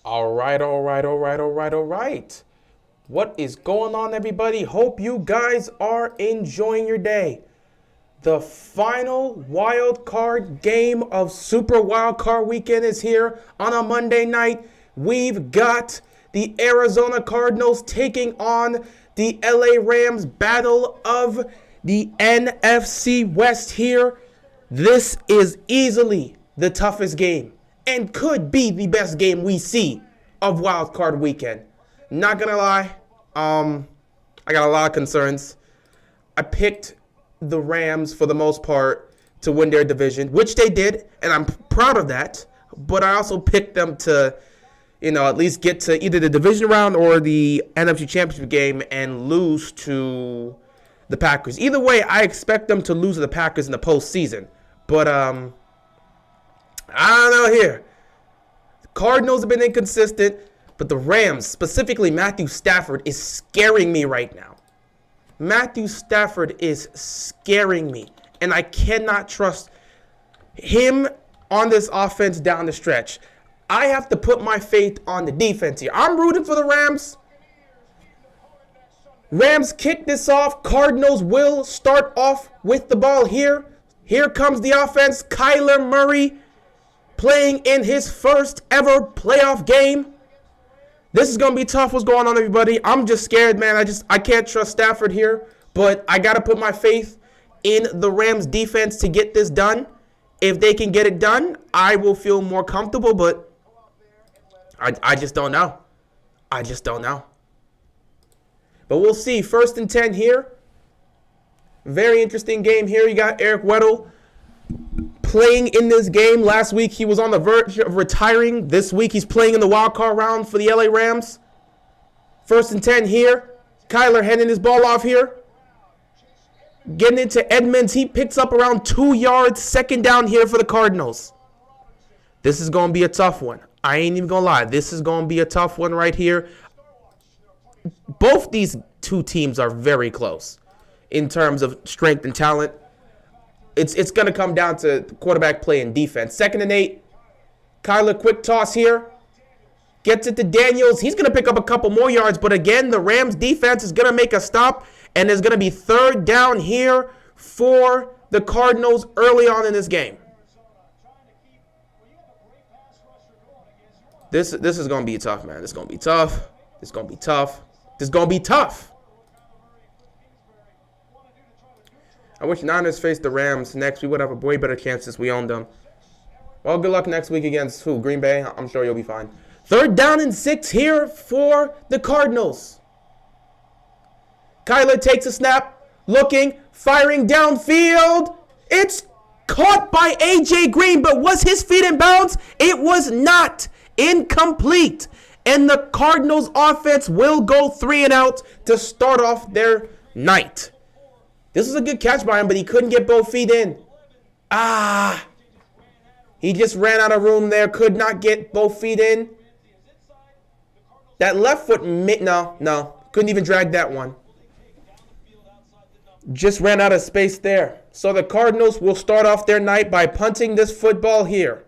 All right, all right, all right, all right, all right. What is going on, everybody? Hope you guys are enjoying your day. The final wild card game of Super Wild Card Weekend is here on a Monday night. We've got the Arizona Cardinals taking on the LA Rams, battle of the NFC West here. This is easily the toughest game and could be the best game we see of Wild Card Weekend. Not gonna lie, I got a lot of concerns. I picked the Rams for the most part to win their division, which they did, and I'm proud of that. But I also picked them to, at least get to either the division round or the NFC Championship game and lose to the Packers. Either way, I expect them to lose to the Packers in the postseason. But I don't know here. The Cardinals have been inconsistent, but the Rams, specifically Matthew Stafford, is scaring me right now. Matthew Stafford is scaring me, and I cannot trust him on this offense down the stretch. I have to put my faith on the defense here. I'm rooting for the Rams. Rams kick this off. Cardinals will start off with the ball here. Here comes the offense. Kyler Murray playing in his first ever playoff game. This is going to be tough. What's going on, everybody? I'm just scared, man. I can't trust Stafford here, but I got to put my faith in the Rams defense to get this done. If they can get it done, I will feel more comfortable, but I just don't know. I just don't know. But we'll see. 1st and 10 here. Very interesting game here. You got Eric Weddle playing in this game. Last week, he was on the verge of retiring. This week, he's playing in the wild card round for the LA Rams. 1st and 10 here. Kyler handing his ball off here. Getting into Edmonds. He picks up around 2 yards. 2nd down here for the Cardinals. This is going to be a tough one. I ain't even going to lie. This is going to be a tough one right here. Both these two teams are very close in terms of strength and talent. It's going to come down to quarterback play and defense. 2nd and 8. Kyler, quick toss here. Gets it to Daniels. He's going to pick up a couple more yards. But again, the Rams defense is going to make a stop. And there's going to be 3rd down here for the Cardinals early on in this game. This is going to be tough, man. This is going to be tough. This is going to be tough. This is going to be tough. I wish Niners faced the Rams next. We would have a way better chance since we owned them. Well, good luck next week against who? Green Bay? I'm sure you'll be fine. 3rd down and 6 here for the Cardinals. Kyler takes a snap, looking, firing downfield. It's caught by A.J. Green, but was his feet in bounds? It was not. Incomplete. And the Cardinals offense will go 3 and out to start off their night. This was a good catch by him, but he couldn't get both feet in. He just ran out of room there. Could not get both feet in. That left foot, no. Couldn't even drag that one. Just ran out of space there. So the Cardinals will start off their night by punting this football here.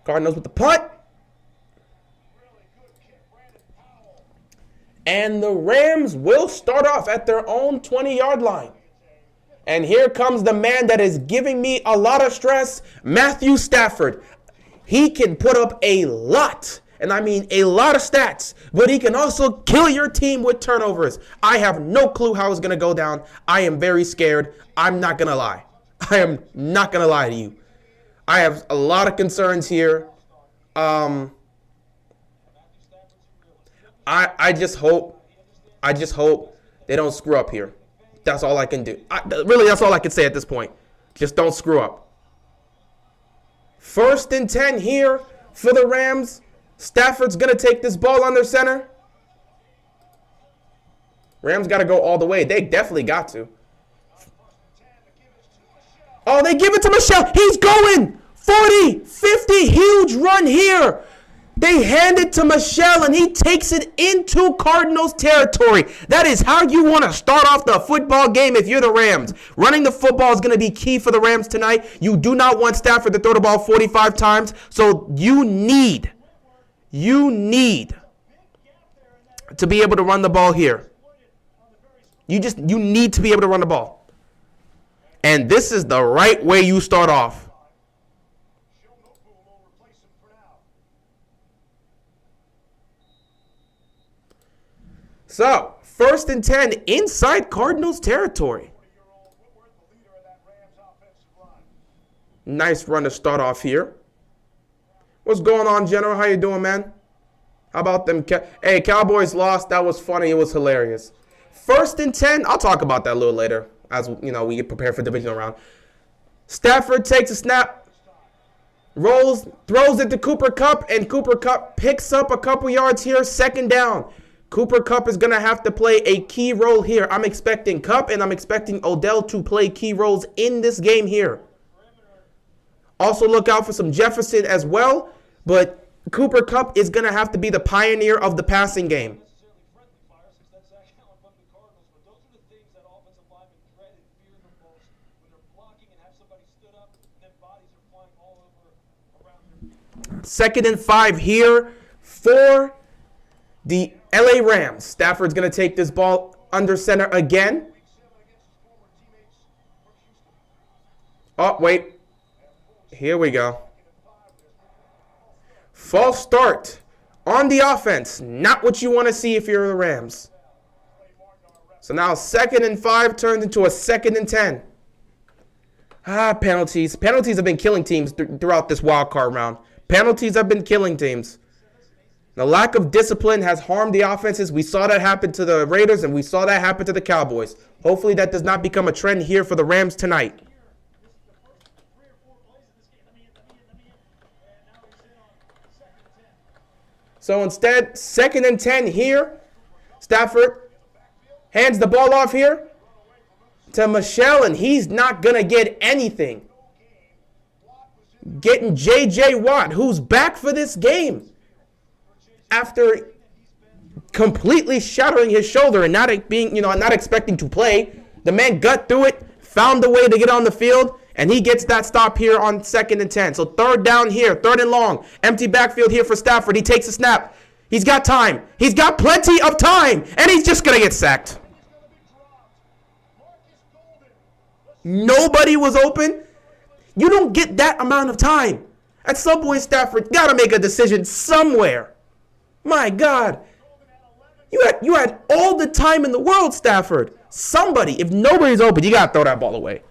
Cardinals with the punt. And the Rams will start off at their own 20-yard line. And here comes the man that is giving me a lot of stress, Matthew Stafford. He can put up a lot, and I mean a lot of stats, but he can also kill your team with turnovers. I have no clue how it's going to go down. I am very scared. I'm not going to lie. I am not going to lie to you. I have a lot of concerns here. I just hope they don't screw up here. That's all I can do. Really, that's all I can say at this point. Just don't screw up. 1st and 10 here for the Rams. Stafford's going to take this ball under center. Rams got to go all the way. They definitely got to. Oh, they give it to Michelle. He's going. 40, 50, huge run here. They hand it to Michelle, and he takes it into Cardinals territory. That is how you want to start off the football game if you're the Rams. Running the football is going to be key for the Rams tonight. You do not want Stafford to throw the ball 45 times, so you need to be able to run the ball here. You need to be able to run the ball. And this is the right way you start off. So, 1st and 10 inside Cardinals territory. Nice run to start off here. What's going on, General? How you doing, man? How about them? Hey, Cowboys lost. That was funny. It was hilarious. 1st and 10. I'll talk about that a little later as we get prepared for divisional round. Stafford takes a snap, rolls, throws it to Cooper Kupp, and Cooper Kupp picks up a couple yards here. 2nd down. Cooper Kupp is going to have to play a key role here. I'm expecting Kupp and I'm expecting Odell to play key roles in this game here. Also look out for some Jefferson as well, but Cooper Kupp is going to have to be the pioneer of the passing game. Second and 5 here for the LA Rams. Stafford's going to take this ball under center again. Oh, wait. Here we go. False start on the offense. Not what you want to see if you're the Rams. So now 2nd and 5 turns into a 2nd and 10. Penalties. Penalties have been killing teams throughout this wild card round. Penalties have been killing teams. The lack of discipline has harmed the offenses. We saw that happen to the Raiders, and we saw that happen to the Cowboys. Hopefully that does not become a trend here for the Rams tonight. So instead, 2nd and 10 here. Stafford hands the ball off here to Michelle, and he's not going to get anything. Getting J.J. Watt, who's back for this game after completely shattering his shoulder and not expecting to play. The man got through it, found a way to get on the field, and he gets that stop here on 2nd and 10. So 3rd down here, 3rd and long. Empty backfield here for Stafford. He takes a snap. He's got time. He's got plenty of time, and he's just going to get sacked. Nobody was open. You don't get that amount of time. At some point, Stafford got to make a decision somewhere. My God. You had all the time in the world, Stafford. Somebody, if nobody's open, you got to throw that ball away.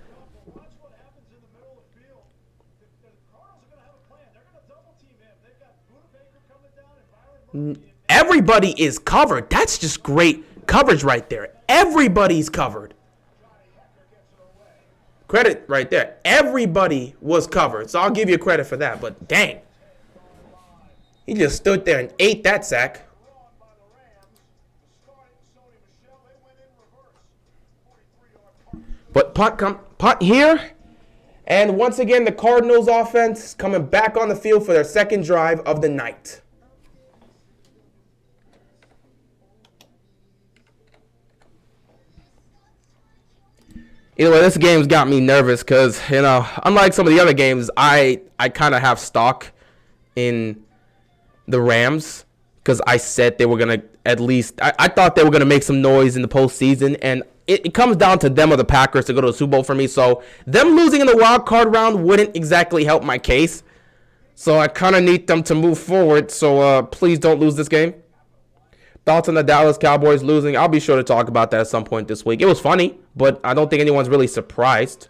Everybody is covered. That's just great coverage right there. Everybody's covered. Credit right there. Everybody was covered. So I'll give you credit for that. But dang. He just stood there and ate that sack. But punt here. And once again, the Cardinals offense coming back on the field for their 2nd drive of the night. Either way, this game's got me nervous because, unlike some of the other games, I kind of have stock in the Rams because I said they were going to I thought they were going to make some noise in the postseason, and it comes down to them or the Packers to go to the Super Bowl for me. So them losing in the wild card round wouldn't exactly help my case. So I kind of need them to move forward. So please don't lose this game. Thoughts on the Dallas Cowboys losing? I'll be sure to talk about that at some point this week. It was funny, but I don't think anyone's really surprised.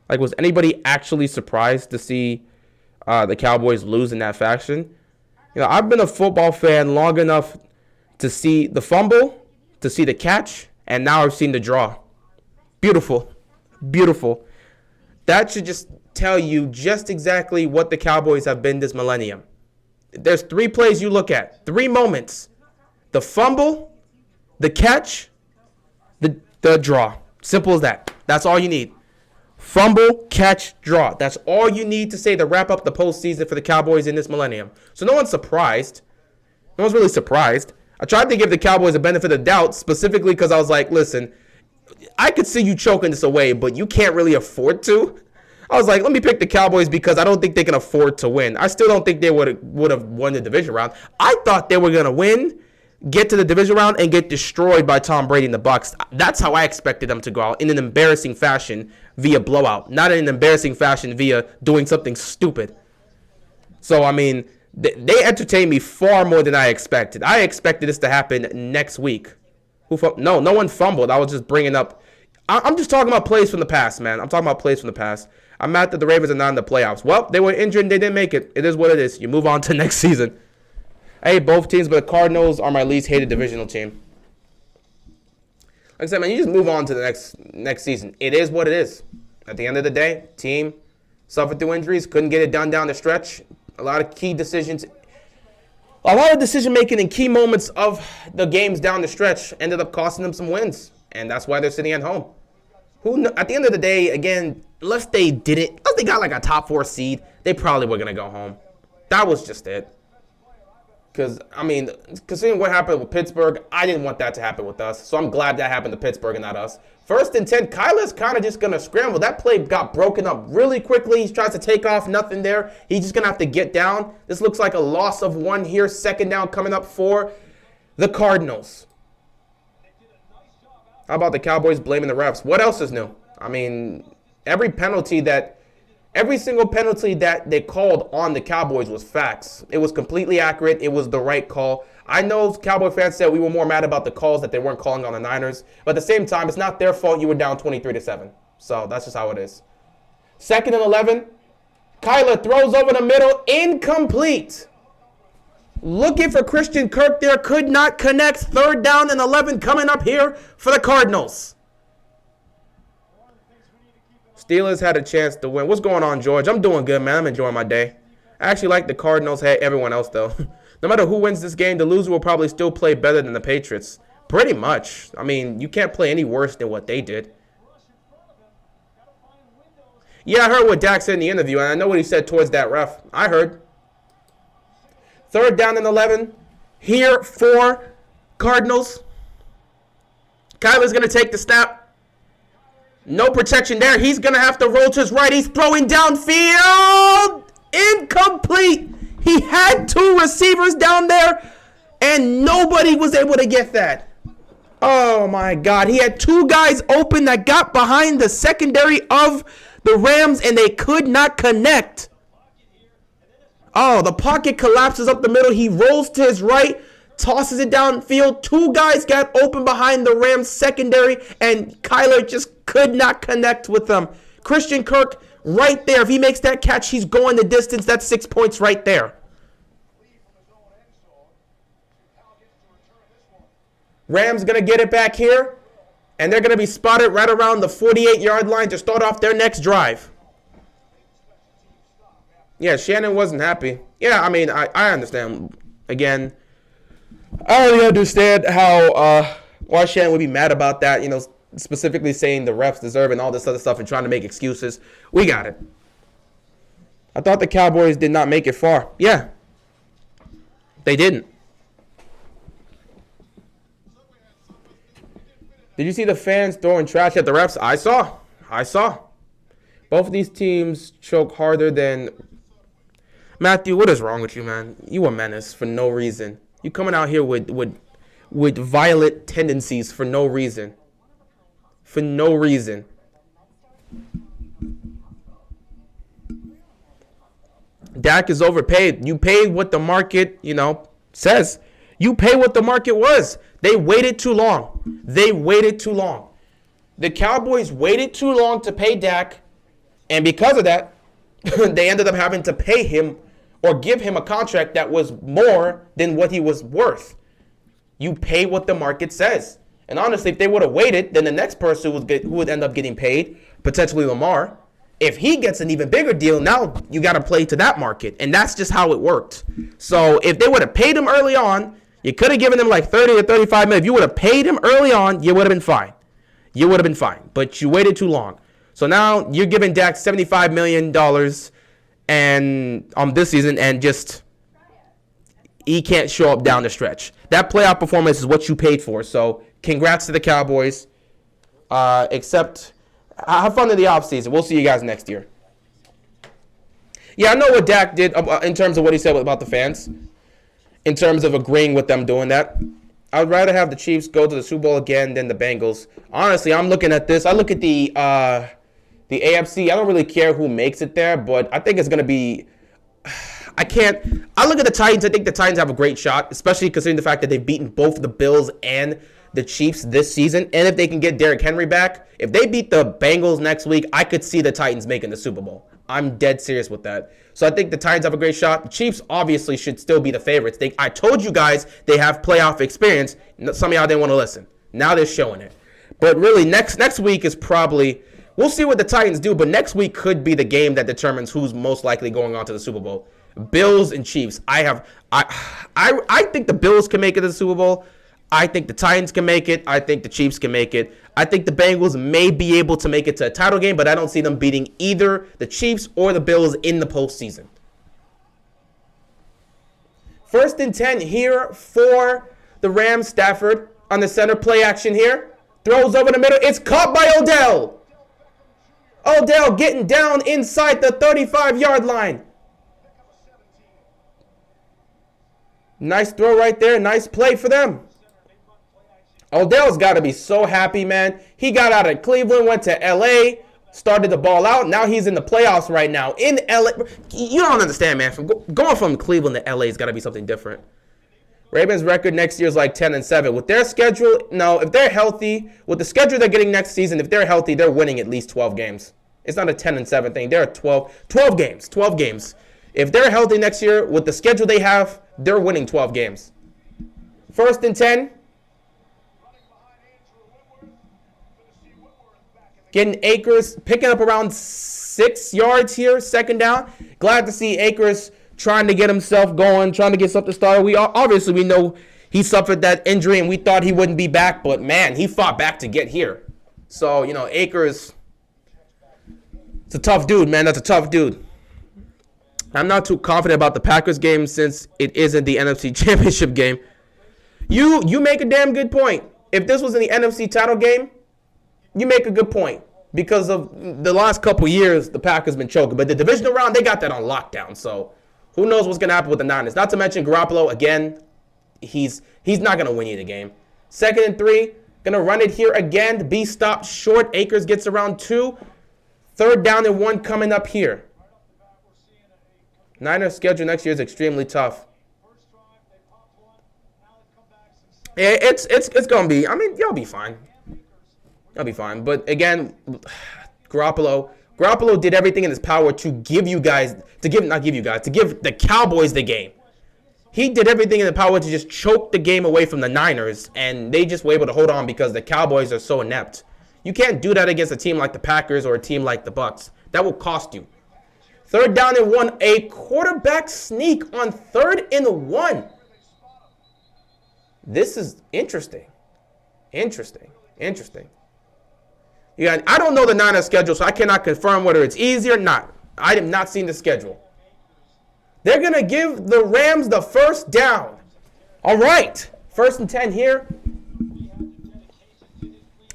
Like, was anybody actually surprised to see the Cowboys lose in that fashion? I've been a football fan long enough to see the fumble, to see the catch, and now I've seen the draw. Beautiful. Beautiful. That should just tell you just exactly what the Cowboys have been this millennium. There's 3 plays you look at, 3 moments. The fumble, the catch, the draw. Simple as that. That's all you need. Fumble, catch, draw. That's all you need to say to wrap up the postseason for the Cowboys in this millennium. So no one's surprised. No one's really surprised. I tried to give the Cowboys a benefit of the doubt, specifically because I was like, listen, I could see you choking this away, but you can't really afford to. I was like, let me pick the Cowboys because I don't think they can afford to win. I still don't think they would have won the division round. I thought they were going to win, get to the division round, and get destroyed by Tom Brady and the Bucs. That's how I expected them to go out, in an embarrassing fashion via blowout, not in an embarrassing fashion via doing something stupid. So, I mean, they entertained me far more than I expected. I expected this to happen next week. No one fumbled. I was just bringing up. I'm just talking about plays from the past, man. I'm talking about plays from the past. I'm mad that the Ravens are not in the playoffs. Well, they were injured and they didn't make it. It is what it is. You move on to next season. I hate both teams, but the Cardinals are my least hated divisional team. Like I said, man, you just move on to the next season. It is what it is. At the end of the day, team suffered through injuries, couldn't get it done down the stretch. A lot of key decisions. A lot of decision-making in key moments of the games down the stretch ended up costing them some wins. And that's why they're sitting at home. At the end of the day, again, unless they got like a top 4 seed, they probably were going to go home. That was just it. Because, I mean, considering what happened with Pittsburgh, I didn't want that to happen with us. So I'm glad that happened to Pittsburgh and not us. 1st and 10, Kyler's kind of just going to scramble. That play got broken up really quickly. He tries to take off, nothing there. He's just going to have to get down. This looks like a loss of 1 here. 2nd down coming up for the Cardinals. How about the Cowboys blaming the refs? What else is new? I mean, every single penalty that they called on the Cowboys was facts. It was completely accurate. It was the right call. I know Cowboy fans said we were more mad about the calls that they weren't calling on the Niners. But at the same time, it's not their fault you were down 23-7. So that's just how it is. 2nd and 11. Kyler throws over the middle. Incomplete. Looking for Christian Kirk there. Could not connect. 3rd down and 11 coming up here for the Cardinals. Steelers had a chance to win. What's going on, George? I'm doing good, man. I'm enjoying my day. I actually like the Cardinals. Hey, everyone else, though. No matter who wins this game, the loser will probably still play better than the Patriots. Pretty much. I mean, you can't play any worse than what they did. Yeah, I heard what Dak said in the interview, and I know what he said towards that ref. I heard. 3rd down and 11 here for Cardinals. Kyler's going to take the snap. No protection there. He's going to have to roll to his right. He's throwing downfield. Incomplete. He had 2 receivers down there, and nobody was able to get that. Oh, my God. He had 2 guys open that got behind the secondary of the Rams, and they could not connect. Oh, the pocket collapses up the middle. He rolls to his right, tosses it downfield. 2 guys got open behind the Rams secondary, and Kyler just could not connect with them. Christian Kirk right there. If he makes that catch, he's going the distance. That's 6 points right there. Rams going to get it back here, and they're going to be spotted right around the 48-yard line to start off their next drive. Yeah, Shannon wasn't happy. Yeah, I mean, I understand. Again, I don't really understand how why Shannon would be mad about that, you know, specifically saying the refs deserve and all this other stuff and trying to make excuses. We got it. I thought the Cowboys did not make it far. Yeah, they didn't. Did you see the fans throwing trash at the refs? I saw. Both of these teams choke harder than... Matthew, what is wrong with you, man? You a menace for no reason. You coming out here with violent tendencies for no reason. For no reason. Dak is overpaid. You paid what the market, says. You pay what the market was. They waited too long. The Cowboys waited too long to pay Dak, and because of that, they ended up having to pay him or give him a contract that was more than what he was worth. You pay what the market says. And honestly, if they would have waited, then the next person who would end up getting paid, potentially Lamar, if he gets an even bigger deal, now you got to play to that market. And that's just how it worked. So if they would have paid him early on, you could have given him like 30 or 35 million. If you would have paid him early on, you would have been fine. But you waited too long. So now you're giving Dak $75 million and this season, and just he can't show up down the stretch. That playoff performance is what you paid for. So congrats to the Cowboys. Except have fun in the offseason. We'll see you guys next year. Yeah, I know what Dak did in terms of what he said about the fans, in terms of agreeing with them doing that. I would rather have the Chiefs go to the Super Bowl again than the Bengals. Honestly, I'm looking at this. I look at the AFC. I don't really care who makes it there, but I think it's going to be – I look at the Titans. I think the Titans have a great shot, especially considering the fact that they've beaten both the Bills and the Chiefs this season. And if they can get Derrick Henry back, if they beat the Bengals next week, I could see the Titans making the Super Bowl. I'm dead serious with that. So I think the Titans have a great shot. The Chiefs obviously should still be the favorites. I told you guys they have playoff experience. Some of y'all didn't want to listen. Now they're showing it. But really, next week is probably – we'll see what the Titans do, but next week could be the game that determines who's most likely going on to the Super Bowl. Bills and Chiefs. I think the Bills can make it to the Super Bowl. I think the Titans can make it. I think the Chiefs can make it. I think the Bengals may be able to make it to a title game, but I don't see them beating either the Chiefs or the Bills in the postseason. 1st and 10 here for the Rams. Stafford on the center. Play action here. Throws over the middle. It's caught by Odell. Odell getting down inside the 35-yard line. Nice throw right there. Nice play for them. Odell's got to be so happy, man. He got out of Cleveland, went to L.A., started to ball out. Now he's in the playoffs right now in L.A. You don't understand, man. Going from Cleveland to L.A. has got to be something different. Ravens' record next year is like 10-7. With their schedule, no, if they're healthy, with the schedule they're getting next season, if they're healthy, they're winning at least 12 games. It's not a 10-7 thing. They're at 12 games. If they're healthy next year, with the schedule they have, they're winning 12 games. 1st and 10. Getting Akers, picking up around 6 yards here, 2nd down. Glad to see Akers trying to get himself going, trying to get something started. We know he suffered that injury and we thought he wouldn't be back, but man, he fought back to get here. So, Akers, it's a tough dude, man. That's a tough dude. I'm not too confident about the Packers game since it isn't the NFC Championship game. You make a damn good point. If this was in the NFC title game, you make a good point. Because of the last couple years, the Packers been choking. But the divisional round, they got that on lockdown. So who knows what's going to happen with the Niners. Not to mention Garoppolo, again, he's not going to win you the game. 2nd and 3, going to run it here again. Be stopped short. Akers gets around 2. 3rd down and 1 coming up here. Niners' schedule next year is extremely tough. Yeah, it's going to be, you'll be fine. I'll be fine. But again, Garoppolo did everything in his power to give the Cowboys the game. He did everything in the power to just choke the game away from the Niners, and they just were able to hold on because the Cowboys are so inept. You can't do that against a team like the Packers or a team like the Bucs. That will cost you. 3rd down and 1, a quarterback sneak on 3rd and 1. This is interesting. Interesting. Yeah, I don't know the Niners schedule, so I cannot confirm whether it's easy or not. I have not seen the schedule. They're going to give the Rams the 1st down. All right. 1st and 10 here.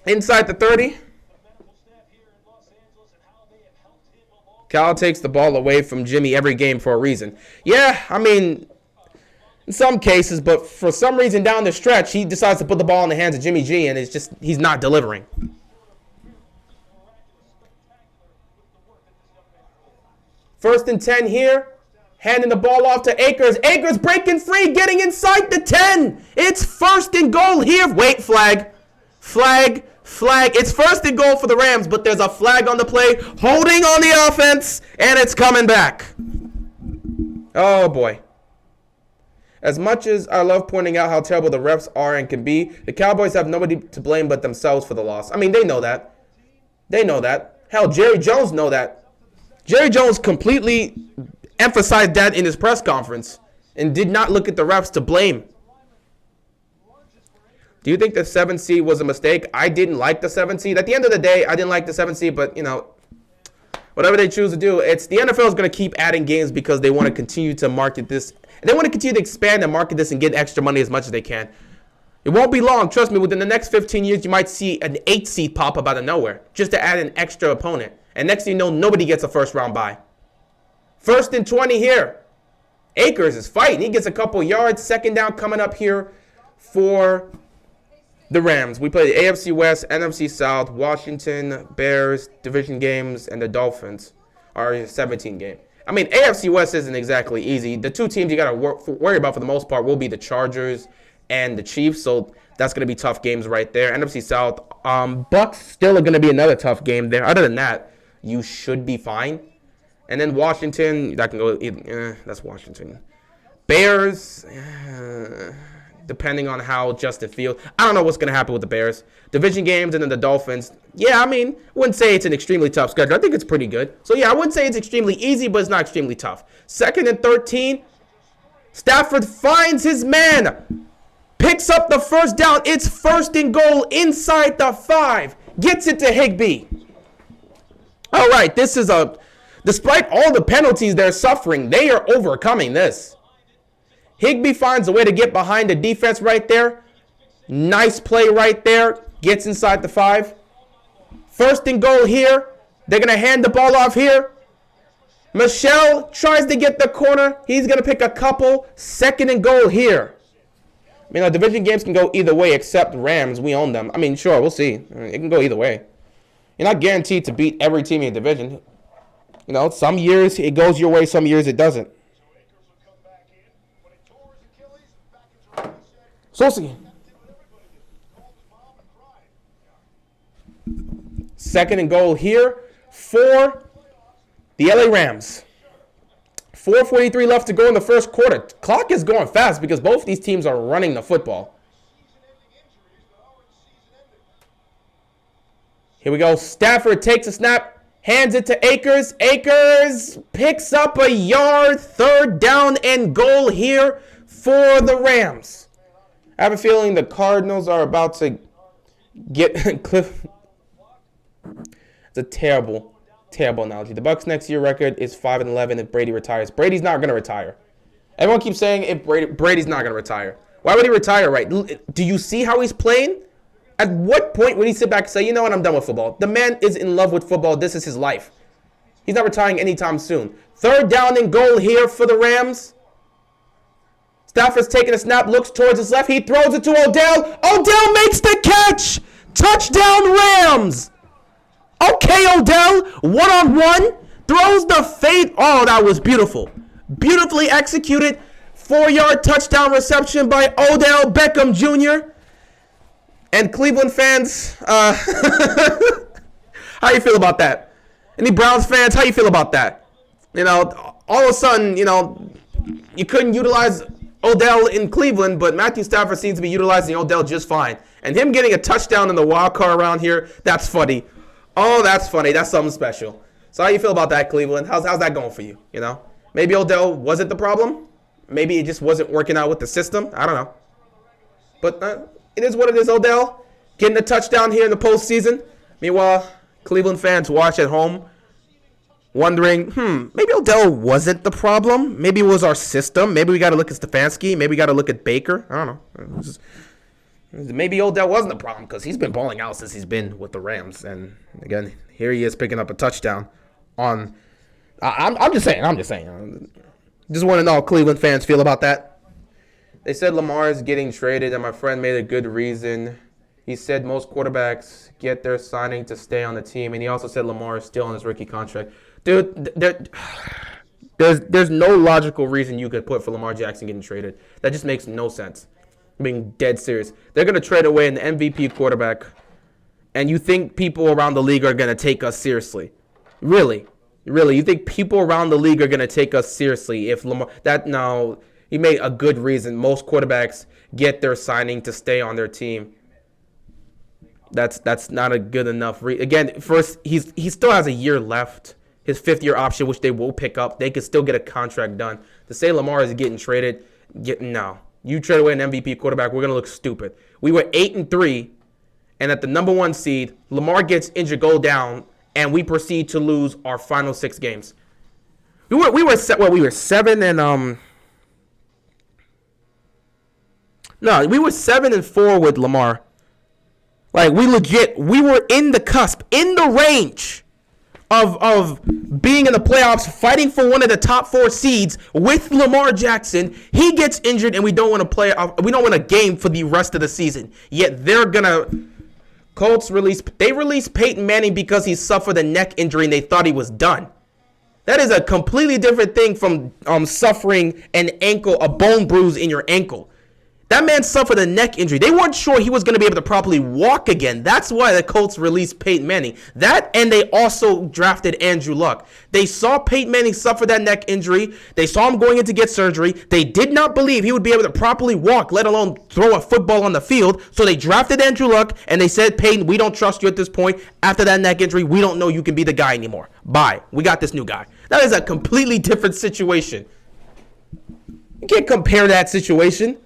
Inside the 30. Cal takes the ball away from Jimmy every game for a reason. Yeah, in some cases, but for some reason down the stretch, he decides to put the ball in the hands of Jimmy G, and he's not delivering. 1st and 10 here. Handing the ball off to Akers. Akers breaking free, getting inside the 10. It's 1st and goal here. Wait, flag. It's 1st and goal for the Rams, but there's a flag on the play. Holding on the offense, and it's coming back. Oh, boy. As much as I love pointing out how terrible the refs are and can be, the Cowboys have nobody to blame but themselves for the loss. They know that. Hell, Jerry Jones know that. Jerry Jones completely emphasized that in his press conference and did not look at the refs to blame. Do you think the 7th seed was a mistake? I didn't like the 7th seed. At the end of the day, I didn't like the 7th seed, but, whatever they choose to do, the NFL is going to keep adding games because they want to continue to market this. They want to continue to expand and market this and get extra money as much as they can. It won't be long. Trust me, within the next 15 years, you might see an 8th seed pop up out of nowhere just to add an extra opponent. And next thing you know, nobody gets a first-round bye. 1st and 20 here. Akers is fighting. He gets a couple yards. 2nd down coming up here for the Rams. We play the AFC West, NFC South, Washington, Bears, division games, and the Dolphins are a 17 game. I mean, AFC West isn't exactly easy. The 2 teams you got to worry about for the most part will be the Chargers and the Chiefs, so that's going to be tough games right there. NFC South, Bucks still are going to be another tough game there. Other than that, you should be fine. And then Washington, that can go, that's Washington. Bears, depending on how Justin Fields. I don't know what's going to happen with the Bears. Division games and then the Dolphins. Yeah, I mean, I wouldn't say it's an extremely tough schedule. I think it's pretty good. So, yeah, I wouldn't say it's extremely easy, but it's not extremely tough. 2nd and 13. Stafford finds his man. Picks up the 1st down. It's 1st and goal inside the 5. Gets it to Higbee. All right, this is despite all the penalties they're suffering, they are overcoming this. Higbee finds a way to get behind the defense right there. Nice play right there. Gets inside the 5. 1st and goal here. They're going to hand the ball off here. Michelle tries to get the corner. He's going to pick a couple. 2nd and goal here. I mean, division games can go either way except Rams. We own them. I mean, sure, we'll see. It can go either way. You're not guaranteed to beat every team in your division. Some years it goes your way, some years it doesn't. So we'll see. 2nd and goal here for the LA Rams. 4:43 left to go in the 1st quarter. Clock is going fast because both these teams are running the football. Here we go. Stafford takes a snap, hands it to Akers. Akers picks up a yard. 3rd down and goal here for the Rams. I have a feeling the Cardinals are about to get Cliff. It's a terrible analogy. The Bucks' next year record is 5-11 if Brady retires. Brady's not going to retire. Everyone keeps saying if Brady's not going to retire. Why would he retire, right? Do you see how he's playing? At what point would he sit back and say, you know what, I'm done with football? The man is in love with football. This is his life. He's not retiring anytime soon. 3rd down and goal here for the Rams. Stafford's taking a snap, looks towards his left. He throws it to Odell. Odell makes the catch. Touchdown, Rams. Okay, Odell, 1-on-1, throws the fade. Oh, that was beautiful. Beautifully executed. 4-yard touchdown reception by Odell Beckham Jr. And Cleveland fans, how you feel about that? Any Browns fans, how you feel about that? All of a sudden, you couldn't utilize Odell in Cleveland, but Matthew Stafford seems to be utilizing Odell just fine. And him getting a touchdown in the wild card around here, that's funny. Oh, that's funny. That's something special. So how you feel about that, Cleveland? How's that going for you? Maybe Odell wasn't the problem. Maybe it just wasn't working out with the system. I don't know. But it is what it is, Odell. Getting a touchdown here in the postseason. Meanwhile, Cleveland fans watch at home wondering, maybe Odell wasn't the problem. Maybe it was our system. Maybe we got to look at Stefanski. Maybe we got to look at Baker. I don't know. Maybe Odell wasn't the problem because he's been balling out since he's been with the Rams. And, again, here he is picking up a touchdown on – I'm just saying. Just want to know how Cleveland fans feel about that. They said Lamar is getting traded, and my friend made a good reason. He said most quarterbacks get their signing to stay on the team, and he also said Lamar is still on his rookie contract. Dude, there's no logical reason you could put for Lamar Jackson getting traded. That just makes no sense. I'm being dead serious. They're going to trade away an MVP quarterback, and you think people around the league are going to take us seriously? Really? You think people around the league are going to take us seriously if Lamar... No, he made a good reason. Most quarterbacks get their signing to stay on their team. That's not a good enough reason. Again, first, he still has a year left. His 5th-year option, which they will pick up. They could still get a contract done. To say Lamar is getting traded, no. You trade away an MVP quarterback, we're going to look stupid. We were 8-3, and at the number 1 seed, Lamar gets injured, go down, and we proceed to lose our final 6 games. We were 7 and no, we were 7-4 with Lamar. Like, we were in the cusp, in the range of being in the playoffs, fighting for one of the top 4 seeds with Lamar Jackson. He gets injured, and we don't want to play. We don't win a game for the rest of the season. Yet they're gonna. Colts released Peyton Manning because he suffered a neck injury and they thought he was done. That is a completely different thing from suffering a bone bruise in your ankle. That man suffered a neck injury. They weren't sure he was going to be able to properly walk again. That's why the Colts released Peyton Manning. That, and they also drafted Andrew Luck. They saw Peyton Manning suffer that neck injury. They saw him going in to get surgery. They did not believe he would be able to properly walk, let alone throw a football on the field. So they drafted Andrew Luck, and they said, Peyton, we don't trust you at this point. After that neck injury, we don't know you can be the guy anymore. Bye. We got this new guy. That is a completely different situation. You can't compare that situation.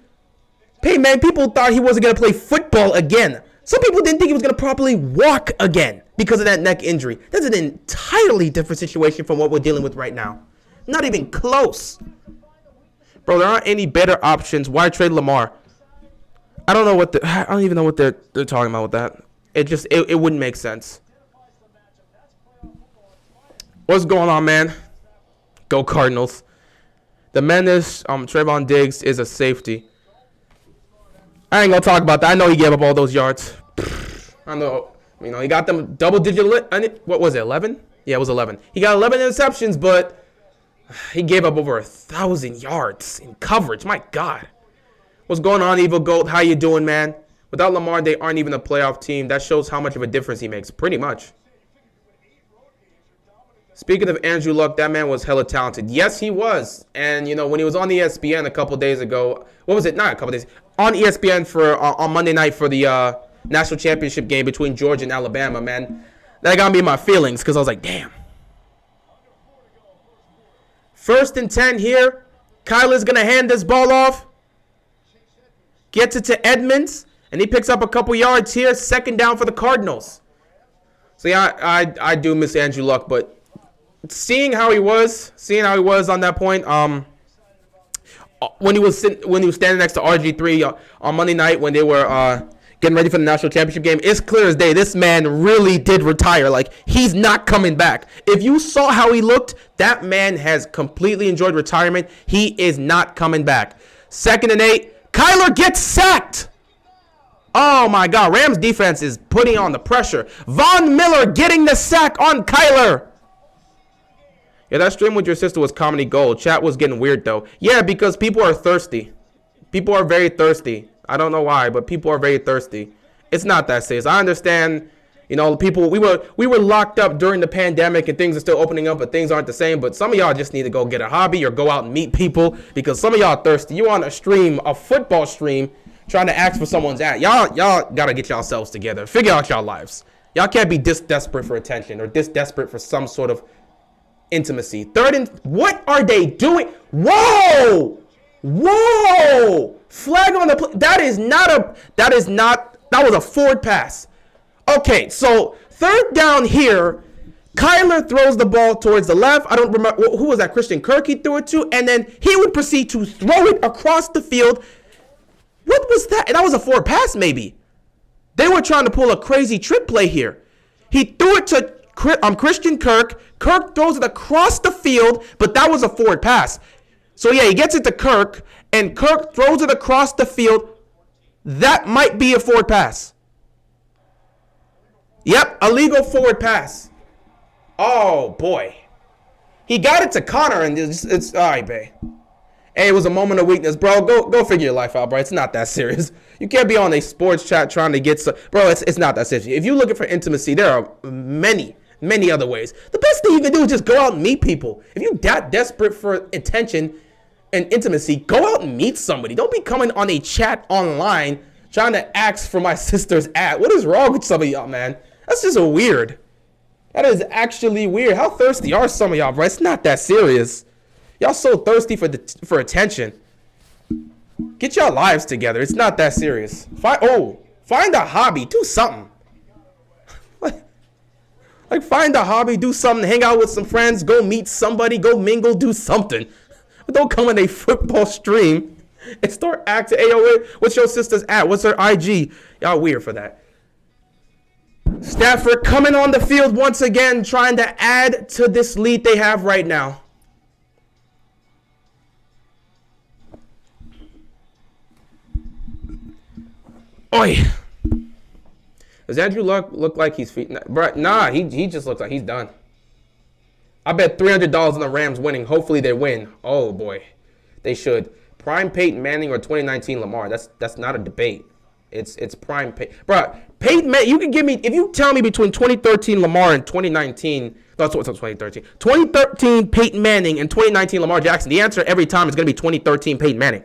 Hey, man, people thought he wasn't going to play football again. Some people didn't think he was going to properly walk again because of that neck injury. That's an entirely different situation from what we're dealing with right now. Not even close. Bro, there aren't any better options. Why trade Lamar? I don't even know what they're talking about with that. It wouldn't make sense. What's going on, man? Go Cardinals. The menace, Trayvon Diggs is a safety. I ain't gonna talk about that. I know he gave up all those yards. I know, he got them double-digit. What was it, 11? Yeah, it was 11. He got 11 interceptions, but he gave up over 1,000 yards in coverage. My God. What's going on, Evil Goat? How you doing, man? Without Lamar, they aren't even a playoff team. That shows how much of a difference he makes, pretty much. Speaking of Andrew Luck, that man was hella talented. Yes, he was. And, when he was on ESPN a couple days ago, what was it? Not a couple days. On ESPN on Monday night for the national championship game between Georgia and Alabama, man. That got me in my feelings because I was like, damn. 1st and 10 here. Kyler's going to hand this ball off. Gets it to Edmonds. And he picks up a couple yards here. 2nd down for the Cardinals. So, yeah, I do miss Andrew Luck, but seeing how he was on that point, when he was standing next to RG3 on Monday night when they were getting ready for the national championship game, it's clear as day this man really did retire. Like, he's not coming back. If you saw how he looked, that man has completely enjoyed retirement. He is not coming back. 2nd and 8, Kyler gets sacked. Oh my God, Rams defense is putting on the pressure. Von Miller getting the sack on Kyler. Yeah, that stream with your sister was comedy gold. Chat was getting weird, though. Yeah, because people are thirsty. People are very thirsty. I don't know why, but people are very thirsty. It's not that serious. I understand, people, we were locked up during the pandemic and things are still opening up, but things aren't the same. But some of y'all just need to go get a hobby or go out and meet people because some of y'all are thirsty. You on a football stream, trying to ask for someone's ad. Y'all got to get yourselves together. Figure out y'all lives. Y'all can't be this desperate for attention or this desperate for some sort of intimacy. 3rd and what are they doing? Whoa! Flag on the play. That was a forward pass. Okay, so 3rd down here. Kyler throws the ball towards the left. I don't remember who was that. Christian Kirk he threw it to, and then he would proceed to throw it across the field. What was that? That was a forward pass, maybe. They were trying to pull a crazy trick play here. He threw it to Christian Kirk. Kirk throws it across the field, but that was a forward pass. So, yeah, he gets it to Kirk, and Kirk throws it across the field. That might be a forward pass. Yep, illegal forward pass. Oh, boy. He got it to Connor, and it's all right, babe. Hey, it was a moment of weakness. Bro, go figure your life out, bro. It's not that serious. You can't be on a sports chat trying to get some. Bro, it's not that serious. If you're looking for intimacy, there are many other ways. The best thing you can do is just go out and meet people. If you're that desperate for attention and intimacy, go out and meet somebody. Don't be coming on a chat online trying to ask for my sister's ad. What is wrong with some of y'all, man? That's just weird. That is actually weird. How thirsty are some of y'all, bro? It's not that serious. Y'all so thirsty for attention. Get your lives together. It's not that serious. Find a hobby. Do something. Like, find a hobby. Do something. Hang out with some friends. Go meet somebody. Go mingle. Do something. But don't come in a football stream and start acting. Hey, yo, what's your sister's at? What's her IG? Y'all weird for that. Stafford coming on the field once again, trying to add to this lead they have right now. Oi. Does Andrew Luck look like he's nah, he just looks like he's done. I bet $300 on the Rams winning. Hopefully they win. Oh boy. They should. Prime Peyton Manning or 2019 Lamar. That's not a debate. It's prime Peyton. Bro, Peyton Manning, you can give me, if you tell me between 2013 Lamar and 2019, no, it's 2013. 2013 Peyton Manning and 2019 Lamar Jackson, the answer every time is going to be 2013 Peyton Manning.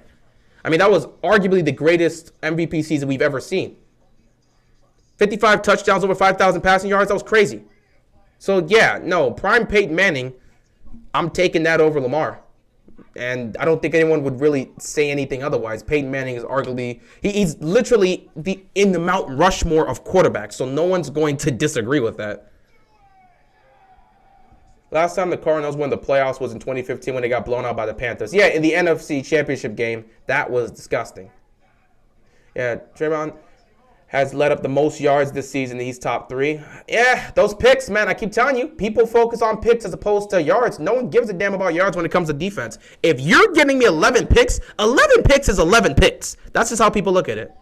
I mean, that was arguably the greatest MVP season we've ever seen. 55 touchdowns, over 5,000 passing yards. That was crazy. So, yeah, no, prime Peyton Manning, I'm taking that over Lamar. And I don't think anyone would really say anything otherwise. Peyton Manning is arguably, he's literally in the Mount Rushmore of quarterbacks. So no one's going to disagree with that. Last time the Cardinals won the playoffs was in 2015 when they got blown out by the Panthers. Yeah, in the NFC Championship game. That was disgusting. Yeah, Draymond has led up the most yards this season. He's top 3. Yeah, those picks, man, I keep telling you, people focus on picks as opposed to yards. No one gives a damn about yards when it comes to defense. If you're giving me 11 picks is 11 picks. That's just how people look at it.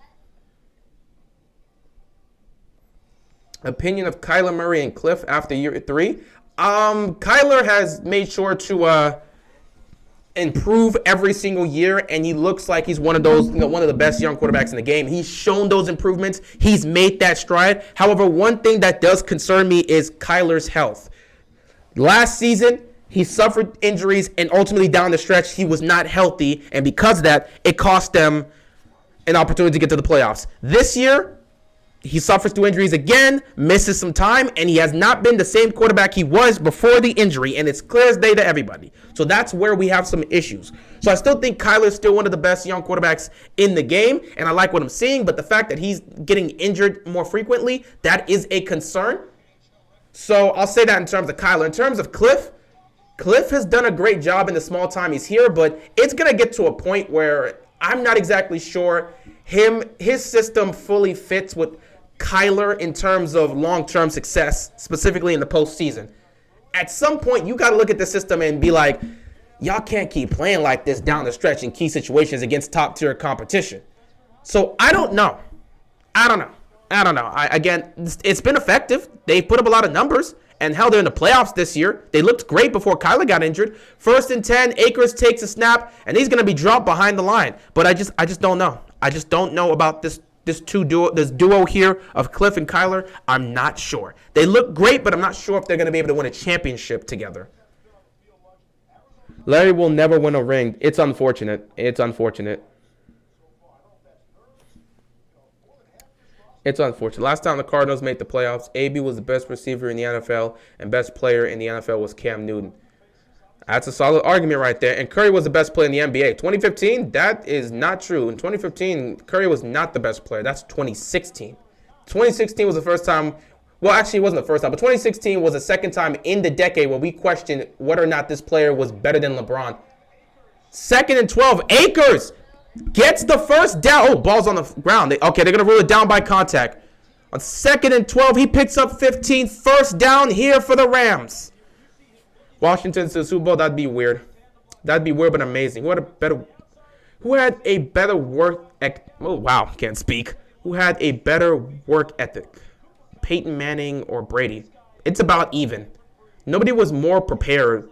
Opinion of Kyler Murray and Cliff after year 3. Kyler has made sure to improve every single year, and he looks like he's one of those, one of the best young quarterbacks in the game. He's shown those improvements. He's made that stride. However, one thing that does concern me is Kyler's health. Last season, he suffered injuries, and ultimately down the stretch, he was not healthy, and because of that, it cost them an opportunity to get to the playoffs. This year, he suffers through injuries again, misses some time, and he has not been the same quarterback he was before the injury, and it's clear as day to everybody. So that's where we have some issues. So I still think Kyler's still one of the best young quarterbacks in the game, and I like what I'm seeing, but the fact that he's getting injured more frequently, that is a concern. So I'll say that in terms of Kyler. In terms of Cliff has done a great job in the small time he's here, but it's going to get to a point where I'm not exactly sure his system fully fits with Kyler in terms of long-term success, specifically in the postseason. At some point, you got to look at the system and be like, y'all can't keep playing like this down the stretch in key situations against top-tier competition. So I don't know. Again, it's been effective. They've put up a lot of numbers. And hell, they're in the playoffs this year. They looked great before Kyler got injured. 1st and 10, Akers takes a snap, and he's going to be dropped behind the line. But I just don't know. I just don't know about this duo here of Cliff and Kyler. I'm not sure. They look great, but I'm not sure if they're going to be able to win a championship together. Larry will never win a ring. It's unfortunate. It's unfortunate. Last time the Cardinals made the playoffs, AB was the best receiver in the NFL, and best player in the NFL was Cam Newton. That's a solid argument right there. And Curry was the best player in the NBA. 2015, that is not true. In 2015, Curry was not the best player. That's 2016. 2016 was the first time. Well, actually, it wasn't the first time. But 2016 was the second time in the decade where we questioned whether or not this player was better than LeBron. 2nd and 12. Akers gets the first down. Oh, ball's on the ground. They're going to rule it down by contact. On 2nd and 12, he picks up 15. First down here for the Rams. Washington to the Super Bowl, that'd be weird. That'd be weird but amazing. Who had a better work ethic? Oh, wow, can't speak. Who had a better work ethic? Peyton Manning or Brady? It's about even. Nobody was more prepared.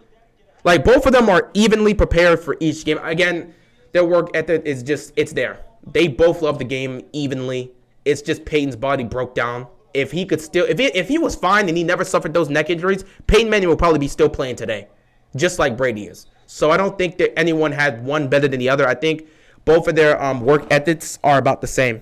Like, both of them are evenly prepared for each game. Again, their work ethic is just, it's there. They both love the game evenly. It's just Peyton's body broke down. If he could still, if he was fine and he never suffered those neck injuries, Peyton Manning will probably be still playing today, just like Brady is. So I don't think that anyone had one better than the other. I think both of their work ethics are about the same.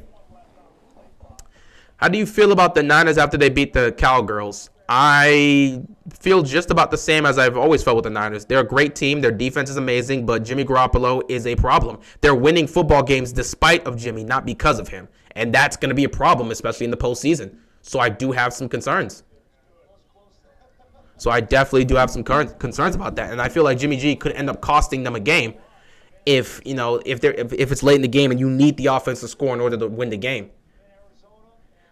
How do you feel about the Niners after they beat the Cowgirls? I feel just about the same as I've always felt with the Niners. They're a great team. Their defense is amazing, but Jimmy Garoppolo is a problem. They're winning football games despite of Jimmy, not because of him. And that's going to be a problem, especially in the postseason. So I do have some concerns. So I definitely do have some concerns about that. And I feel like Jimmy G could end up costing them a game if it's late in the game and you need the offense to score in order to win the game.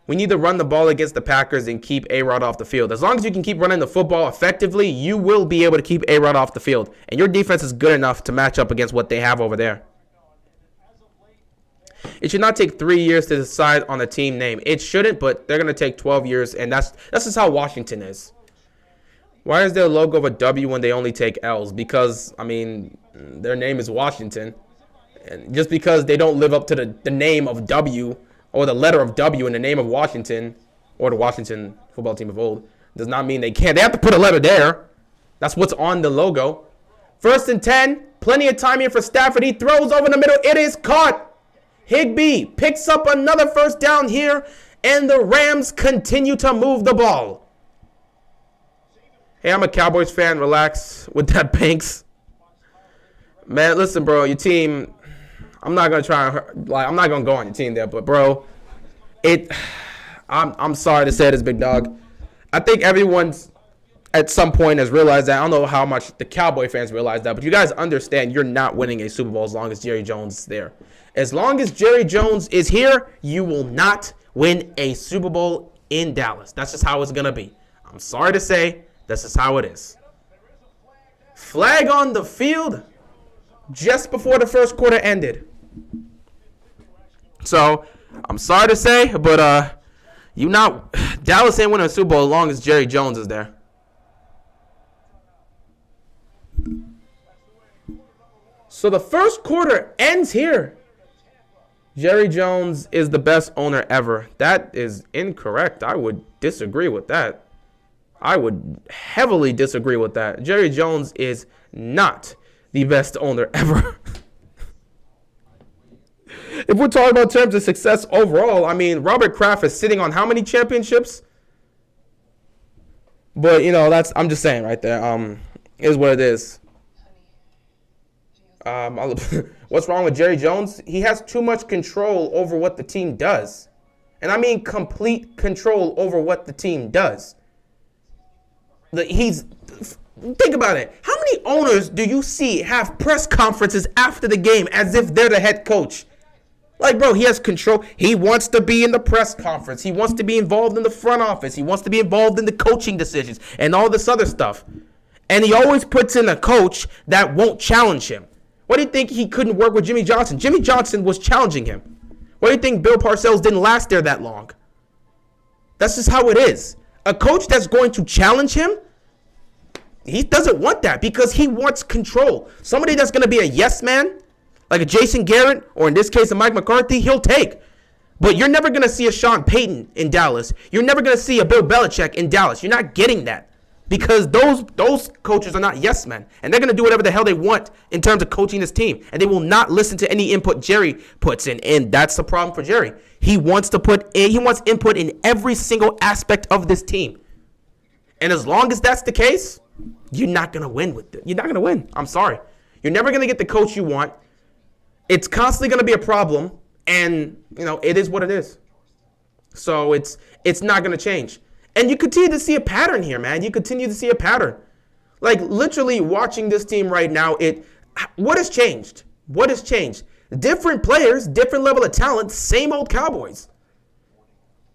We need to run the ball against the Packers and keep A-Rod off the field. As long as you can keep running the football effectively, you will be able to keep A-Rod off the field. And your defense is good enough to match up against what they have over there. It should not take 3 years to decide on a team name. It shouldn't, but they're going to take 12 years, and that's just how Washington is. Why is there a logo of a W when they only take L's? Because, I mean, their name is Washington. And just because they don't live up to the name of W or the letter of W in the name of Washington or the Washington football team of old does not mean they can't. They have to put a letter there. That's what's on the logo. 1st and 10. Plenty of time here for Stafford. He throws over the middle. It is caught. Higbee picks up another first down here, and the Rams continue to move the ball. Hey, I'm a Cowboys fan. Relax with that, Banks. Man, listen, bro, your team, I'm not going to try and I'm not going to go on your team there, but, bro, I'm sorry to say this, big dog. I think everyone's at some point has realized that. I don't know how much the Cowboy fans realize that, but you guys understand you're not winning a Super Bowl as long as Jerry Jones is there. As long as Jerry Jones is here, you will not win a Super Bowl in Dallas. That's just how it's going to be. I'm sorry to say, this is how it is. Flag on the field just before the first quarter ended. So, I'm sorry to say, but Dallas ain't winning a Super Bowl as long as Jerry Jones is there. So the first quarter ends here. Jerry Jones is the best owner ever. That is incorrect. I would disagree with that. I would heavily disagree with that. Jerry Jones is not the best owner ever. If we're talking about terms of success overall, I mean, Robert Kraft is sitting on how many championships? But, I'm just saying right there. Is what it is. What's wrong with Jerry Jones? He has too much control over what the team does. And I mean complete control over what the team does. Think about it. How many owners do you see have press conferences after the game as if they're the head coach? Like, bro, he has control. He wants to be in the press conference. He wants to be involved in the front office. He wants to be involved in the coaching decisions and all this other stuff. And he always puts in a coach that won't challenge him. What do you think he couldn't work with Jimmy Johnson? Jimmy Johnson was challenging him. What do you think Bill Parcells didn't last there that long? That's just how it is. A coach that's going to challenge him, he doesn't want that because he wants control. Somebody that's going to be a yes man, like a Jason Garrett, or in this case a Mike McCarthy, he'll take. But you're never going to see a Sean Payton in Dallas. You're never going to see a Bill Belichick in Dallas. You're not getting that. Because those coaches are not yes men. And they're going to do whatever the hell they want in terms of coaching this team. And they will not listen to any input Jerry puts in. And that's the problem for Jerry. He wants input in every single aspect of this team. And as long as that's the case, you're not going to win with it. You're not going to win. I'm sorry. You're never going to get the coach you want. It's constantly going to be a problem. And, it is what it is. So it's not going to change. And you continue to see a pattern here, man. You continue to see a pattern. Like, literally watching this team right now, what has changed? What has changed? Different players, different level of talent, same old Cowboys.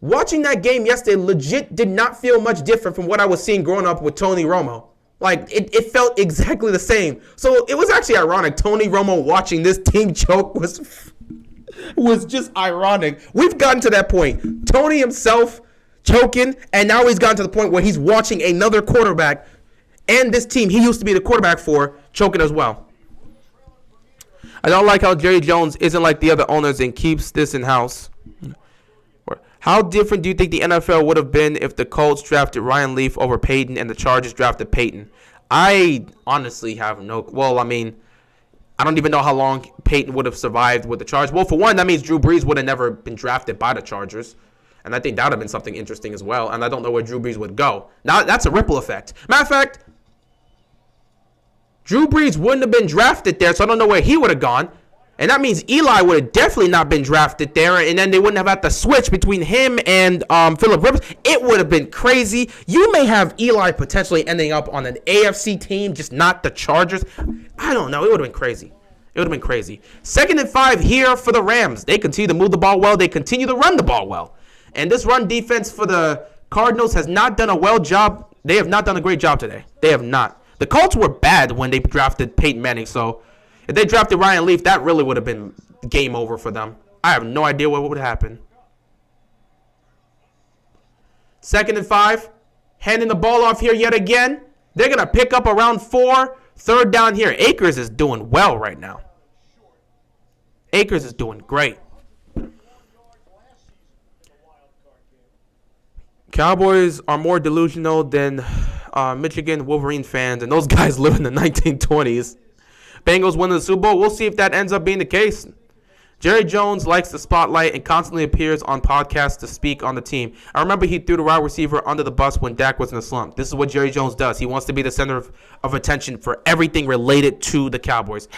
Watching that game yesterday legit did not feel much different from what I was seeing growing up with Tony Romo. Like, it felt exactly the same. So, it was actually ironic. Tony Romo watching this team choke was just ironic. We've gotten to that point. Tony himself choking, and now he's gotten to the point where he's watching another quarterback and this team he used to be the quarterback for choking as well. I don't like how Jerry Jones isn't like the other owners and keeps this in-house. How different do you think the NFL would have been if the Colts drafted Ryan Leaf over Peyton and the Chargers drafted Peyton? I honestly have I don't even know how long Peyton would have survived with the Chargers. Well, for one, that means Drew Brees would have never been drafted by the Chargers. And I think that would have been something interesting as well. And I don't know where Drew Brees would go. Now, that's a ripple effect. Matter of fact, Drew Brees wouldn't have been drafted there, so I don't know where he would have gone. And that means Eli would have definitely not been drafted there, and then they wouldn't have had to switch between him and Phillip Rivers. It would have been crazy. You may have Eli potentially ending up on an AFC team, just not the Chargers. I don't know. It would have been crazy. It would have been crazy. 2nd and 5 here for the Rams. They continue to move the ball well. They continue to run the ball well. And this run defense for the Cardinals has not done a well job. They have not done a great job today. They have not. The Colts were bad when they drafted Peyton Manning, so if they drafted Ryan Leaf, that really would have been game over for them. I have no idea what would happen. 2nd and 5. Handing the ball off here yet again. They're going to pick up around 4. 3rd down here. Akers is doing well right now. Akers is doing great. Cowboys are more delusional than Michigan Wolverine fans, and those guys live in the 1920s. Bengals win the Super Bowl. We'll see if that ends up being the case. Jerry Jones likes the spotlight and constantly appears on podcasts to speak on the team. I remember he threw the wide receiver under the bus when Dak was in a slump. This is what Jerry Jones does. He wants to be the center of attention for everything related to the Cowboys.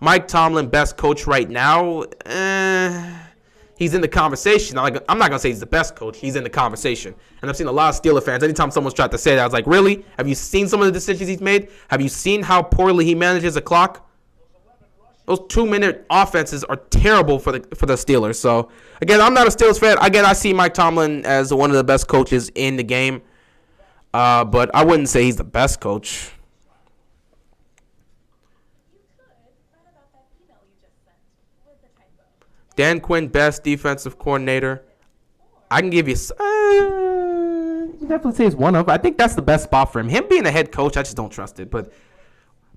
Mike Tomlin, best coach right now. He's in the conversation. I'm not going to say he's the best coach. He's in the conversation. And I've seen a lot of Steeler fans. Anytime someone's tried to say that, I was like, really? Have you seen some of the decisions he's made? Have you seen how poorly he manages a clock? Those 2-minute offenses are terrible for the Steelers. So, again, I'm not a Steelers fan. Again, I see Mike Tomlin as one of the best coaches in the game. But I wouldn't say he's the best coach. Dan Quinn, best defensive coordinator. I can give you definitely say it's one of. I think that's the best spot for him. Him being a head coach, I just don't trust it. But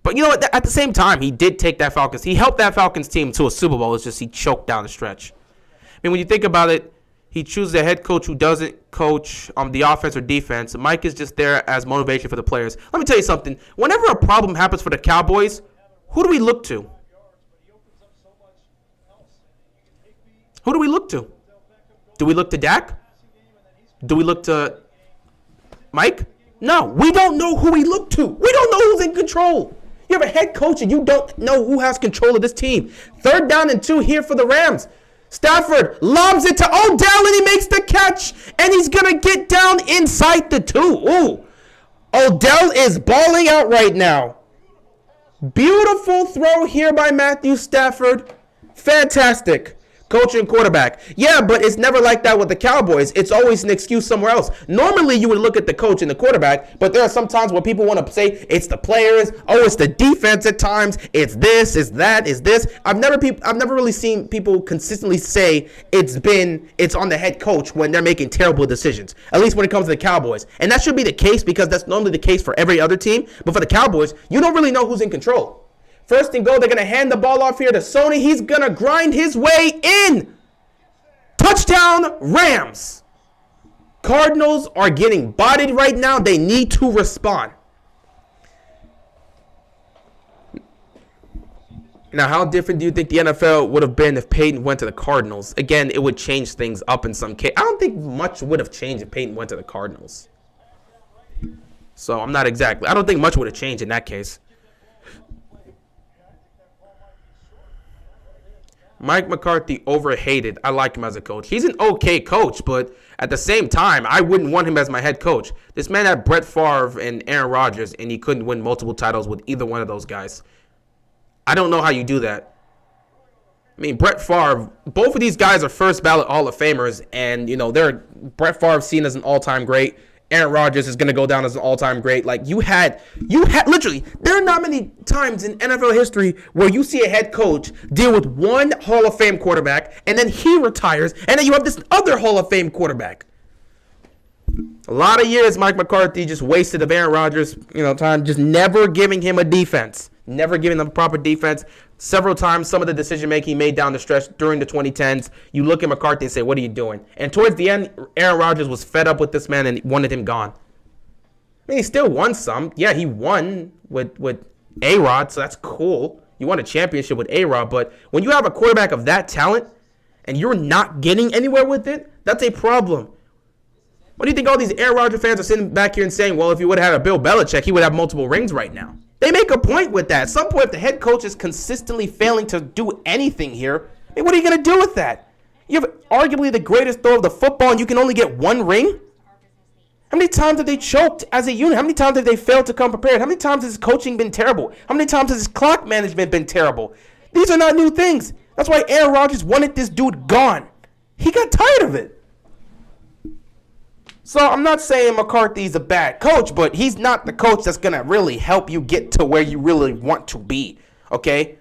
you know what? At the same time, he did take that Falcons. He helped that Falcons team to a Super Bowl. It's just he choked down the stretch. I mean, when you think about it, he chooses a head coach who doesn't coach the offense or defense. Mike is just there as motivation for the players. Let me tell you something. Whenever a problem happens for the Cowboys, who do we look to? Who do we look to? Do we look to Dak? Do we look to Mike? No, we don't know who we look to. We don't know who's in control. You have a head coach and you don't know who has control of this team. 3rd down and 2 here for the Rams. Stafford lobs it to Odell and he makes the catch. And he's going to get down inside the 2. Ooh. Odell is balling out right now. Beautiful throw here by Matthew Stafford. Fantastic. Coach and quarterback. Yeah, but it's never like that with the Cowboys. It's always an excuse somewhere else. Normally, you would look at the coach and the quarterback, but there are some times where people want to say it's the players. Oh, it's the defense at times. It's this, it's that, it's this. I've never really seen people consistently say it's on the head coach when they're making terrible decisions, at least when it comes to the Cowboys. And that should be the case because that's normally the case for every other team. But for the Cowboys, you don't really know who's in control. 1st and goal, they're going to hand the ball off here to Sony. He's going to grind his way in. Touchdown, Rams. Cardinals are getting bodied right now. They need to respond. Now, how different do you think the NFL would have been if Peyton went to the Cardinals? Again, it would change things up in some case. I don't think much would have changed if Peyton went to the Cardinals. So, I don't think much would have changed in that case. Mike McCarthy overhated. I like him as a coach. He's an okay coach, but at the same time, I wouldn't want him as my head coach. This man had Brett Favre and Aaron Rodgers, and he couldn't win multiple titles with either one of those guys. I don't know how you do that. I mean, Brett Favre, both of these guys are first ballot Hall of Famers, and, Brett Favre seen as an all-time great. Aaron Rodgers is going to go down as an all-time great. Like, you had literally, there are not many times in NFL history where you see a head coach deal with one Hall of Fame quarterback, and then he retires, and then you have this other Hall of Fame quarterback. A lot of years Mike McCarthy just wasted of Aaron Rodgers, time, just never giving him a defense. Never giving them a proper defense. Several times, some of the decision-making he made down the stretch during the 2010s, you look at McCarthy and say, what are you doing? And towards the end, Aaron Rodgers was fed up with this man and wanted him gone. I mean, he still won some. Yeah, he won with A-Rod, so that's cool. You won a championship with A-Rod, but when you have a quarterback of that talent and you're not getting anywhere with it, that's a problem. What do you think all these Aaron Rodgers fans are sitting back here and saying, well, if you would have had a Bill Belichick, he would have multiple rings right now? They make a point with that. At some point, if the head coach is consistently failing to do anything here, I mean, what are you going to do with that? You have arguably the greatest throw of the football, and you can only get one ring? How many times have they choked as a unit? How many times have they failed to come prepared? How many times has his coaching been terrible? How many times has his clock management been terrible? These are not new things. That's why Aaron Rodgers wanted this dude gone. He got tired of it. So I'm not saying McCarthy's a bad coach, but he's not the coach that's going to really help you get to where you really want to be, okay?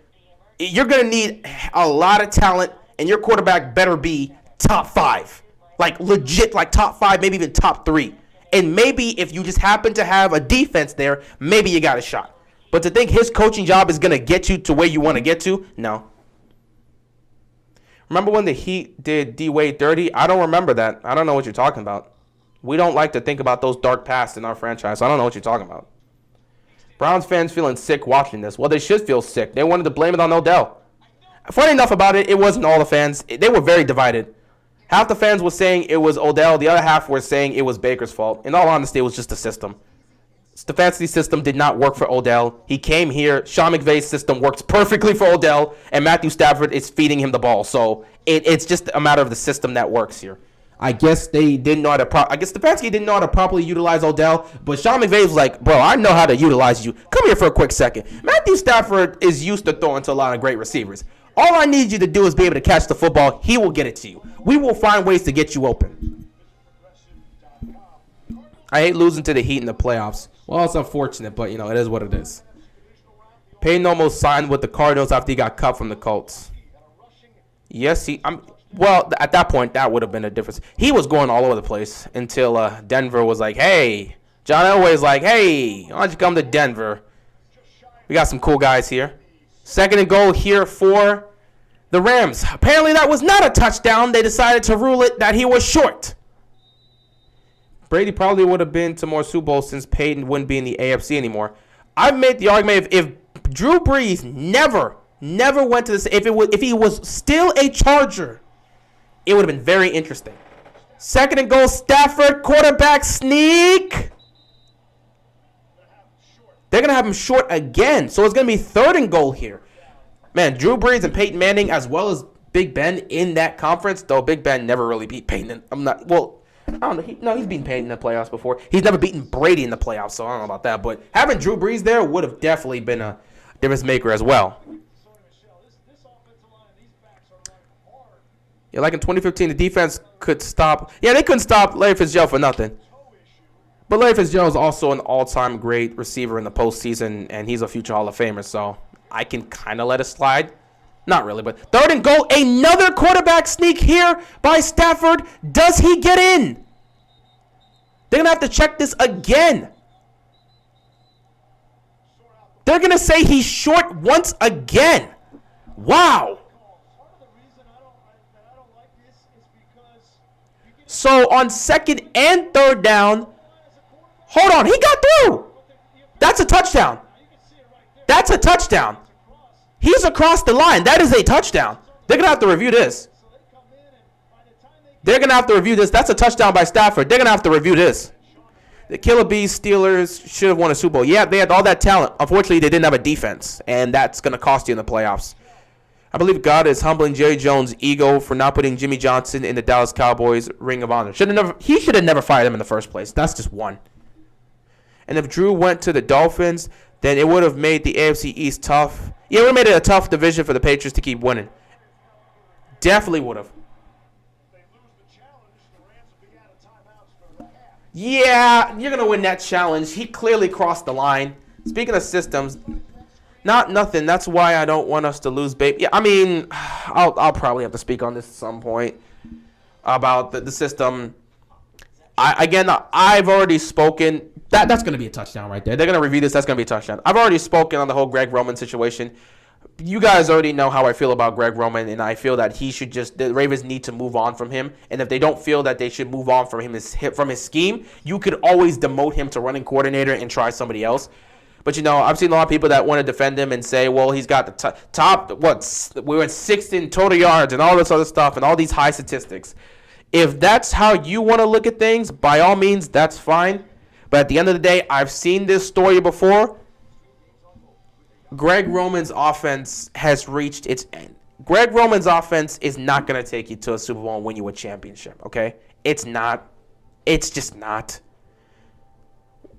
You're going to need a lot of talent, and your quarterback better be top 5. Like legit, like top 5, maybe even top 3. And maybe if you just happen to have a defense there, maybe you got a shot. But to think his coaching job is going to get you to where you want to get to, no. Remember when the Heat did D-Wade dirty? I don't remember that. I don't know what you're talking about. We don't like to think about those dark pasts in our franchise, so I don't know what you're talking about. Browns fans feeling sick watching this. Well, they should feel sick. They wanted to blame it on Odell. Funny enough about it, it wasn't all the fans. They were very divided. Half the fans were saying it was Odell. The other half were saying it was Baker's fault. In all honesty, it was just the system. Stefanski's system did not work for Odell. He came here. Sean McVay's system works perfectly for Odell, and Matthew Stafford is feeding him the ball. So it's just a matter of the system that works here. I guess they didn't know how to. I guess Stefanski didn't know how to properly utilize Odell, but Sean McVay was like, "Bro, I know how to utilize you. Come here for a quick second." Matthew Stafford is used to throwing to a lot of great receivers. All I need you to do is be able to catch the football. He will get it to you. We will find ways to get you open. I hate losing to the Heat in the playoffs. Well, it's unfortunate, but it is what it is. Peyton almost signed with the Cardinals after he got cut from the Colts. Yes, well, at that point, that would have been a difference. He was going all over the place until Denver was like, hey. John Elway's like, hey, why don't you come to Denver? We got some cool guys here. 2nd and goal here for the Rams. Apparently, that was not a touchdown. They decided to rule it that he was short. Brady probably would have been to more Super Bowls since Peyton wouldn't be in the AFC anymore. I've made the argument if Drew Brees never went to this, if he was still a Charger, it would have been very interesting. 2nd and goal, Stafford, quarterback sneak. They're going to have him short again. So it's going to be 3rd and goal here. Man, Drew Brees and Peyton Manning, as well as Big Ben in that conference, though Big Ben never really beat Peyton. I don't know. He's beaten Peyton in the playoffs before. He's never beaten Brady in the playoffs, so I don't know about that. But having Drew Brees there would have definitely been a difference maker as well. Yeah, like in 2015, the defense could stop. Yeah, they couldn't stop Larry Fitzgerald for nothing. But Larry Fitzgerald is also an all-time great receiver in the postseason, and he's a future Hall of Famer, so I can kind of let it slide. Not really, but 3rd and goal, another quarterback sneak here by Stafford. Does he get in? They're going to have to check this again. They're going to say he's short once again. Wow. So on 2nd and 3rd down, hold on, he got through. That's a touchdown. That's a touchdown. He's across the line. That is a touchdown. They're going to have to review this. That's a touchdown by Stafford. They're going to have to review this. The Killer Bees Steelers should have won a Super Bowl. Yeah, they had all that talent. Unfortunately, they didn't have a defense, and that's going to cost you in the playoffs. I believe God is humbling Jerry Jones' ego for not putting Jimmy Johnson in the Dallas Cowboys Ring of Honor. He should have never fired him in the first place. That's just one. And if Drew went to the Dolphins, then it would have made the AFC East tough. Yeah, it would have made it a tough division for the Patriots to keep winning. Definitely would have. Yeah, you're going to win that challenge. He clearly crossed the line. Speaking of systems, nothing. That's why I don't want us to lose, baby. Yeah, I mean, I'll probably have to speak on this at some point about the system. I've already spoken. That's going to be a touchdown right there. They're going to review this. That's going to be a touchdown. I've already spoken on the whole Greg Roman situation. You guys already know how I feel about Greg Roman, and I feel that the Ravens need to move on from him. And if they don't feel that they should move on from his scheme, you could always demote him to running coordinator and try somebody else. But, I've seen a lot of people that want to defend him and say, well, he's got the top, we went 6th in total yards and all this other stuff and all these high statistics. If that's how you want to look at things, by all means, that's fine. But at the end of the day, I've seen this story before. Greg Roman's offense has reached its end. Greg Roman's offense is not going to take you to a Super Bowl and win you a championship, okay? It's not. It's just not.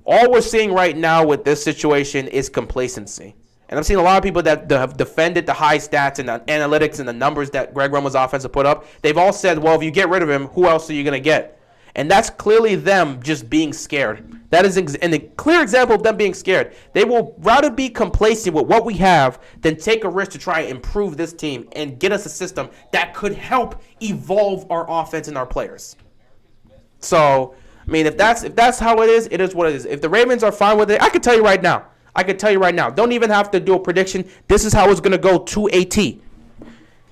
All we're seeing right now with this situation is complacency. And I've seen a lot of people that have defended the high stats and the analytics and the numbers that Greg Roman's offense have put up. They've all said, well, if you get rid of him, who else are you going to get? And that's clearly them just being scared. That is a clear example of them being scared. They will rather be complacent with what we have than take a risk to try and improve this team and get us a system that could help evolve our offense and our players. So, I mean, if that's how it is what it is. If the Ravens are fine with it, I can tell you right now. Don't even have to do a prediction. This is how it's going to go to a T.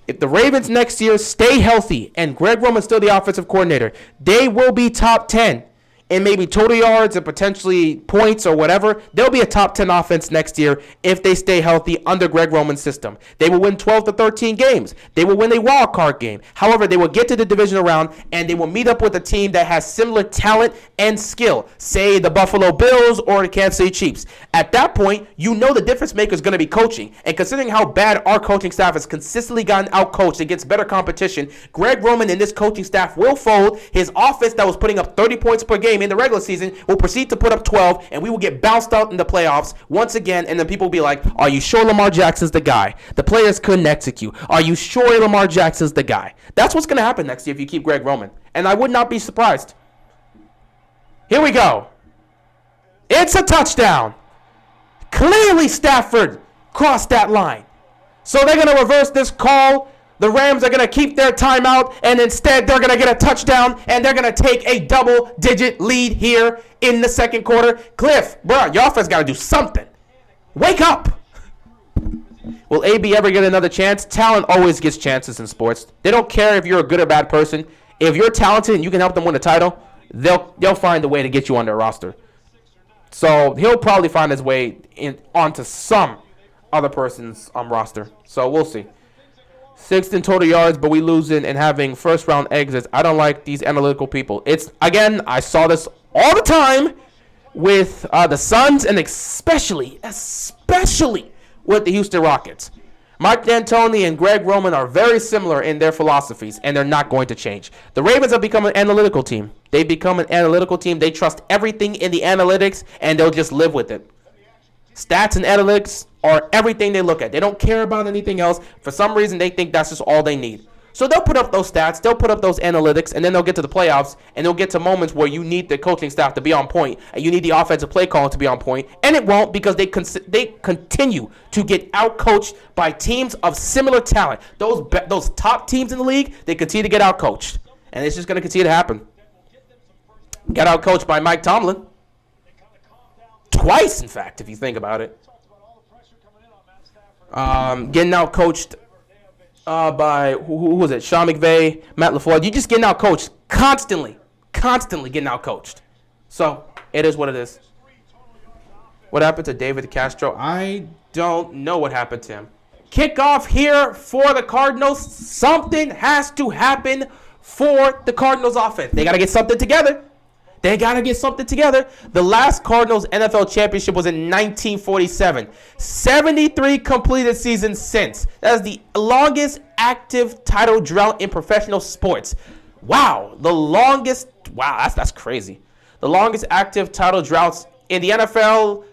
If the Ravens next year stay healthy and Greg Roman's still the offensive coordinator, they will be top 10 in maybe total yards and potentially points or whatever. They'll be a top 10 offense next year if they stay healthy under Greg Roman's system. They will win 12 to 13 games. They will win a wild card game. However, they will get to the divisional round and they will meet up with a team that has similar talent and skill, say the Buffalo Bills or the Kansas City Chiefs. At that point, you know the difference maker is going to be coaching. And considering how bad our coaching staff has consistently gotten outcoached against better competition, Greg Roman and this coaching staff will fold. His offense that was putting up 30 points per game in the regular season will proceed to put up 12, and we will get bounced out in the playoffs once again, and then people will be like, are you sure Lamar Jackson's the guy? The players couldn't execute. Are you sure Lamar Jackson's the guy? That's what's going to happen next year if you keep Greg Roman, and I would not be surprised. Here we go. It's a touchdown. Clearly Stafford crossed that line. So they're going to reverse this call. The Rams are going to keep their timeout, and instead they're going to get a touchdown, and they're going to take a double-digit lead here in the second quarter. Cliff, bro, your offense got to do something. Wake up. Will AB ever get another chance? Talent always gets chances in sports. They don't care if you're a good or bad person. If you're talented and you can help them win a title, they'll find a way to get you on their roster. So he'll probably find his way onto some other person's roster. So we'll see. 6th in total yards, but we losing and having first-round exits. I don't like these analytical people. Again, I saw this all the time with the Suns and especially with the Houston Rockets. Mike D'Antoni and Greg Roman are very similar in their philosophies, and they're not going to change. The Ravens have become an analytical team. They become an analytical team. They trust everything in the analytics, and they'll just live with it. Stats and analytics are everything they look at. They don't care about anything else. For some reason, they think that's just all they need. So they'll put up those stats, they'll put up those analytics, and then they'll get to the playoffs, and they'll get to moments where you need the coaching staff to be on point, and you need the offensive play calling to be on point, and it won't because they continue to get outcoached by teams of similar talent. Those top teams in the league, they continue to get outcoached, and it's just going to continue to happen. Got outcoached by Mike Tomlin. Twice, in fact, if you think about it. Getting out coached by who was it? Sean McVay, Matt LaFleur. You just getting out coached constantly getting out coached. So it is what it is. What happened to David Castro? I don't know what happened to him. Kickoff here for the Cardinals. Something has to happen for the Cardinals offense. They got to get something together. The last Cardinals NFL championship was in 1947. 73 completed seasons since. That is the longest active title drought in professional sports. Wow. That's crazy. The longest active title droughts in the NFL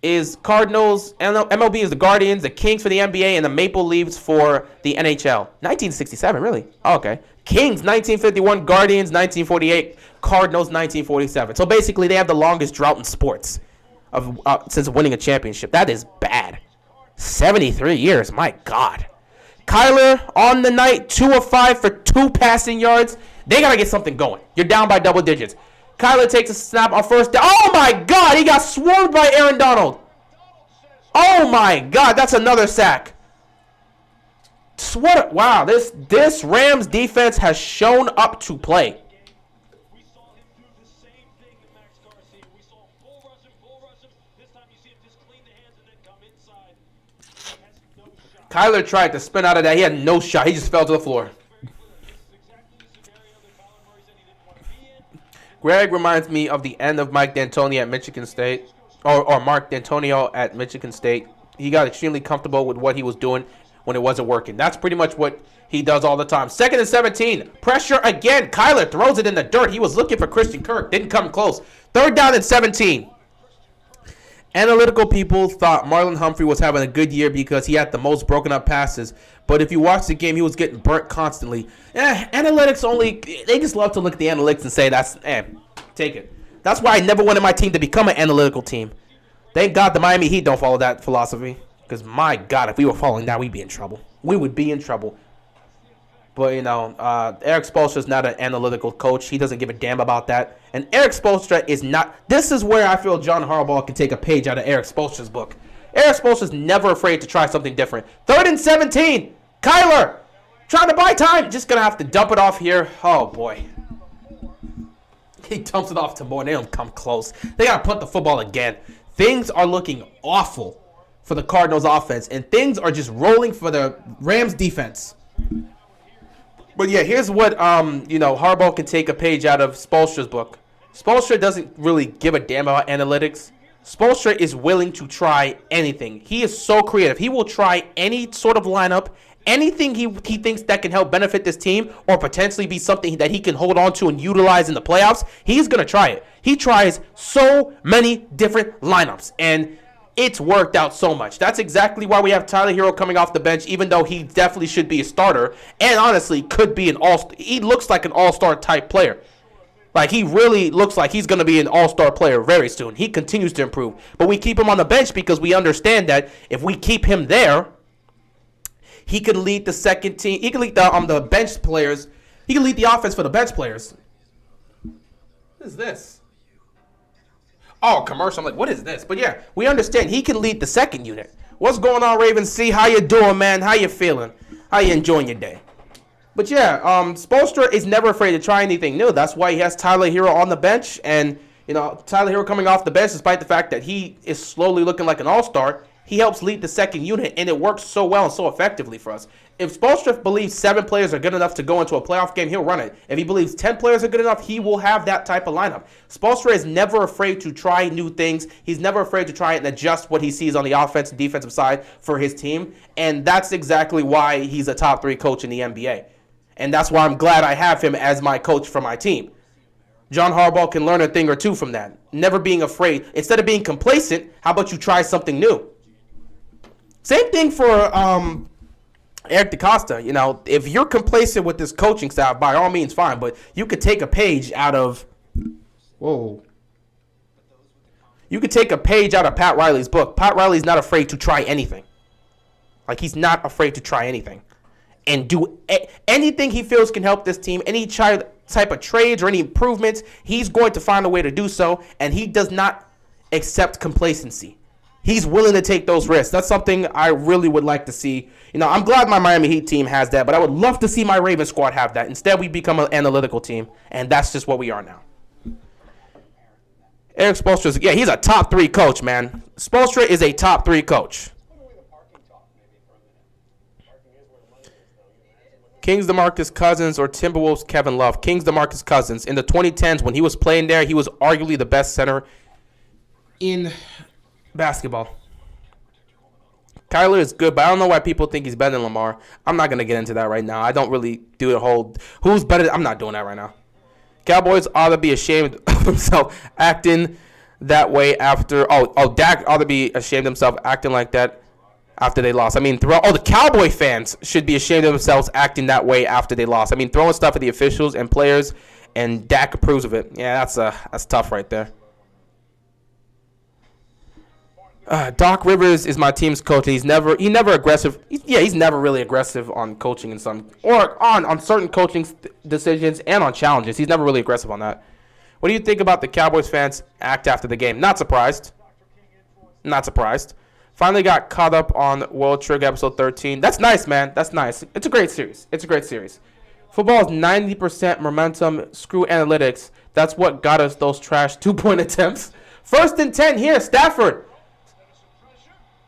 is Cardinals. MLB is the Guardians, the Kings for the NBA, and the Maple Leafs for the NHL. 1967, really? Oh, okay. Kings, 1951. Guardians, 1948. Cardinals, 1947. So basically, they have the longest drought in sports since winning a championship. That is bad. 73 years. My God. Kyler on the night, 2 of 5 for 2 passing yards. They got to get something going. You're down by double digits. Kyler takes a snap on first down. Oh, my God. He got swerved by Aaron Donald. Oh, my God. That's another sack. Wow. This Rams defense has shown up to play. Kyler tried to spin out of that. He had no shot. He just fell to the floor. Greg reminds me of the end of Mike D'Antoni at Michigan State, or Mark D'Antonio at Michigan State. He got extremely comfortable with what he was doing when it wasn't working. That's pretty much what he does all the time. 2nd and 17. Pressure again. Kyler throws it in the dirt. He was looking for Christian Kirk. Didn't come close. 3rd down and 17. Analytical people thought Marlon Humphrey was having a good year because he had the most broken up passes. But if you watch the game, he was getting burnt constantly. Analytics only, they just love to look at the analytics and say, take it. That's why I never wanted my team to become an analytical team. Thank God the Miami Heat don't follow that philosophy. Because, my God, if we were following that, we'd be in trouble. We would be in trouble. But, Eric Spoelstra is not an analytical coach. He doesn't give a damn about that. And Eric Spoelstra is not. This is where I feel John Harbaugh can take a page out of Eric Spoelstra's book. Eric Spoelstra is never afraid to try something different. 3rd and 17. Kyler trying to buy time. Just going to have to dump it off here. Oh, boy. He dumps it off to Moore. They don't come close. They got to put the football again. Things are looking awful for the Cardinals offense. And things are just rolling for the Rams defense. But yeah, here's what Harbaugh can take a page out of Spoelstra's book. Spoelstra doesn't really give a damn about analytics. Spoelstra is willing to try anything. He is so creative. He will try any sort of lineup, anything he thinks that can help benefit this team or potentially be something that he can hold on to and utilize in the playoffs. He's going to try it. He tries so many different lineups, and it's worked out so much. That's exactly why we have Tyler Hero coming off the bench, even though he definitely should be a starter, and honestly could be an all-star. He looks like an all-star type player. Like, he really looks like he's going to be an all-star player very soon. He continues to improve. But we keep him on the bench because we understand that if we keep him there, he can lead the second team. He can lead the bench players. He can lead the offense for the bench players. What is this? Oh, commercial. I'm like, what is this? But yeah, we understand he can lead the second unit. What's going on, Ravens C? How you doing, man? How you feeling? How you enjoying your day? But yeah, Spoelstra is never afraid to try anything new. That's why he has Tyler Hero on the bench. And, Tyler Hero coming off the bench, despite the fact that he is slowly looking like an all-star, he helps lead the second unit, and it works so well and so effectively for us. If Spoelstra believes 7 players are good enough to go into a playoff game, he'll run it. If he believes 10 players are good enough, he will have that type of lineup. Spoelstra is never afraid to try new things. He's never afraid to try and adjust what he sees on the offensive and defensive side for his team, and that's exactly why he's a top 3 coach in the NBA. And that's why I'm glad I have him as my coach for my team. John Harbaugh can learn a thing or two from that. Never being afraid. Instead of being complacent, how about you try something new? Same thing for Eric DeCosta. If you're complacent with this coaching staff, by all means, fine. But you could take a page out of You could take a page out of Pat Riley's book. Pat Riley's not afraid to try anything. Like, he's not afraid to try anything. And do anything he feels can help this team. Any type of trades or any improvements, he's going to find a way to do so. And he does not accept complacency. He's willing to take those risks. That's something I really would like to see. I'm glad my Miami Heat team has that, but I would love to see my Ravens squad have that. Instead, we become an analytical team, and that's just what we are now. Eric Spoelstra, he's a top 3 coach, man. Spoelstra is a top 3 coach. Kings DeMarcus Cousins or Timberwolves Kevin Love. Kings DeMarcus Cousins. In the 2010s, when he was playing there, he was arguably the best center in basketball. Kyler is good, but I don't know why people think he's better than Lamar. I'm not going to get into that right now. I don't really do the whole who's better. I'm not doing that right now. Cowboys ought to be ashamed of himself acting that way after. Dak ought to be ashamed of himself acting like that after they lost. The Cowboy fans should be ashamed of themselves acting that way after they lost. Throwing stuff at the officials and players, and Dak approves of it. Yeah, that's tough right there. Doc Rivers is my team's coach, and he's never aggressive. He's never really aggressive on coaching and on certain coaching decisions and on challenges. He's never really aggressive on that. What do you think about the Cowboys fans' act after the game? Not surprised. Finally got caught up on World Trigger episode 13. That's nice, man. That's nice. It's a great series. Football is 90% momentum. Screw analytics. That's what got us those trash 2-point attempts. 1st and 10 here. Stafford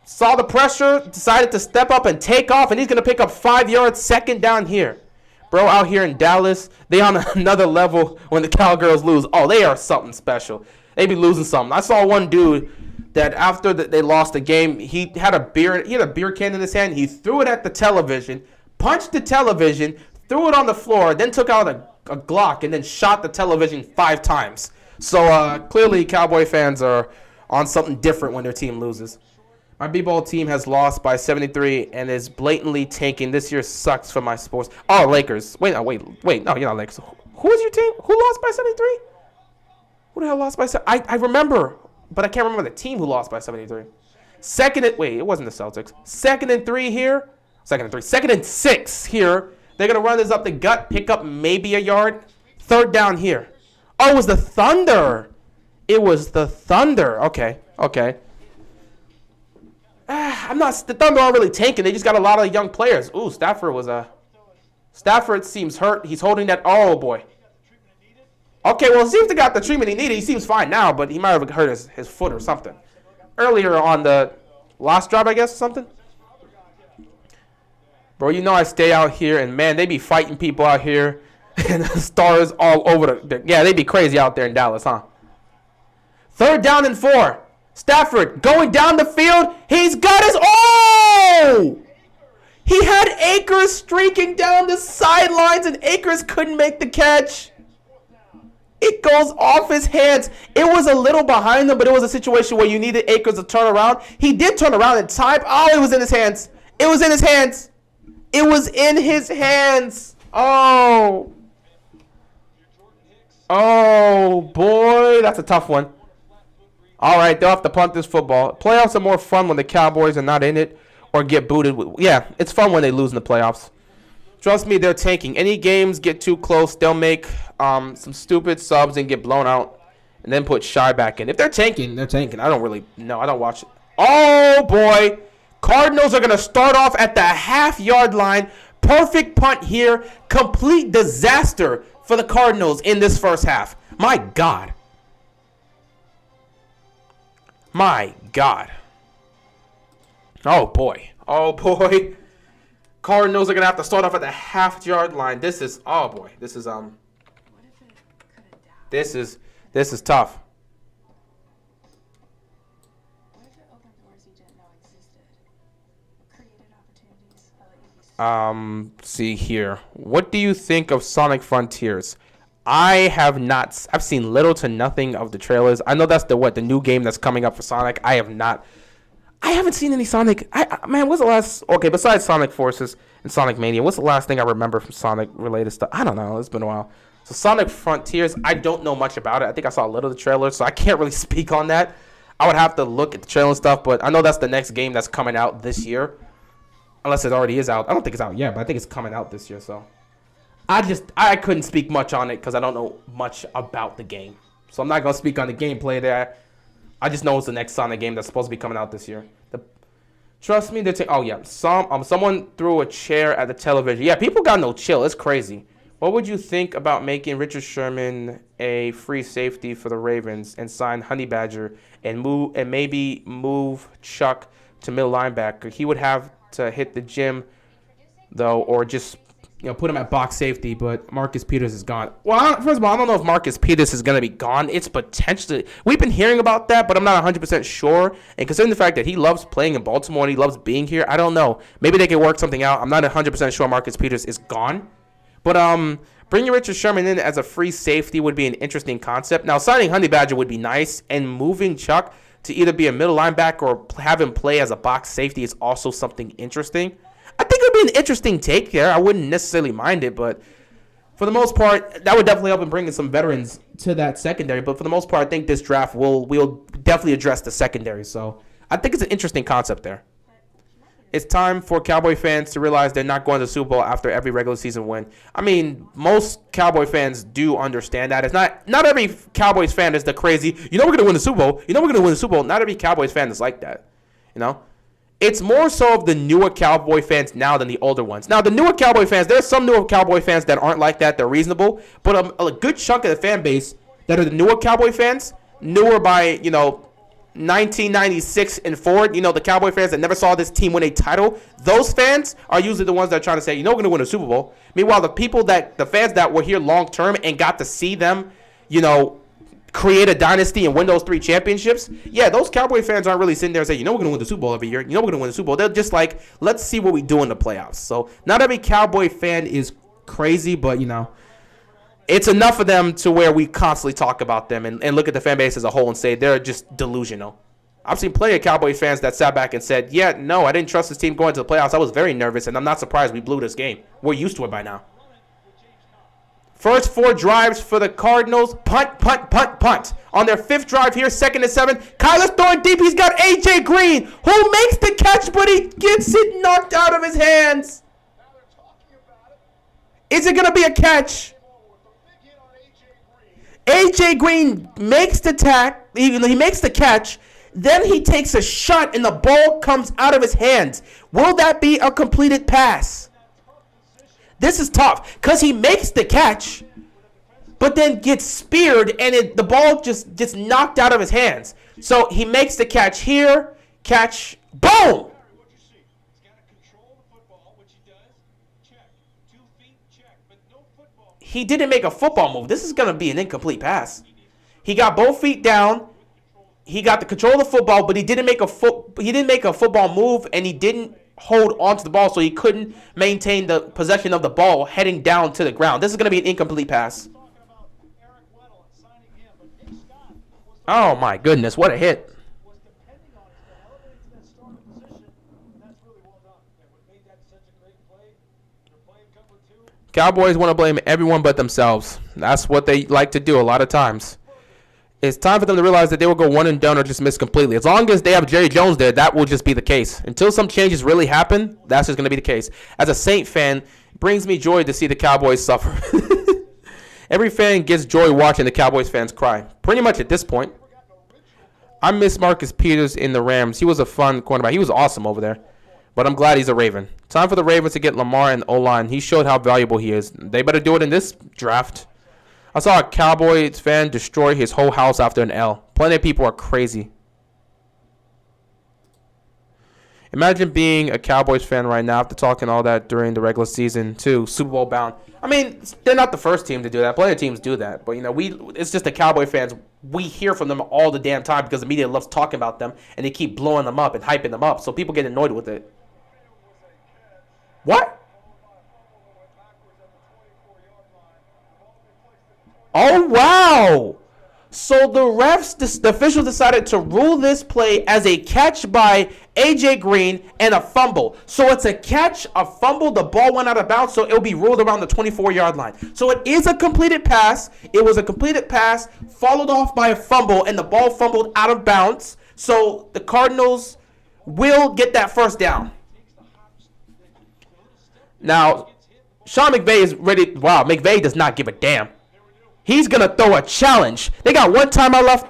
saw the pressure, decided to step up and take off, and he's going to pick up 5 yards, 2nd down here. Bro, out here in Dallas, they on another level when the Cowgirls lose. Oh, they are something special. They be losing something. I saw one dude that after they lost the game, he had a beer can in his hand. He threw it at the television, punched the television, threw it on the floor, then took out a Glock and then shot the television 5 times. So clearly Cowboy fans are on something different when their team loses. My B-ball team has lost by 73 and is blatantly tanking. This year sucks for my sports. Oh, Lakers. Wait. No, you're not Lakers. Who is your team? Who lost by 73? Who the hell lost by 73? I remember, but I can't remember the team who lost by 73. It wasn't the Celtics. Second and 3 here. Second and 6 here. They're going to run this up the gut, pick up maybe a yard. Third down here. Oh, it was the Thunder. Okay. The Thunder aren't really tanking. They just got a lot of young players. Ooh, Stafford seems hurt. He's holding that. Oh, boy. Okay, well, it seems they got the treatment he needed. He seems fine now, but he might have hurt his foot or something. Earlier on the last drive, I guess, or something. Bro, you know I stay out here, and, man, they be fighting people out here. And the stars all over they be crazy out there in Dallas, huh? Third down and 4. Stafford going down the field. He's got his... Oh! He had Akers streaking down the sidelines, and Akers couldn't make the catch. It goes off his hands. It was a little behind him, but it was a situation where you needed Akers to turn around. He did turn around in time. Oh, it was in his hands. Oh. Oh, boy. That's a tough one. All right, they'll have to punt this football. Playoffs are more fun when the Cowboys are not in it or get booted. Yeah, it's fun when they lose in the playoffs. Trust me, they're tanking. Any games get too close, they'll make some stupid subs and get blown out and then put Shy back in. If they're tanking, they're tanking. I don't really know. I don't watch it. Oh, boy. Cardinals are going to start off at the half-yard line. Perfect punt here. Complete disaster for the Cardinals in this first half. My God. Oh, boy. Cardinals are going to have to start off at the half-yard line. This is tough. What if it opened doors you didn't know existed? Created opportunities? See here. What do you think of Sonic Frontiers? I've seen little to nothing of the trailers. I know that's the new game that's coming up for Sonic. I haven't seen any Sonic. What's the last... Okay, besides Sonic Forces and Sonic Mania, what's the last thing I remember from Sonic-related stuff? I don't know. It's been a while. So Sonic Frontiers, I don't know much about it. I think I saw a little of the trailer, so I can't really speak on that. I would have to look at the trailer and stuff, but I know that's the next game that's coming out this year. Unless it already is out. I don't think it's out yet, but I think it's coming out this year, so... I couldn't speak much on it because I don't know much about the game. So I'm not going to speak on the gameplay there. I just know it's the next Sonic game that's supposed to be coming out this year. Trust me, someone threw a chair at the television. Yeah, people got no chill. It's crazy. What would you think about making Richard Sherman a free safety for the Ravens and sign Honey Badger and maybe move Chuck to middle linebacker? He would have to hit the gym though, or just put him at box safety, but Marcus Peters is gone. Well, first of all, I don't know if Marcus Peters is going to be gone. It's potentially... We've been hearing about that, but I'm not 100% sure. And considering the fact that he loves playing in Baltimore and he loves being here, I don't know. Maybe they can work something out. I'm not 100% sure Marcus Peters is gone. But bringing Richard Sherman in as a free safety would be an interesting concept. Now, signing Honey Badger would be nice, and moving Chuck to either be a middle linebacker or have him play as a box safety is also something interesting. I think it would be an interesting take there. I wouldn't necessarily mind it, but for the most part, that would definitely help in bringing some veterans to that secondary. But for the most part, I think this draft we'll definitely address the secondary. So I think it's an interesting concept there. It's time for Cowboy fans to realize they're not going to the Super Bowl after every regular season win. I mean, most Cowboy fans do understand that. It's not every Cowboys fan is the crazy, we're going to win the Super Bowl. We're going to win the Super Bowl. Not every Cowboys fan is like that, It's more so of the newer Cowboy fans now than the older ones. Now, the newer Cowboy fans, there's some newer Cowboy fans that aren't like that. They're reasonable. But a good chunk of the fan base that are the newer Cowboy fans, newer by, 1996 and forward, the Cowboy fans that never saw this team win a title, those fans are usually the ones that are trying to say, we're going to win a Super Bowl. Meanwhile, the fans that were here long term and got to see them, create a dynasty and win those 3 championships, those Cowboy fans aren't really sitting there and saying, we're going to win the Super Bowl every year. We're going to win the Super Bowl. They're just like, let's see what we do in the playoffs. So not every Cowboy fan is crazy, but, it's enough of them to where we constantly talk about them and look at the fan base as a whole and say they're just delusional. I've seen plenty of Cowboy fans that sat back and said, no, I didn't trust this team going to the playoffs. I was very nervous, and I'm not surprised we blew this game. We're used to it by now. First 4 drives for the Cardinals. Punt, punt, punt, punt. On their 5th drive here, 2nd and 7. Kyler's throwing deep. He's got A.J. Green, who makes the catch, but he gets it knocked out of his hands. Is it going to be a catch? A.J. Green makes the he makes the catch. Then he takes a shot, and the ball comes out of his hands. Will that be a completed pass? This is tough because he makes the catch, but then gets speared, and the ball just gets knocked out of his hands. So he makes the catch here, boom! He didn't make a football move. This is going to be an incomplete pass. He got both feet down. He got the control of the football, but he didn't make a football move, and he didn't hold onto the ball, so he couldn't maintain the possession of the ball heading down to the ground. This is going to be an incomplete pass. Oh my goodness, what a hit. Cowboys want to blame everyone but themselves. That's what they like to do a lot of times. It's time for them to realize that they will go one and done or just miss completely. As long as they have Jerry Jones there, that will just be the case. Until some changes really happen, that's just going to be the case. As a Saint fan, it brings me joy to see the Cowboys suffer. Every fan gets joy watching the Cowboys fans cry. Pretty much at this point. I miss Marcus Peters in the Rams. He was a fun cornerback. He was awesome over there. But I'm glad he's a Raven. Time for the Ravens to get Lamar and O-line. He showed how valuable he is. They better do it in this draft. I saw a Cowboys fan destroy his whole house after an L. Plenty of people are crazy. Imagine being a Cowboys fan right now after talking all that during the regular season too. Super Bowl bound. I mean, they're not the first team to do that. Plenty of teams do that. But, it's just the Cowboy fans. We hear from them all the damn time because the media loves talking about them, and they keep blowing them up and hyping them up. So people get annoyed with it. What? Oh, wow. So the officials decided to rule this play as a catch by A.J. Green and a fumble. So it's a catch, a fumble, the ball went out of bounds, so it'll be ruled around the 24-yard line. So it is a completed pass. It was a completed pass, followed off by a fumble, and the ball fumbled out of bounds. So the Cardinals will get that first down. Now, Sean McVay is ready. Wow, McVay does not give a damn. He's going to throw a challenge. They got one timeout left,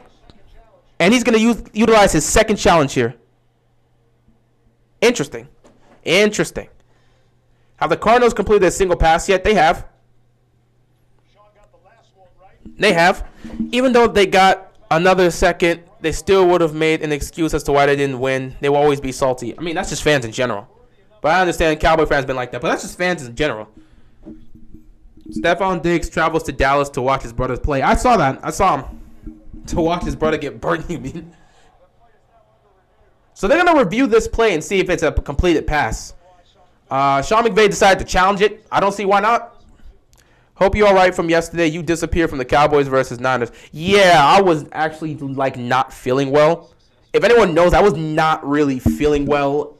and he's going to utilize his second challenge here. Interesting. Have the Cardinals completed a single pass yet? They have. Even though they got another second, they still would have made an excuse as to why they didn't win. They will always be salty. I mean, that's just fans in general. But I understand Cowboy fans been like that. But that's just fans in general. Stephon Diggs travels to Dallas to watch his brothers play. I saw that. I saw him. To watch his brother get burnt, you mean? So they're going to review this play and see if it's a completed pass. Sean McVay decided to challenge it. I don't see why not. Hope you're all right from yesterday. You disappeared from the Cowboys versus Niners. Yeah, I was actually not feeling well. If anyone knows, I was not really feeling well.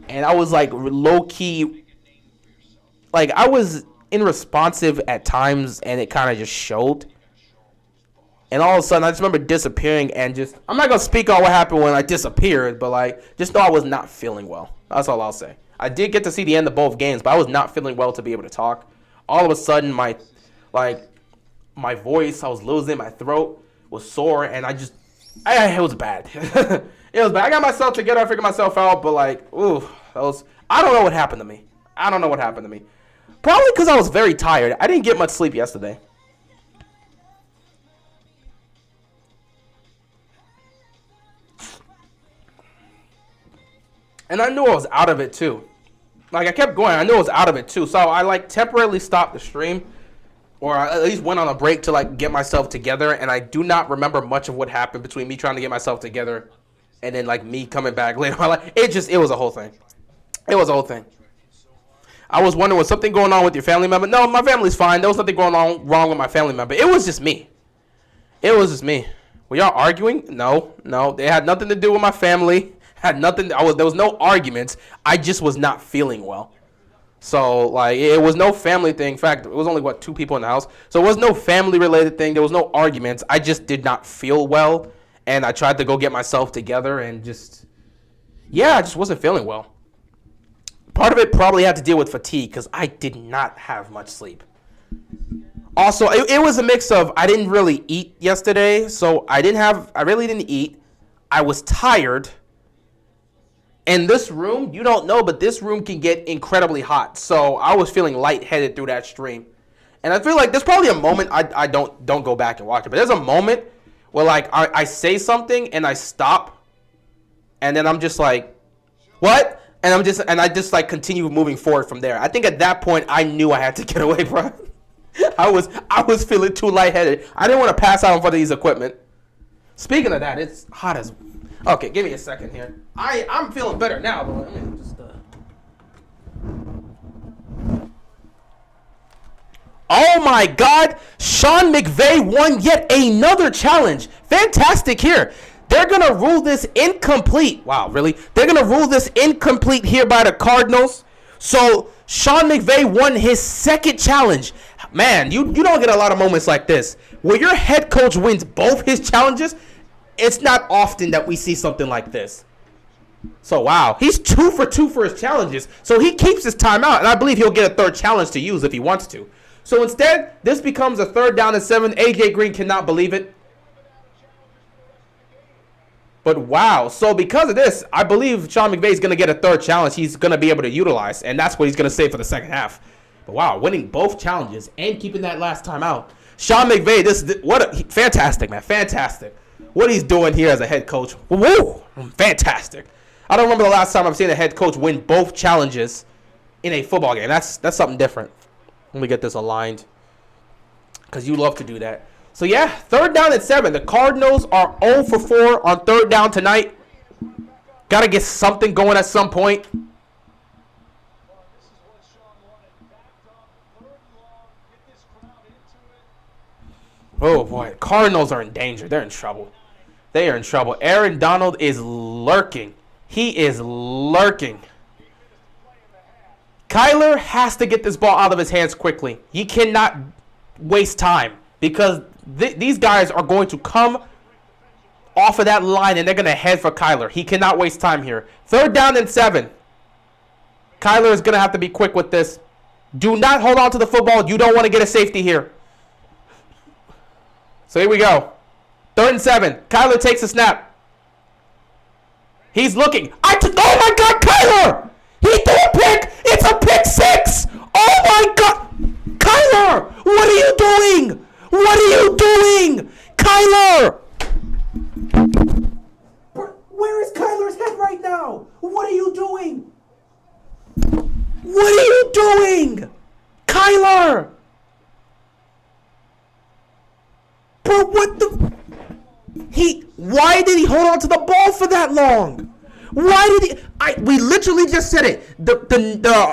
And I was low-key, I was unresponsive at times, and it kind of just showed. And all of a sudden, I just remember disappearing and I'm not going to speak on what happened when I disappeared, but just know I was not feeling well. That's all I'll say. I did get to see the end of both games, but I was not feeling well to be able to talk. All of a sudden, my voice, I was losing, my throat was sore, and it was bad. It was bad. I got myself together. I figured myself out, but I don't know what happened to me. Probably because I was very tired. I didn't get much sleep yesterday. And I knew I was out of it too. Like, I kept going. I knew I was out of it too. So I, like, temporarily stopped the stream. Or I at least went on a break to, like, get myself together. And I do not remember much of what happened between me trying to get myself together and then, like, me coming back later. Like, it was a whole thing. It was a whole thing. I was wondering, was something going on with your family member? No, my family's fine. There was nothing going on wrong with my family member. It was just me. It was just me. Were y'all arguing? No. They had nothing to do with my family. Had nothing. There was no arguments. I just was not feeling well. So, like, it was no family thing. In fact, it was only, 2 people in the house. So it was no family-related thing. There was no arguments. I just did not feel well. And I tried to go get myself together and just, I just wasn't feeling well. Part of it probably had to deal with fatigue because I did not have much sleep. Also, it was a mix of I didn't really eat yesterday. So I really didn't eat. I was tired. And this room, you don't know, but this room can get incredibly hot. So I was feeling lightheaded through that stream. And I feel like there's probably a moment, I don't go back and watch it, but there's a moment where, like, I say something and I stop. And then I'm just like, what? And I just like continue moving forward from there. I think at that point I knew I had to get away, bro. I was feeling too lightheaded. I didn't want to pass out in front of these equipment. Speaking of that, it's hot as... Okay, give me a second here. I'm feeling better now, though. Let me just, Oh my God! Sean McVay won yet another challenge. Fantastic here. They're gonna rule this incomplete. Wow, really? They're gonna rule this incomplete here by the Cardinals. So Sean McVay won his second challenge. Man, you don't get a lot of moments like this where your head coach wins both his challenges. It's not often that we see something like this. So, wow. He's 2 for 2 for his challenges. So, he keeps his timeout. And I believe he'll get a third challenge to use if he wants to. So, instead, this becomes a 3rd down and 7. A.J. Green cannot believe it. But, wow. So, because of this, I believe Sean McVay is going to get a third challenge he's going to be able to utilize. And that's what he's going to save for the second half. But, wow. Winning both challenges and keeping that last timeout. Sean McVay, fantastic, man. Fantastic. What he's doing here as a head coach, woo, fantastic. I don't remember the last time I've seen a head coach win both challenges in a football game. That's something different. Let me get this aligned because you love to do that. So, 3rd down and 7. The Cardinals are 0 for 4 on 3rd down tonight. Got to get something going at some point. Oh, boy. Cardinals are in danger. They're in trouble. They are in trouble. Aaron Donald is lurking. He is lurking. Kyler has to get this ball out of his hands quickly. He cannot waste time because these guys are going to come off of that line and they're going to head for Kyler. He cannot waste time here. 3rd down and 7. Kyler is going to have to be quick with this. Do not hold on to the football. You don't want to get a safety here. So here we go. 3rd and 7. Kyler takes a snap. He's looking. Oh my God, Kyler! He threw a pick. It's a pick 6. Oh my God, Kyler! What are you doing? What are you doing, Kyler? Where is Kyler's head right now? What are you doing? What are you doing, Kyler? Bro, what the? Why did he hold on to the ball for that long? Why did he? We literally just said it. The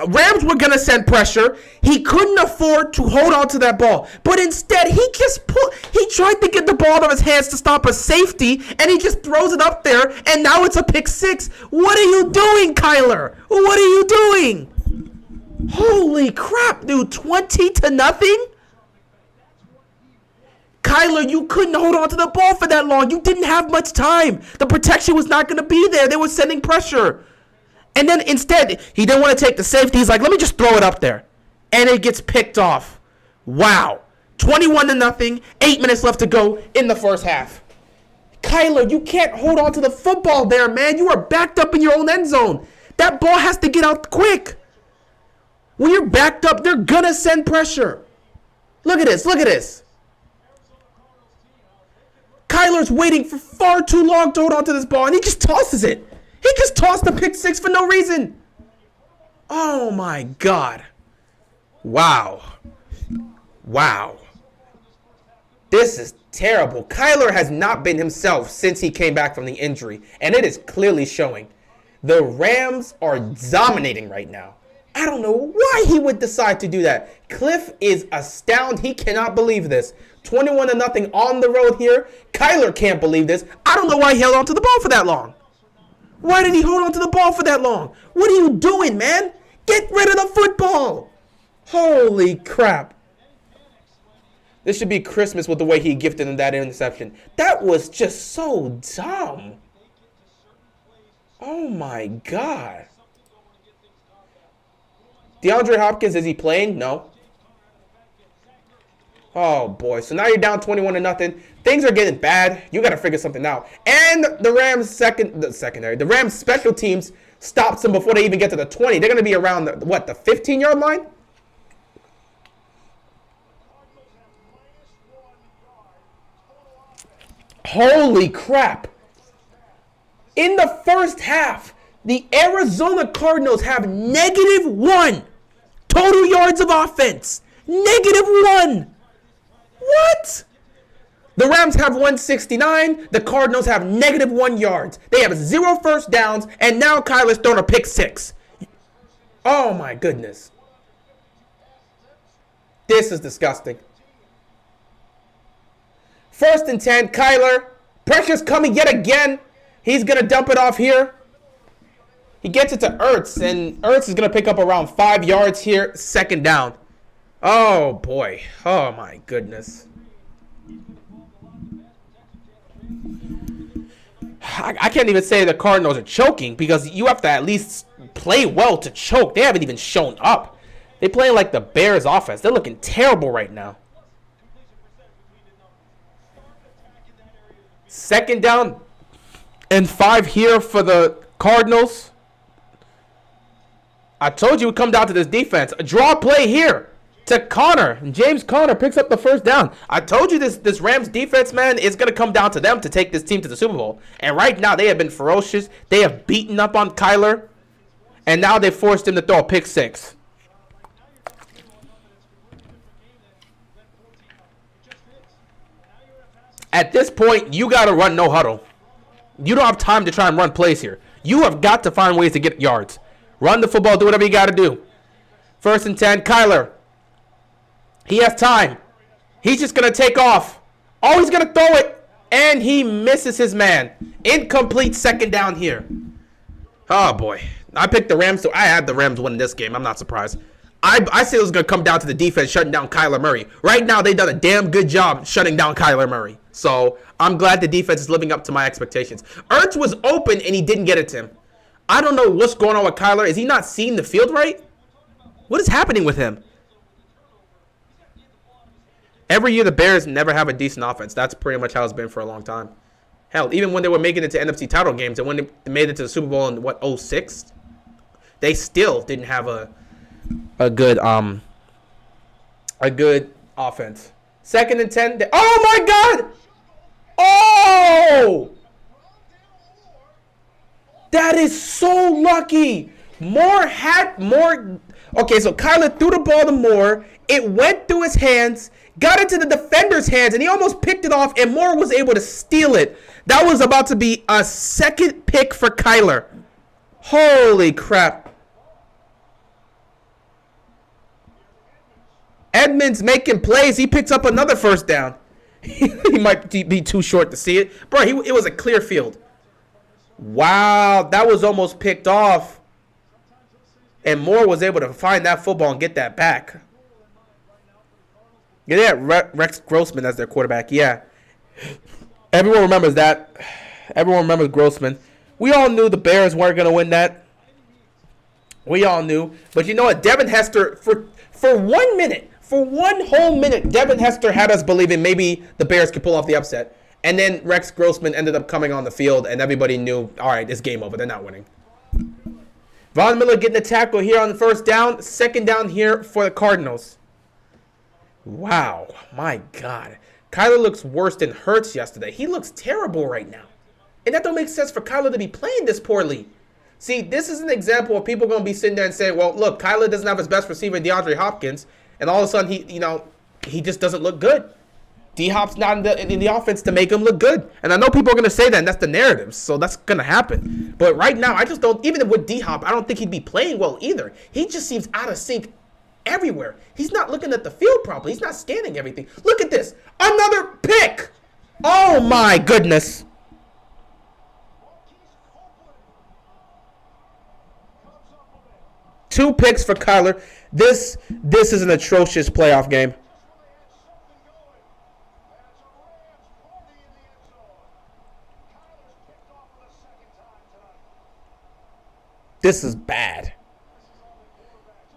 Rams were gonna send pressure. He couldn't afford to hold on to that ball, but instead he tried to get the ball out of his hands to stop a safety, and he just throws it up there, and now it's a pick 6. What are you doing, Kyler? What are you doing? Holy crap, dude! 20-0. Kyler, you couldn't hold on to the ball for that long. You didn't have much time. The protection was not going to be there. They were sending pressure. And then instead, he didn't want to take the safety. He's like, let me just throw it up there. And it gets picked off. Wow. 21-0. 8 minutes left to go in the first half. Kyler, you can't hold on to the football there, man. You are backed up in your own end zone. That ball has to get out quick. When you're backed up, they're going to send pressure. Look at this. Look at this. Kyler's waiting for far too long to hold on to this ball, and he just tosses it. He just tossed the pick six for no reason. Oh my God. Wow. Wow. This is terrible. Kyler has not been himself since he came back from the injury, and it is clearly showing. The Rams are dominating right now. I don't know why he would decide to do that. Cliff is astounded. He cannot believe this. 21-0 on the road here. Kyler can't believe this. I don't know why he held on to the ball for that long. Why did he hold on to the ball for that long? What are you doing, man? Get rid of the football. Holy crap. This should be Christmas with the way he gifted him that interception. That was just so dumb. Oh my God. DeAndre Hopkins, is he playing? No. Oh boy. So now you're down 21-0. Things are getting bad. You got to figure something out. And the Rams the Rams special teams stops them before they even get to the 20. They're going to be around the 15-yard line? Holy crap. In the first half, the Arizona Cardinals have -1 total yards of offense. -1. What? The Rams have 169. The Cardinals have -1 yards. They have 0 first downs, and now Kyler's thrown a pick six. Oh my goodness. This is disgusting. 1st and 10, Kyler. Pressure's coming yet again. He's going to dump it off here. He gets it to Ertz, and Ertz is going to pick up around 5 yards here. 2nd down. Oh, boy. Oh, my goodness. I can't even say the Cardinals are choking because you have to at least play well to choke. They haven't even shown up. They play like the Bears offense. They're looking terrible right now. 2nd down and 5 here for the Cardinals. I told you it would come down to this defense. A draw play here to Connor. And James Conner picks up the 1st down. I told you this Rams defense, man, is going to come down to them to take this team to the Super Bowl. And right now they have been ferocious. They have beaten up on Kyler. And now they forced him to throw a pick six. At this point, you got to run no huddle. You don't have time to try and run plays here. You have got to find ways to get yards. Run the football, do whatever you got to do. 1st and 10, Kyler. He has time. He's just going to take off. Oh, he's going to throw it. And he misses his man. Incomplete 2nd down here. Oh, boy. I picked the Rams, so I had the Rams winning this game. I'm not surprised. I said it was going to come down to the defense shutting down Kyler Murray. Right now, they've done a damn good job shutting down Kyler Murray. So, I'm glad the defense is living up to my expectations. Ertz was open, and he didn't get it to him. I don't know what's going on with Kyler. Is he not seeing the field right? What is happening with him? Every year, the Bears never have a decent offense. That's pretty much how it's been for a long time. Hell, even when they were making it to NFC title games, and when they made it to the Super Bowl in, 2006? They still didn't have a good offense. 2nd and 10. Oh my God! Oh! That is so lucky. Moore had more. Okay, so Kyler threw the ball to Moore. It went through his hands, got into the defender's hands, and he almost picked it off, and Moore was able to steal it. That was about to be a 2nd pick for Kyler. Holy crap. Edmonds making plays. He picks up another 1st down. He might be too short to see it. Bro, it was a clear field. Wow, that was almost picked off. And Moore was able to find that football and get that back. Yeah, they had Rex Grossman as their quarterback. Yeah. Everyone remembers that. Everyone remembers Grossman. We all knew the Bears weren't going to win that. We all knew. But you know what? Devin Hester, for 1 minute, for 1 whole minute, Devin Hester had us believing maybe the Bears could pull off the upset. And then Rex Grossman ended up coming on the field, and everybody knew, all right, it's game over. They're not winning. Von Miller getting the tackle here on the 1st down. 2nd down here for the Cardinals. Wow. My God. Kyler looks worse than Hurts yesterday. He looks terrible right now. And that don't make sense for Kyler to be playing this poorly. See, this is an example of people going to be sitting there and saying, well, look, Kyler doesn't have his best receiver, DeAndre Hopkins, and all of a sudden he just doesn't look good. D-Hop's not in the offense to make him look good. And I know people are going to say that, and that's the narrative, so that's going to happen. But right now, I just don't, even with D-Hop, I don't think he'd be playing well either. He just seems out of sync everywhere. He's not looking at the field properly. He's not scanning everything. Look at this. Another pick. Oh, my goodness. Two picks for Kyler. This is an atrocious playoff game. This is bad.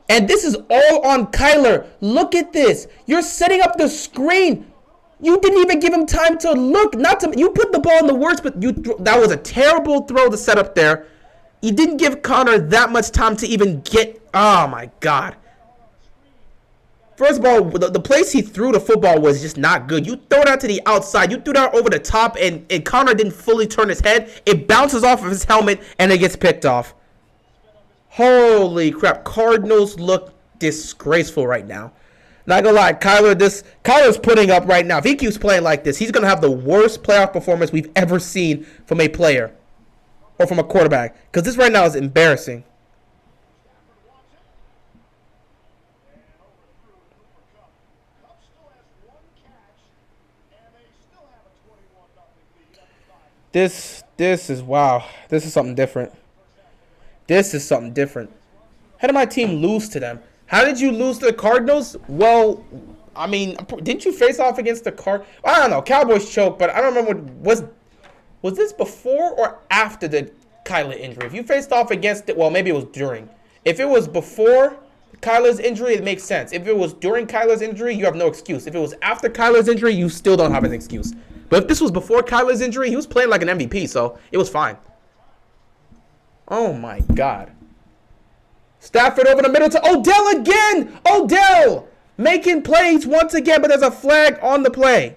And this is all on Kyler. Look at this. You're setting up the screen. You didn't even give him time to look. You put the ball in the worst, but that was a terrible throw to set up there. You didn't give Connor that much time to even get. Oh my God. First of all, the place he threw the football was just not good. You throw it out to the outside. You threw it out over the top, and Connor didn't fully turn his head. It bounces off of his helmet, and it gets picked off. Holy crap. Cardinals look disgraceful right now. Not gonna lie, Kyler's putting up right now. If he keeps playing like this, he's gonna have the worst playoff performance we've ever seen from a player or from a quarterback. Because this right now is embarrassing. This is wow. This is something different. This is something different. How did my team lose to them? How did you lose to the Cardinals? Well, I mean, didn't you face off against the Cardinals? I don't know. Cowboys choked, but I don't remember. Was this before or after the Kyler injury? If you faced off against it, well, maybe it was during. If it was before Kyler's injury, it makes sense. If it was during Kyler's injury, you have no excuse. If it was after Kyler's injury, you still don't have an excuse. But if this was before Kyler's injury, he was playing like an MVP, so it was fine. Oh, my God. Stafford over the middle to Odell again. Odell making plays once again, but there's a flag on the play.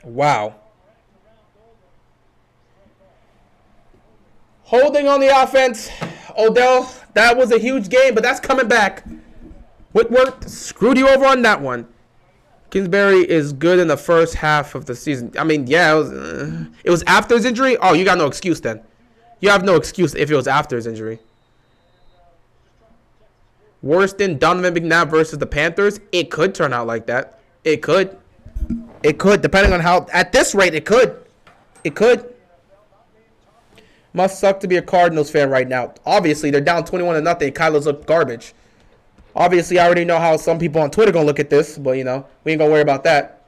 Wow. Holding on the offense. Odell, that was a huge game, but that's coming back. Whitworth screwed you over on that one. Kingsbury is good in the first half of the season. I mean, yeah, it was after his injury. Oh, you got no excuse then. You have no excuse if it was after his injury. Worse than Donovan McNabb versus the Panthers. It could turn out like that. It could. It could, depending on how. At this rate, it could. It could. Must suck to be a Cardinals fan right now. Obviously, they're down 21-0. Kyler's look garbage. Obviously, I already know how some people on Twitter going to look at this, but, we ain't going to worry about that.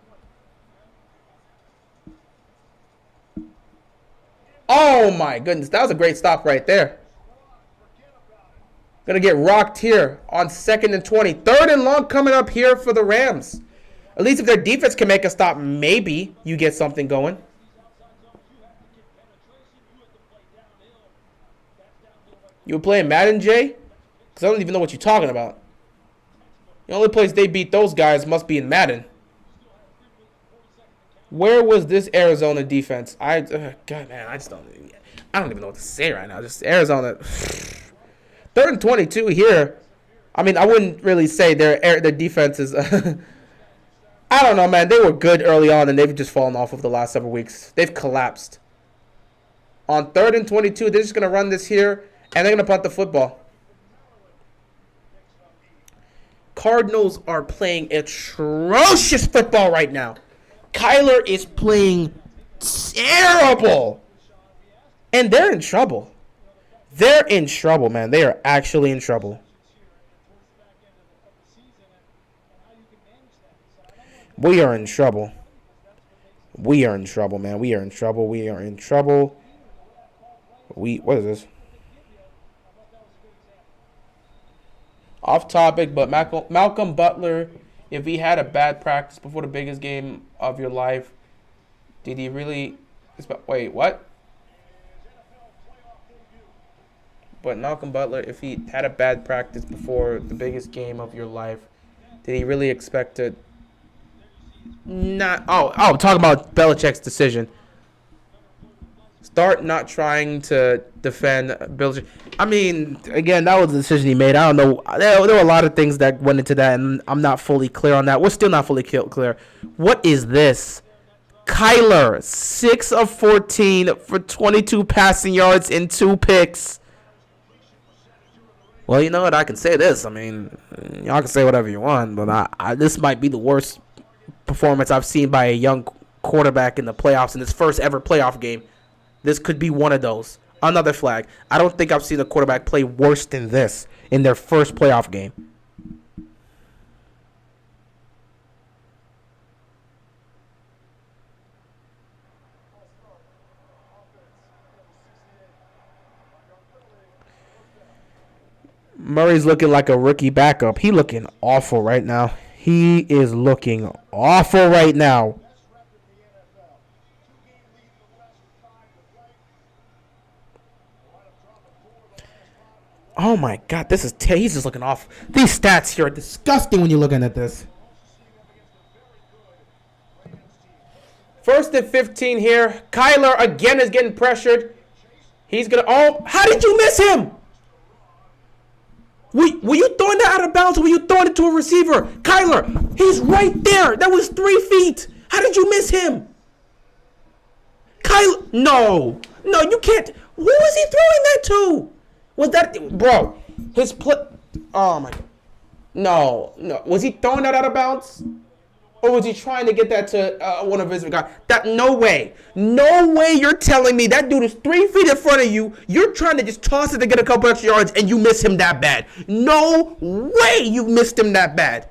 Oh, my goodness. That was a great stop right there. Going to get rocked here on 2nd and 20. 3rd and long coming up here for the Rams. At least if their defense can make a stop, maybe you get something going. You were playing Madden, Jay? Because I don't even know what you're talking about. The only place they beat those guys must be in Madden. Where was this Arizona defense? God, man, I don't even know what to say right now. Just Arizona. 3rd and 22 here. I mean, I wouldn't really say their defense is. I don't know, man. They were good early on, and they've just fallen off of the last several weeks. They've collapsed. On 3rd and 22, they're just going to run this here, and they're going to punt the football. Cardinals are playing atrocious football right now. Kyler is playing terrible. And they're in trouble. They're in trouble, man. They are actually in trouble. We are in trouble. We are in trouble, man. We are in trouble. We are in trouble. What is this? Off topic, but Malcolm Butler, if he had a bad practice before the biggest game of your life, did he really... Wait, what? But Malcolm Butler, if he had a bad practice before the biggest game of your life, Did he really expect to? Not. Oh, talking about Belichick's decision. Start not trying to defend Belichick. I mean, again, that was the decision he made. I don't know. There were a lot of things that went into that, and I'm not fully clear on that. We're still not fully clear. What is this? Kyler, 6 of 14 for 22 passing yards and 2 picks. Well, you know what? I can say this. I mean, y'all can say whatever you want, but this might be the worst performance I've seen by a young quarterback in the playoffs in his first ever playoff game. This could be one of those. Another flag. I don't think I've seen a quarterback play worse than this in their first playoff game. Murray's looking like a rookie backup. He looking awful right now. He is looking awful right now. Oh my God, this is he's just looking off. These stats here are disgusting when you're looking at this. 1st and 15 here. Kyler again is getting pressured. He's gonna. Oh, how did you miss him? Were you throwing that out of bounds or were you throwing it to a receiver? Kyler, he's right there. That was 3 feet. How did you miss him? Kyler, no, you can't. Who was he throwing that to? Was that, bro? His play. Oh my God. No. Was he throwing that out of bounds? Or was he trying to get that to one of his guys? No way you're telling me that dude is 3 feet in front of you. You're trying to just toss it to get a couple extra yards and you miss him that bad. No way you missed him that bad.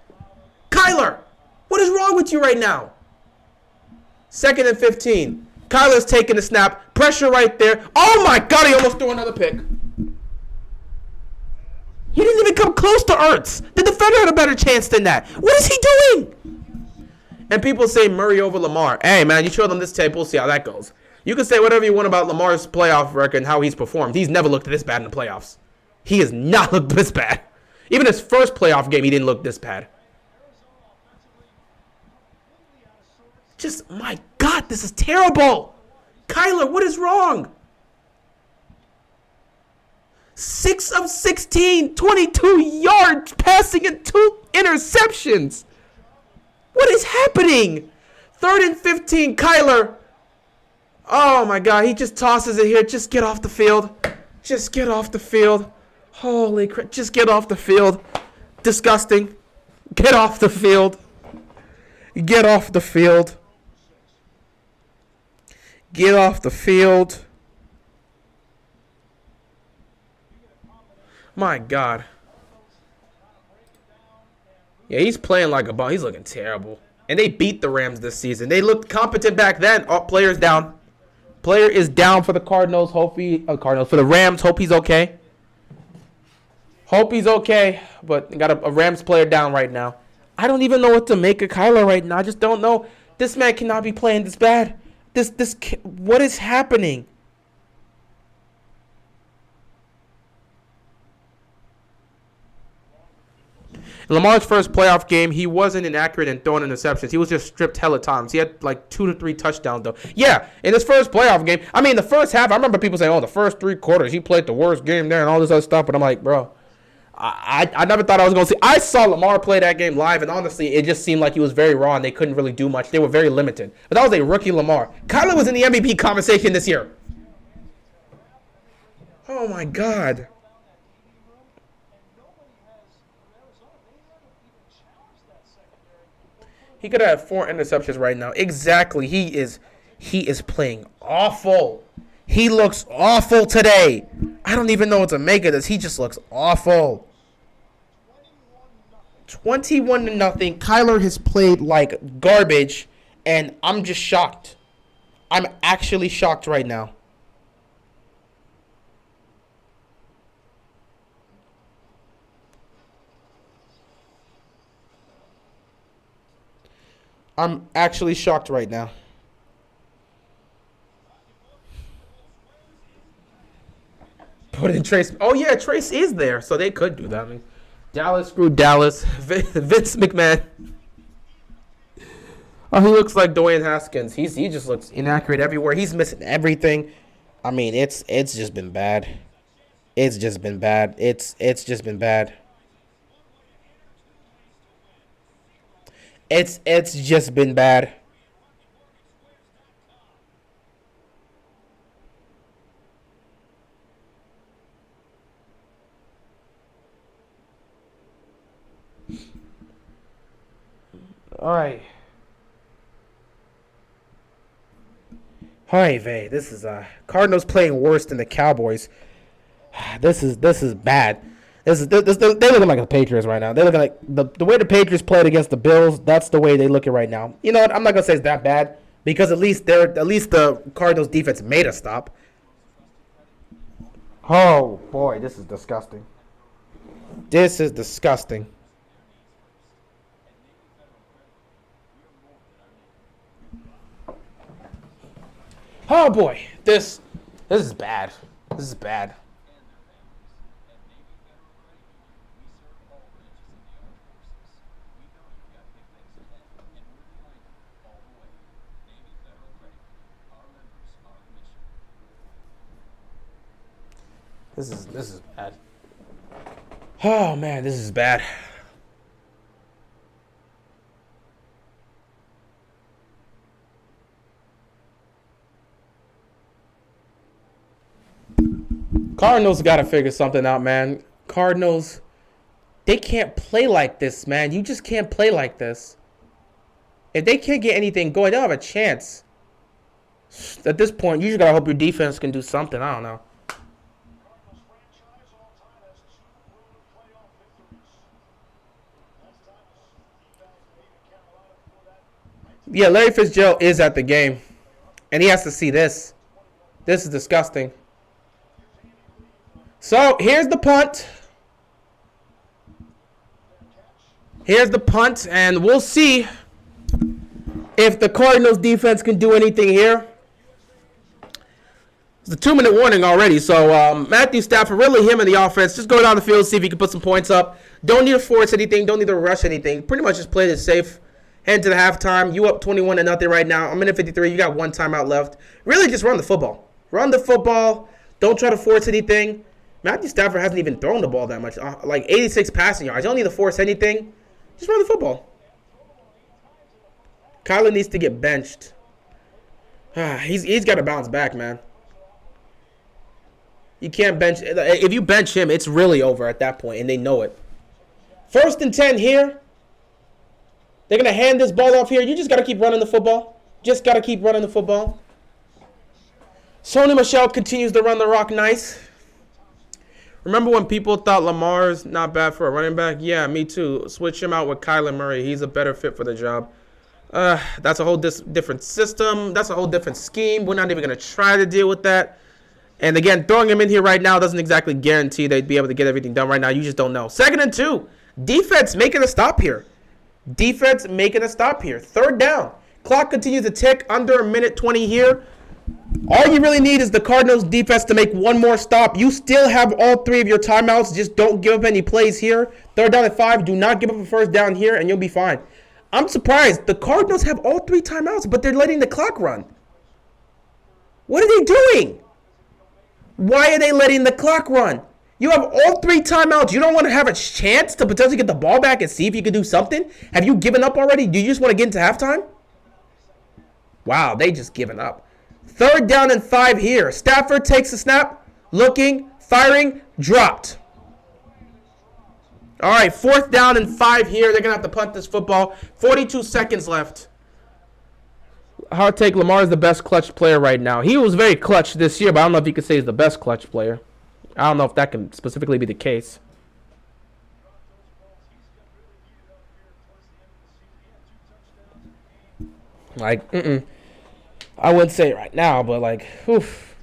Kyler, what is wrong with you right now? 2nd and 15. Kyler's taking the snap. Pressure right there. Oh my God, he almost threw another pick. He didn't even come close to Ertz. The defender had a better chance than that. What is he doing? And people say Murray over Lamar. Hey, man, you show them this tape. We'll see how that goes. You can say whatever you want about Lamar's playoff record and how he's performed. He's never looked this bad in the playoffs. He has not looked this bad. Even his first playoff game, he didn't look this bad. Just, my God, this is terrible. Kyler, what is wrong? 6 of 16, 22 yards passing and 2 interceptions. What is happening? 3rd and 15, Kyler. Oh my God, he just tosses it here. Just get off the field. Just get off the field. Holy crap, just get off the field. Disgusting. Get off the field. Get off the field. Get off the field. My God. Yeah, he's playing like a bum. He's looking terrible. And they beat the Rams this season. They looked competent back then. Oh, player's down. Player is down for the Cardinals. For the Rams. Hope he's okay. Hope he's okay. But got a Rams player down right now. I don't even know what to make of Kyler right now. I just don't know. This man cannot be playing this bad. What is happening? In Lamar's first playoff game, he wasn't inaccurate in throwing interceptions. He was just stripped hella times. He had like 2 to 3 touchdowns, though. Yeah, in his first playoff game, I mean, the first half, I remember people saying, oh, the first 3 quarters, he played the worst game there and all this other stuff. But I'm like, bro, I never thought I was going to see. I saw Lamar play that game live, and honestly, it just seemed like he was very raw and they couldn't really do much. They were very limited. But that was a rookie Lamar. Kyler was in the MVP conversation this year. Oh, my God. He could have 4 interceptions right now. Exactly. He is playing awful. He looks awful today. I don't even know what to make of this. He just looks awful. 21-0. Kyler has played like garbage, and I'm just shocked. I'm actually shocked right now. I'm actually shocked right now. Put in Trace. Oh, yeah, Trace is there, so they could do that. I mean, Dallas screwed Dallas. Vince McMahon. Oh, he looks like Dwayne Haskins. He just looks inaccurate everywhere. He's missing everything. I mean, it's just been bad. It's just been bad. It's just been bad. It's just been bad. All right. All right, Vay. This is Cardinals playing worse than the Cowboys. This is bad. They're looking like the Patriots right now. They're looking like the way the Patriots played against the Bills. That's the way they look at right now. You know what? I'm not gonna say it's that bad because at least the Cardinals defense made a stop. Oh boy, this is disgusting. This is disgusting. Oh boy, this is bad. This is bad. This is bad. Oh man, this is bad. Cardinals got to figure something out, man. Cardinals, they can't play like this, man. You just can't play like this. If they can't get anything going, they'll have a chance. At this point, you just got to hope your defense can do something. I don't know. Yeah, Larry Fitzgerald is at the game. And he has to see this. This is disgusting. So, here's the punt. Here's the punt, and we'll see if the Cardinals defense can do anything here. It's a 2-minute warning already, so Matthew Stafford, really him in the offense, just go down the field, see if he can put some points up. Don't need to force anything, don't need to rush anything. Pretty much just play this safe. Head to the halftime. You up 21-0 right now. I'm in at 53. You got one timeout left. Really just run the football. Run the football. Don't try to force anything. Matthew Stafford hasn't even thrown the ball that much. Like 86 passing yards. You don't need to force anything. Just run the football. Kyler needs to get benched. He's got to bounce back, man. You can't bench. If you bench him, it's really over at that point, and they know it. 1st and 10 here. They're going to hand this ball off here. You just got to keep running the football. Just got to keep running the football. Sony Michel continues to run the rock nice. Remember when people thought Lamar's not bad for a running back? Yeah, me too. Switch him out with Kyler Murray. He's a better fit for the job. That's a whole different system. That's a whole different scheme. We're not even going to try to deal with that. And again, throwing him in here right now doesn't exactly guarantee they'd be able to get everything done right now. You just don't know. 2nd and 2. Defense making a stop here. Defense making a stop here. 3rd down. Clock continues to tick. Under 1:20 here. All you really need is the Cardinals defense to make one more stop. You still have all 3 of your timeouts. Just don't give up any plays here. 3rd down at 5. Do not give up a 1st down here, and you'll be fine. I'm surprised. The Cardinals have all 3 timeouts, but they're letting the clock run. What are they doing? Why are they letting the clock run? You have all 3 timeouts. You don't want to have a chance to potentially get the ball back and see if you can do something? Have you given up already? Do you just want to get into halftime? Wow, they just given up. 3rd down and 5 here. Stafford takes the snap. Looking, firing, dropped. All right, 4th down and 5 here. They're going to have to punt this football. 42 seconds left. Hard take, Lamar is the best clutch player right now. He was very clutch this year, but I don't know if you could say he's the best clutch player. I don't know if that can specifically be the case. Like, I wouldn't say it right now, but like, oof.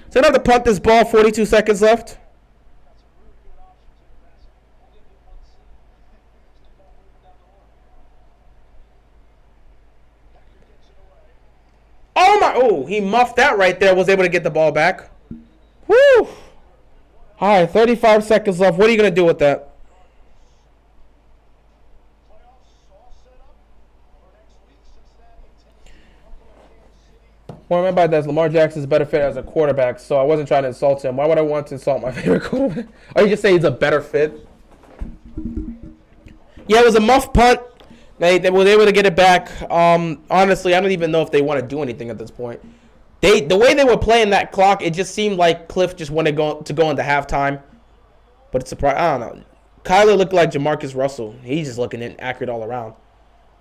So they have to punt this ball, 42 seconds left. Oh my, oh, he muffed that right there, was able to get the ball back. Woo! All right, 35 seconds left. What are you going to do with that? What I meant by that is Lamar Jackson's better fit as a quarterback, so I wasn't trying to insult him. Why would I want to insult my favorite quarterback? Or you just say he's a better fit? Yeah, it was a muff punt. They were able to get it back. Honestly, I don't even know if they want to do anything at this point. The way they were playing that clock, it just seemed like Cliff just wanted to go into halftime. But it's surprising. I don't know. Kyler looked like Jamarcus Russell. He's just looking inaccurate all around.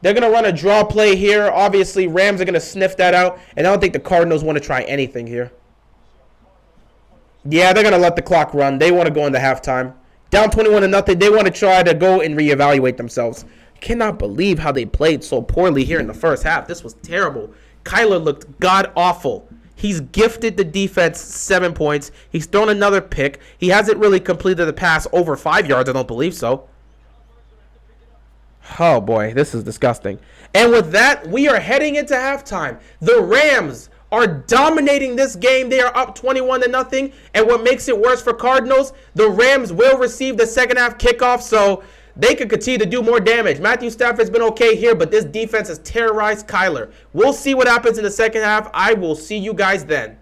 They're going to run a draw play here. Obviously, Rams are going to sniff that out. And I don't think the Cardinals want to try anything here. Yeah, they're going to let the clock run. They want to go into halftime. Down 21-0. They want to try to go and reevaluate themselves. I cannot believe how they played so poorly here in the first half. This was terrible. Kyler looked god-awful. He's gifted the defense 7 points. He's thrown another pick. He hasn't really completed the pass over 5 yards. I don't believe so. Oh, boy. This is disgusting. And with that, we are heading into halftime. The Rams are dominating this game. They are up 21-0. And what makes it worse for Cardinals, the Rams will receive the second half kickoff, so they could continue to do more damage. Matthew Stafford's been okay here, but this defense has terrorized Kyler. We'll see what happens in the second half. I will see you guys then.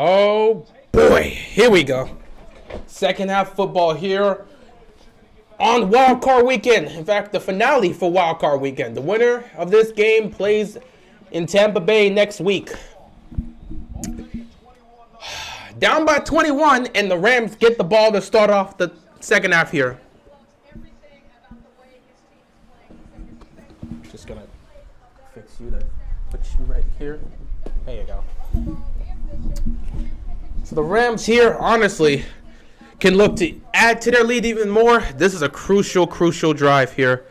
Oh, boy. Here we go. Second half football here on Wild Card Weekend. In fact, the finale for Wild Card Weekend. The winner of this game plays in Tampa Bay next week. Down by 21, and the Rams get the ball to start off the second half here. Just gonna fix you to put you right here. There you go. So the Rams here, honestly, can look to add to their lead even more. This is a crucial drive here.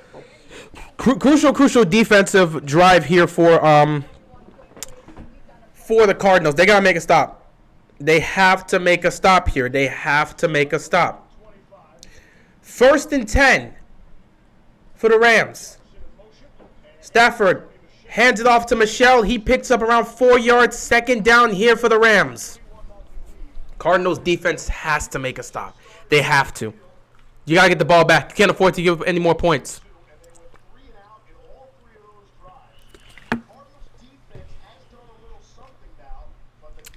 Crucial defensive drive here for the Cardinals. They gotta make a stop. They have to make a stop here. They have to make a stop. 1st and 10 for the Rams. Stafford hands it off to Michel. He picks up around 4 yards. 2nd down here for the Rams. Cardinals defense has to make a stop. They have to. You got to get the ball back. You can't afford to give up any more points.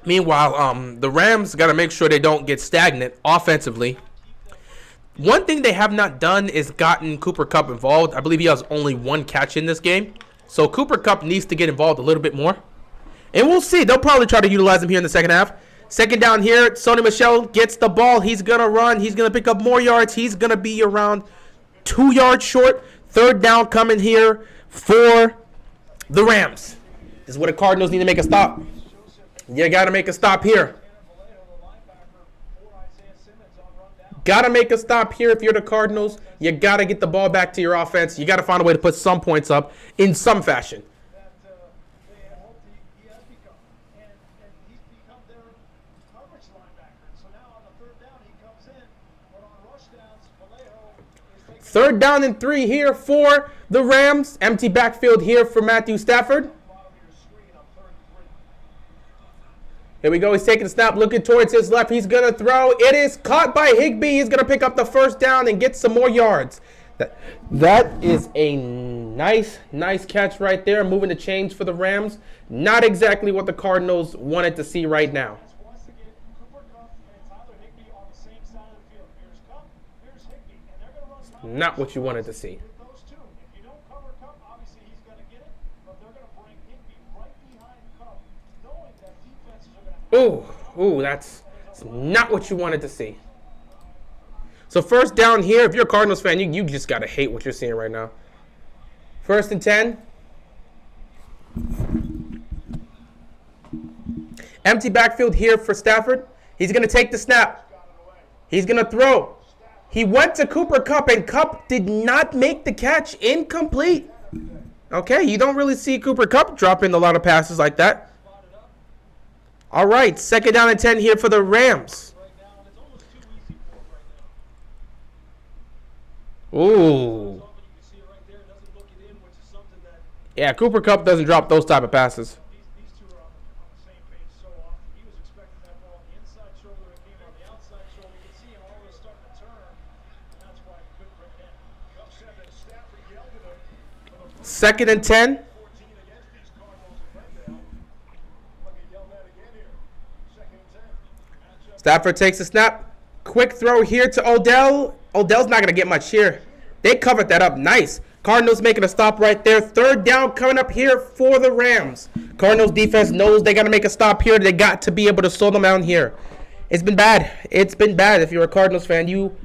Meanwhile, the Rams got to make sure they don't get stagnant offensively. One thing they have not done is gotten Cooper Kupp involved. I believe he has only 1 catch in this game. So Cooper Kupp needs to get involved a little bit more. And we'll see. They'll probably try to utilize him here in the second half. 2nd down here, Sony Michel gets the ball. He's going to run. He's going to pick up more yards. He's going to be around 2 yards short. 3rd down coming here for the Rams. This is where the Cardinals need to make a stop. You got to make a stop here. Got to make a stop here if you're the Cardinals. You got to get the ball back to your offense. You got to find a way to put some points up in some fashion. Third down and 3 here for the Rams. Empty backfield here for Matthew Stafford. Here we go. He's taking a snap, looking towards his left. He's going to throw. It is caught by Higbee. He's going to pick up the 1st down and get some more yards. That is a nice catch right there. Moving the chains for the Rams. Not exactly what the Cardinals wanted to see right now. Not what you wanted to see. Ooh, that's not what you wanted to see. So 1st down here, if you're a Cardinals fan, you just got to hate what you're seeing right now. 1st and 10. Empty backfield here for Stafford. He's going to take the snap. He's going to throw. He went to Cooper Kupp, and Kupp did not make the catch. Incomplete. Okay, you don't really see Cooper Kupp dropping a lot of passes like that. All right, 2nd down and 10 here for the Rams. Ooh. Yeah, Cooper Kupp doesn't drop those type of passes. Second and 10. Stafford takes a snap. Quick throw here to Odell. Odell's not going to get much here. They covered that up nice. Cardinals making a stop right there. 3rd down coming up here for the Rams. Cardinals defense knows they got to make a stop here. They got to be able to slow them down here. It's been bad. It's been bad if you're a Cardinals fan. You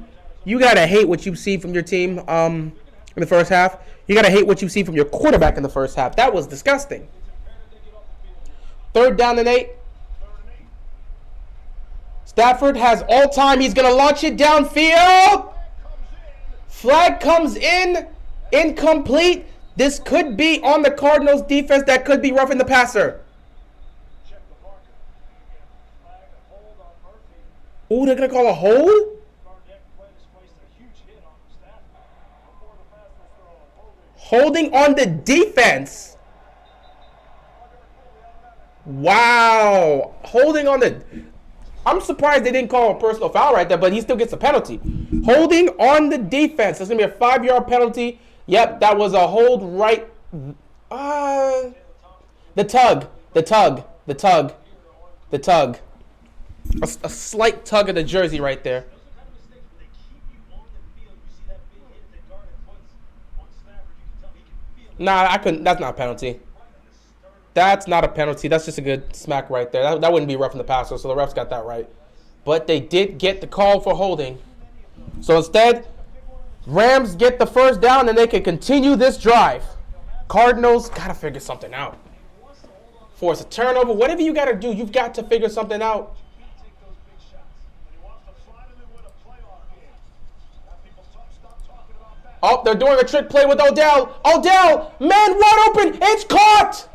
got to hate what you see from your team in the first half. You got to hate what you see from your quarterback in the first half. That was disgusting. 3rd down and 8. Stafford has all time. He's going to launch it downfield. Flag comes in. Incomplete. This could be on the Cardinals defense. That could be roughing the passer. Ooh, they're going to call a hold? Holding on the defense. Wow. Holding on the... I'm surprised they didn't call a personal foul right there, but he still gets a penalty. Holding on the defense. That's going to be a 5-yard penalty. Yep, that was a hold right... The tug. A slight tug of the jersey right there. Nah, I couldn't. That's not a penalty. That's not a penalty. That's just a good smack right there. That wouldn't be roughing the passer, so the refs got that right. But they did get the call for holding. So instead, Rams get the first down and they can continue this drive. Cardinals got to figure something out. Force a turnover. Whatever you got to do, you've got to figure something out. Oh, they're doing a trick play with Odell. Odell, man, wide open. It's caught.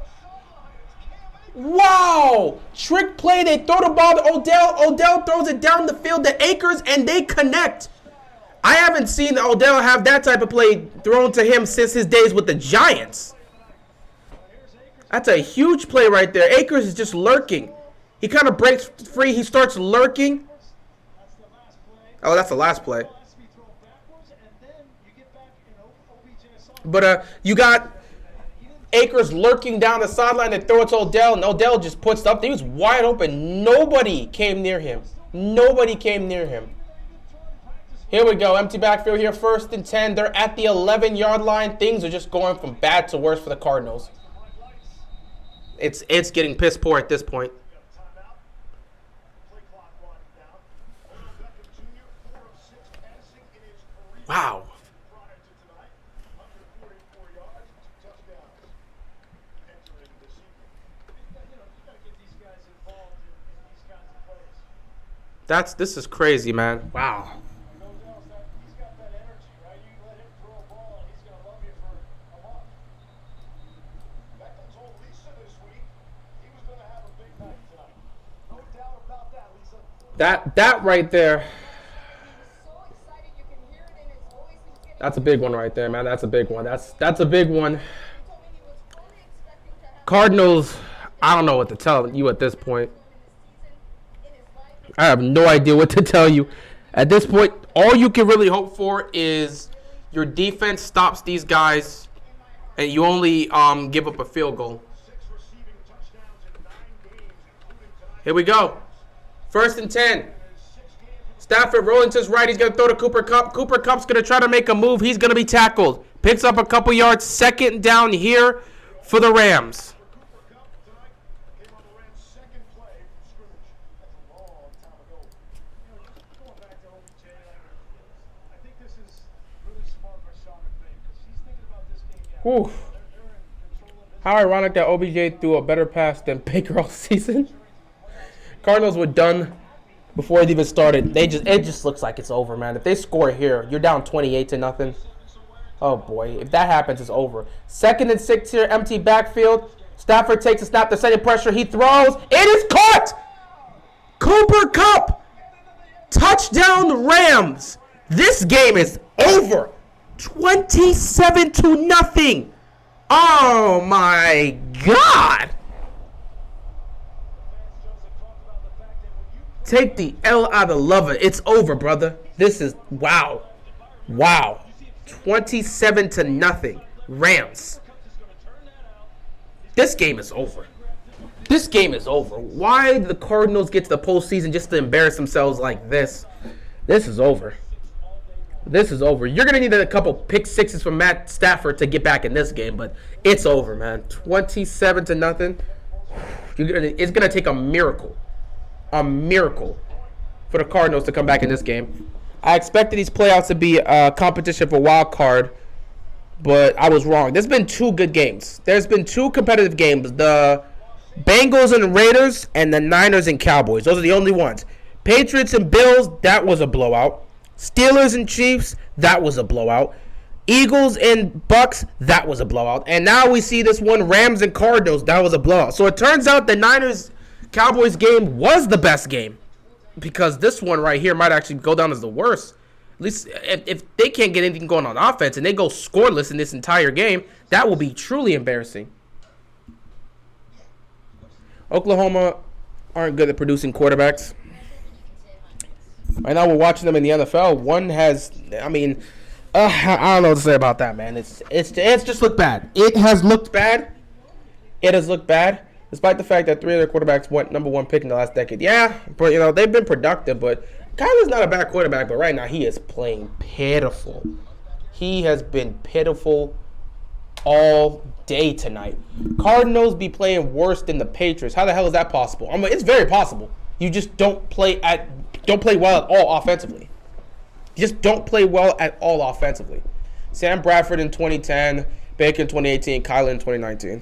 Wow. Trick play. They throw the ball to Odell. Odell throws it down the field to Akers, and they connect. I haven't seen Odell have that type of play thrown to him since his days with the Giants. That's a huge play right there. Akers is just lurking. He kind of breaks free. He starts lurking. Oh, that's the last play. But you got Akers lurking down the sideline. They throw it to Odell, and Odell just puts it up. He was wide open. Nobody came near him. Nobody came near him. Here we go. Empty backfield here. 1st and 10. They're at the 11-yard line. Things are just going from bad to worse for the Cardinals. It's getting piss poor at this point. Wow. This is crazy, man. Wow. That right there. That's a big one right there, man. That's a big one. That's a big one. Cardinals, I don't know what to tell you at this point. I have no idea what to tell you. At this point, all you can really hope for is your defense stops these guys and you only give up a field goal. Here we go. 1st and 10. Stafford rolling to his right. He's going to throw to Cooper Kupp. Cooper Kupp's going to try to make a move. He's going to be tackled. Picks up a couple yards. 2nd down here for the Rams. Whew. How ironic that OBJ threw a better pass than Baker all season. Cardinals were done before it even started. It just looks like it's over, man. If they score here, you're down 28-0. Oh boy, if that happens, it's over. 2nd and 6 here, empty backfield. Stafford takes a snap, they're setting pressure. He throws. It is caught. Cooper Kupp. Touchdown Rams. This game is over. 27-0. Oh my God. Take the L out of lover. It's over, brother. This is wow. Wow. 27-0. Rams. This game is over. This game is over. Why did the Cardinals get to the postseason just to embarrass themselves like this? This is over. This is over. You're going to need a couple pick sixes from Matt Stafford to get back in this game, but it's over, man. 27-0. It's going to take a miracle for the Cardinals to come back in this game. I expected these playoffs to be a competition for wild card, but I was wrong. There's been 2 good games. There's been 2 competitive games. The Bengals and Raiders and the Niners and Cowboys. Those are the only ones. Patriots and Bills, that was a blowout. Steelers and Chiefs, that was a blowout. Eagles and Bucks, that was a blowout. And now we see this one, Rams and Cardinals, that was a blowout. So it turns out the Niners-Cowboys game was the best game, because this one right here might actually go down as the worst. At least if they can't get anything going on offense and they go scoreless in this entire game, that will be truly embarrassing. Oklahoma aren't good at producing quarterbacks. Right now we're watching them in the NFL. One has, I don't know what to say about that, man. It's just looked bad. It has looked bad. Despite the fact that 3 of their quarterbacks went #1 pick in the last decade. Yeah, but, you know, they've been productive. But Kyler's not a bad quarterback, but right now he is playing pitiful. He has been pitiful all day tonight. Cardinals be playing worse than the Patriots. How the hell is that possible? I mean, it's very possible. You just don't play well at all offensively. You just don't play well at all offensively. Sam Bradford in 2010, Baker in 2018, Kyler in 2019.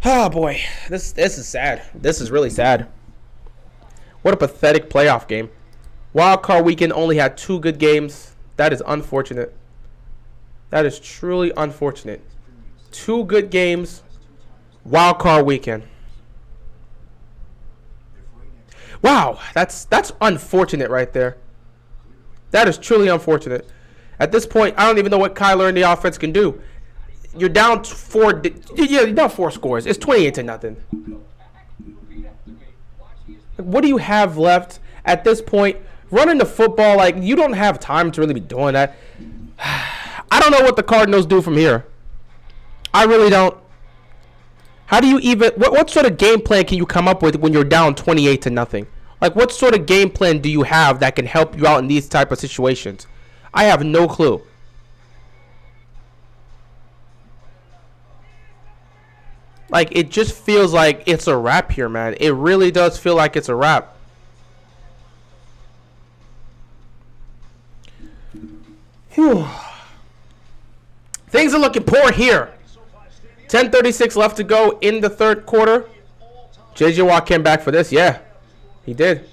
Oh boy, this is sad. This is really sad. What a pathetic playoff game. Wild card weekend only had 2 good games. That is unfortunate. That is truly unfortunate. 2 good games. Wild card weekend. Wow, that's unfortunate right there. That is truly unfortunate. At this point, I don't even know what Kyler and the offense can do. You're down 4. Yeah, you're down 4 scores. It's 28-0. What do you have left at this point? Running the football, like, you don't have time to really be doing that. I don't know what the Cardinals do from here. I really don't. How do you even... What sort of game plan can you come up with when you're down 28-0? Like, what sort of game plan do you have that can help you out in these type of situations? I have no clue. Like, it just feels like it's a wrap here, man. It really does feel like it's a wrap. Whew. Things are looking poor here. 10:36 left to go in the third quarter. J.J. Watt came back for this. Yeah, he did.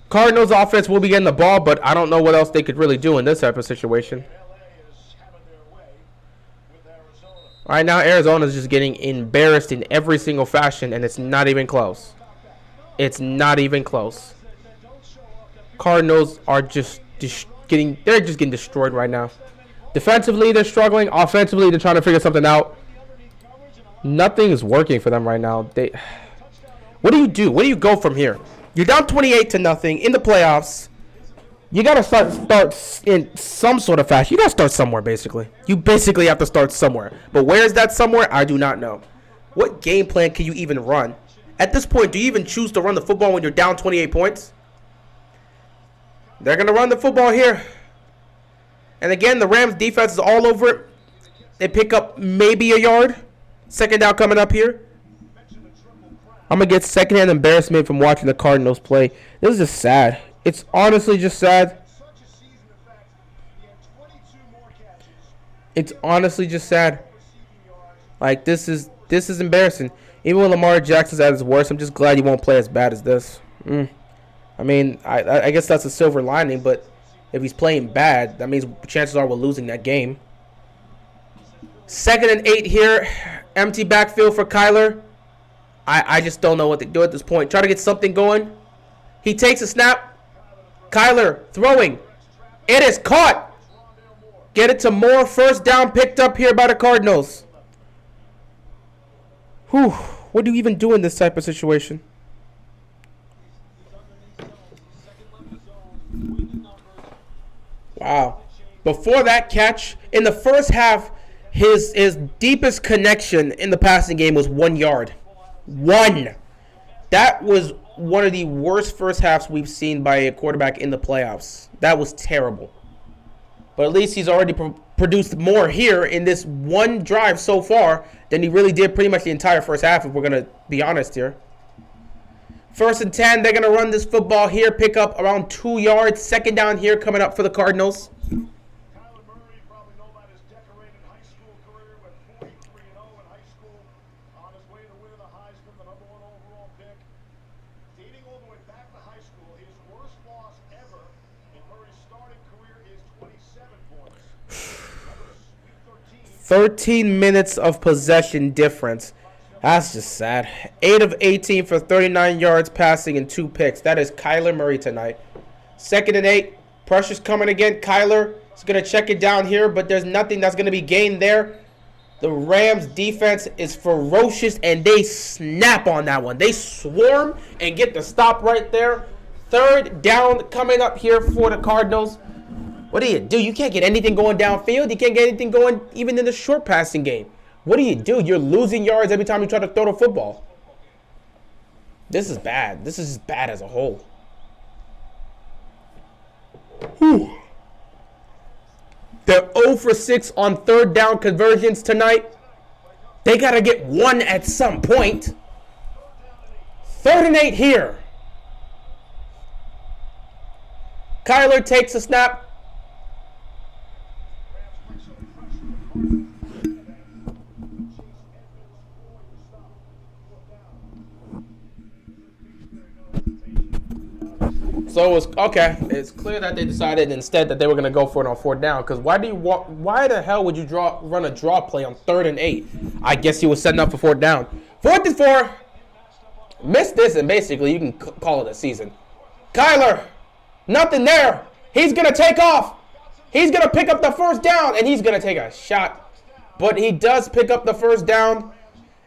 Cardinals offense will be getting the ball, but I don't know what else they could really do in this type of situation. Right now, Arizona's just getting embarrassed in every single fashion, and it's not even close. It's not even close. Cardinals are just getting destroyed right now. Defensively, they're struggling. Offensively, they're trying to figure something out. Nothing is working for them right now. What do you do? Where do you go from here? You're down 28-0 in the playoffs. You got to start in some sort of fashion. You got to start somewhere, basically. You basically have to start somewhere. But where is that somewhere? I do not know. What game plan can you even run? At this point, do you even choose to run the football when you're down 28 points? They're going to run the football here. And again, the Rams defense is all over it. They pick up maybe a yard. Second down coming up here. I'm going to get secondhand embarrassment from watching the Cardinals play. This is just sad. It's honestly just sad. It's honestly just sad. Like, this is embarrassing. Even when Lamar Jackson's at his worst, I'm just glad he won't play as bad as this. I mean, I guess that's a silver lining, but if he's playing bad, that means chances are we're losing that game. 2nd and 8 here. Empty backfield for Kyler. I just don't know what to do at this point. Try to get something going. He takes a snap. Kyler throwing. It is caught. Get it to Moore. First down picked up here by the Cardinals. Whew. What do you even do in this type of situation? Wow. Before that catch, in the first half, his deepest connection in the passing game was 1 yard. 1. That was one of the worst first halves we've seen by a quarterback in the playoffs. That was terrible. But at least he's already produced more here in this one drive so far than he really did pretty much the entire first half, if we're going to be honest here. 1st and 10, they're going to run this football here, pick up around 2 yards. Second down here coming up for the Cardinals. Dating all the way back to high school, his worst loss ever in Murray's starting career is 27 points. 13 minutes of possession difference. That's just sad. 8 of 18 for 39 yards passing and 2 picks. That is Kyler Murray tonight. 2nd and 8. Pressure's coming again. Kyler is going to check it down here, but there's nothing that's going to be gained there. The Rams defense is ferocious, and they snap on that one. They swarm and get the stop right there. 3rd down coming up here for the Cardinals. What do? You can't get anything going downfield. You can't get anything going even in the short passing game. What do? You're losing yards every time you try to throw the football. This is bad. This is just bad as a whole. Whew. They're 0 for 6 on third down conversions tonight. They got to get one at some point. 3rd and 8 here. Kyler takes a snap. So it was okay. It's clear that they decided instead that they were going to go for it on 4th down. Because why the hell would you run a draw play on 3rd and 8? I guess he was setting up for 4th down. 4th and 4. Miss this and basically you can call it a season. Kyler, nothing there. He's going to take off. He's going to pick up the 1st down and he's going to take a shot. But he does pick up the 1st down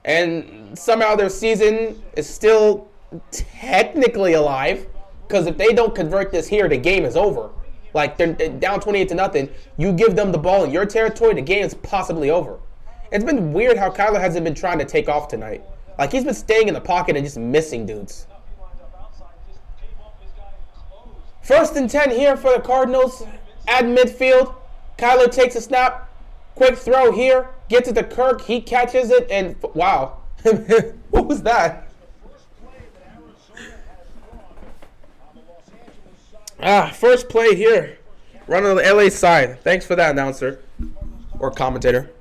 and somehow their season is still technically alive. Because if they don't convert this here, the game is over. Like, they're down 28-0. You give them the ball in your territory, the game is possibly over. It's been weird how Kyler hasn't been trying to take off tonight. Like, he's been staying in the pocket and just missing dudes. 1st and 10 here for the Cardinals at midfield. Kyler takes a snap. Quick throw here. Gets it to Kirk. He catches it. And, wow. What was that? First play here. Run on the LA side. Thanks for that, announcer. Or commentator.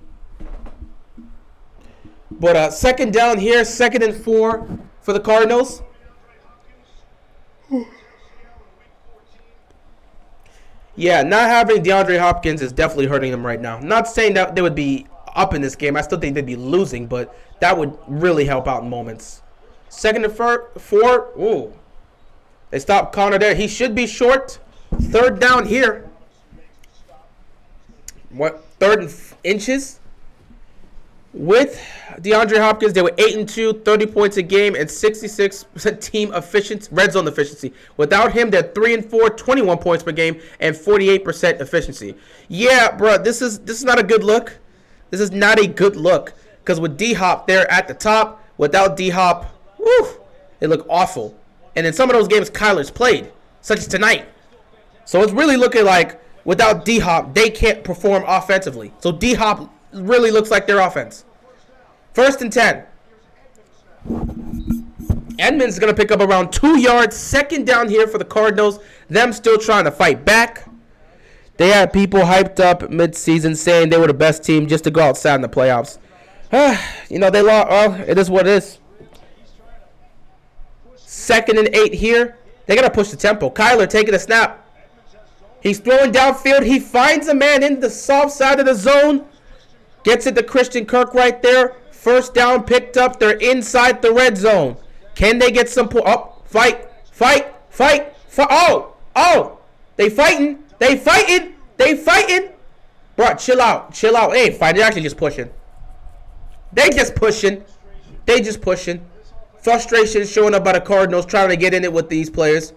But 2nd down here. 2nd and 4 for the Cardinals. Yeah, not having DeAndre Hopkins is definitely hurting them right now. Not saying that they would be up in this game. I still think they'd be losing, but that would really help out in moments. 2nd and 4. Ooh. They stopped Connor there. He should be short. 3rd down here. What? 3rd and inches? With DeAndre Hopkins, they were 8-2, 30 points a game, and 66% team efficiency, red zone efficiency. Without him, they're 3-4, 21 points per game, and 48% efficiency. Yeah, bro, this is not a good look. This is not a good look. Because with D-Hop there at the top, without D-Hop, woo, it looked awful. And in some of those games, Kyler's played, such as tonight. So it's really looking like without D-Hop, they can't perform offensively. So D-Hop really looks like their offense. 1st and 10. Edmonds is going to pick up around 2 yards. 2nd down here for the Cardinals. Them still trying to fight back. They had people hyped up mid-season saying they were the best team just to go outside in the playoffs. You know, they lost. Oh, it is what it is. 2nd and 8 here. They got to push the tempo. Kyler taking a snap. He's throwing downfield. He finds a man in the soft side of the zone. Gets it to Christian Kirk right there. 1st down picked up. They're inside the red zone. Can they get some fight. Oh. They fighting. Bro, chill out. They ain't fighting. They're actually just pushing. They just pushing. Frustration showing up by the Cardinals trying to get in it with these players.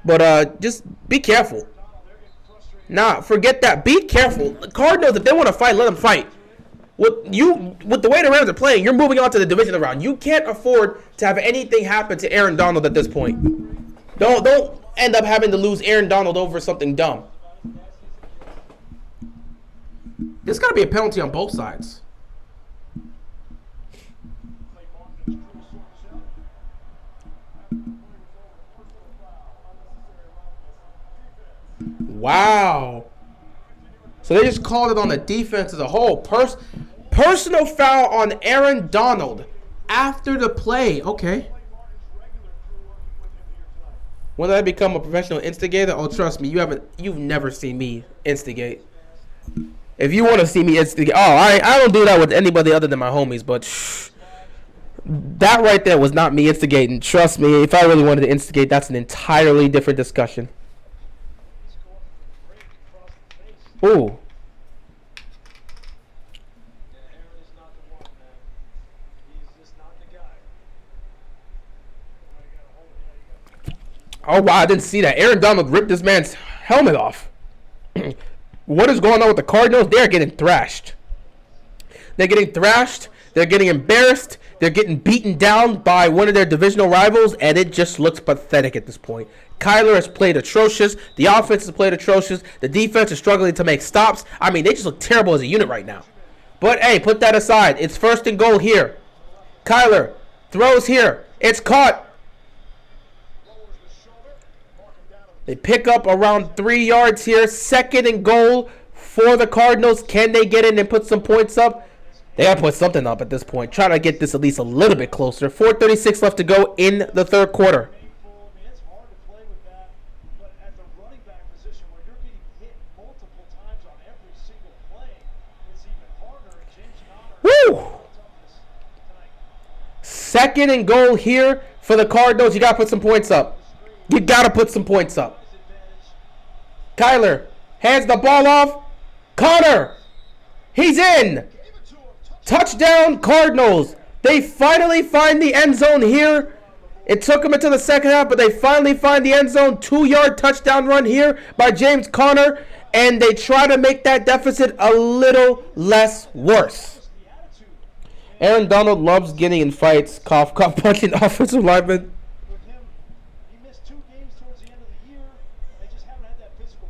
But just be careful. Nah, forget that. Be careful. The Cardinals, if they want to fight, let them fight. With the way the Rams are playing, you're moving on to the divisional round. You can't afford to have anything happen to Aaron Donald at this point. Don't end up having to lose Aaron Donald over something dumb. There's got to be a penalty on both sides. Wow. So they just called it on the defense as a whole. Personal foul on Aaron Donald after the play. Okay. When did I become a professional instigator? Oh, trust me, you've never seen me instigate. If you want to see me instigate, I don't do that with anybody other than my homies, but that right there was not me instigating. Trust me, if I really wanted to instigate, that's an entirely different discussion. Ooh. Oh, wow, I didn't see that. Aaron Donald ripped this man's helmet off. What is going on with the Cardinals? They're getting thrashed. They're getting thrashed. They're getting embarrassed. They're getting beaten down by one of their divisional rivals, and it just looks pathetic at this point. Kyler has played atrocious. The offense has played atrocious. The defense is struggling to make stops. I mean, they just look terrible as a unit right now. But, hey, put that aside. It's 1st and goal here. Kyler throws here. It's caught. They pick up around 3 yards here. 2nd and goal for the Cardinals. Can they get in and put some points up? They got to put something up at this point. Try to get this at least a little bit closer. 4:36 left to go in the 3rd quarter. It's hard to play with that, but at the running back position where you're getting hit multiple times on every single play, it's even harder. James Conner. Woo! 2nd and goal here for the Cardinals. You got to put some points up. You got to put some points up. Kyler hands the ball off. Connor. He's in. Touchdown, Cardinals. They finally find the end zone here. It took them into the 2nd half, but they finally find the end zone. 2-yard touchdown run here by James Conner. And they try to make that deficit a little less worse. Aaron Donald loves getting in fights. Cough, cough, punching offensive lineman.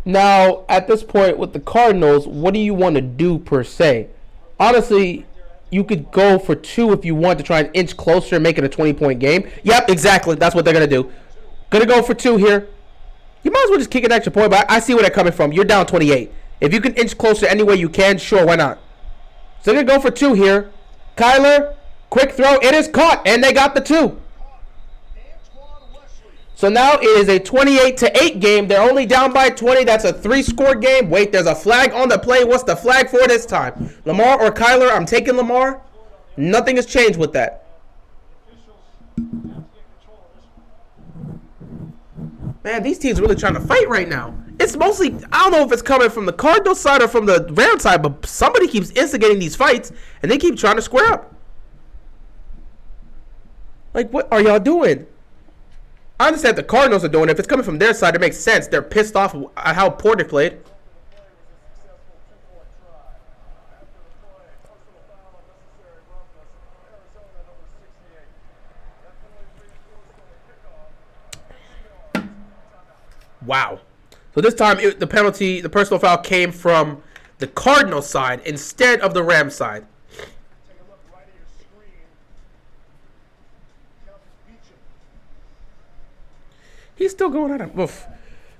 Now, at this point with the Cardinals, what do you want to do per se? Honestly, you could go for 2 if you want to try and inch closer and make it a 20-point game. Yep, exactly. That's what they're going to do. Going to go for 2 here. You might as well just kick an extra point, but I see where they're coming from. You're down 28. If you can inch closer any way you can, sure, why not? So they're going to go for 2 here. Kyler, quick throw. It is caught, and they got the 2. So now it is a 28-8 game. They're only down by 20. That's a 3-score game. Wait, there's a flag on the play. What's the flag for this time? Lamar or Kyler? I'm taking Lamar. Nothing has changed with that. Man, these teams are really trying to fight right now. It's mostly, I don't know if it's coming from the Cardinals side or from the Rams side, but somebody keeps instigating these fights, and they keep trying to square up. Like, what are y'all doing? I understand the Cardinals are doing it. If it's coming from their side, it makes sense. They're pissed off at how poor they played. Wow. So this time, the penalty, the personal foul came from the Cardinals side instead of the Rams side. He's still going at him. Oof.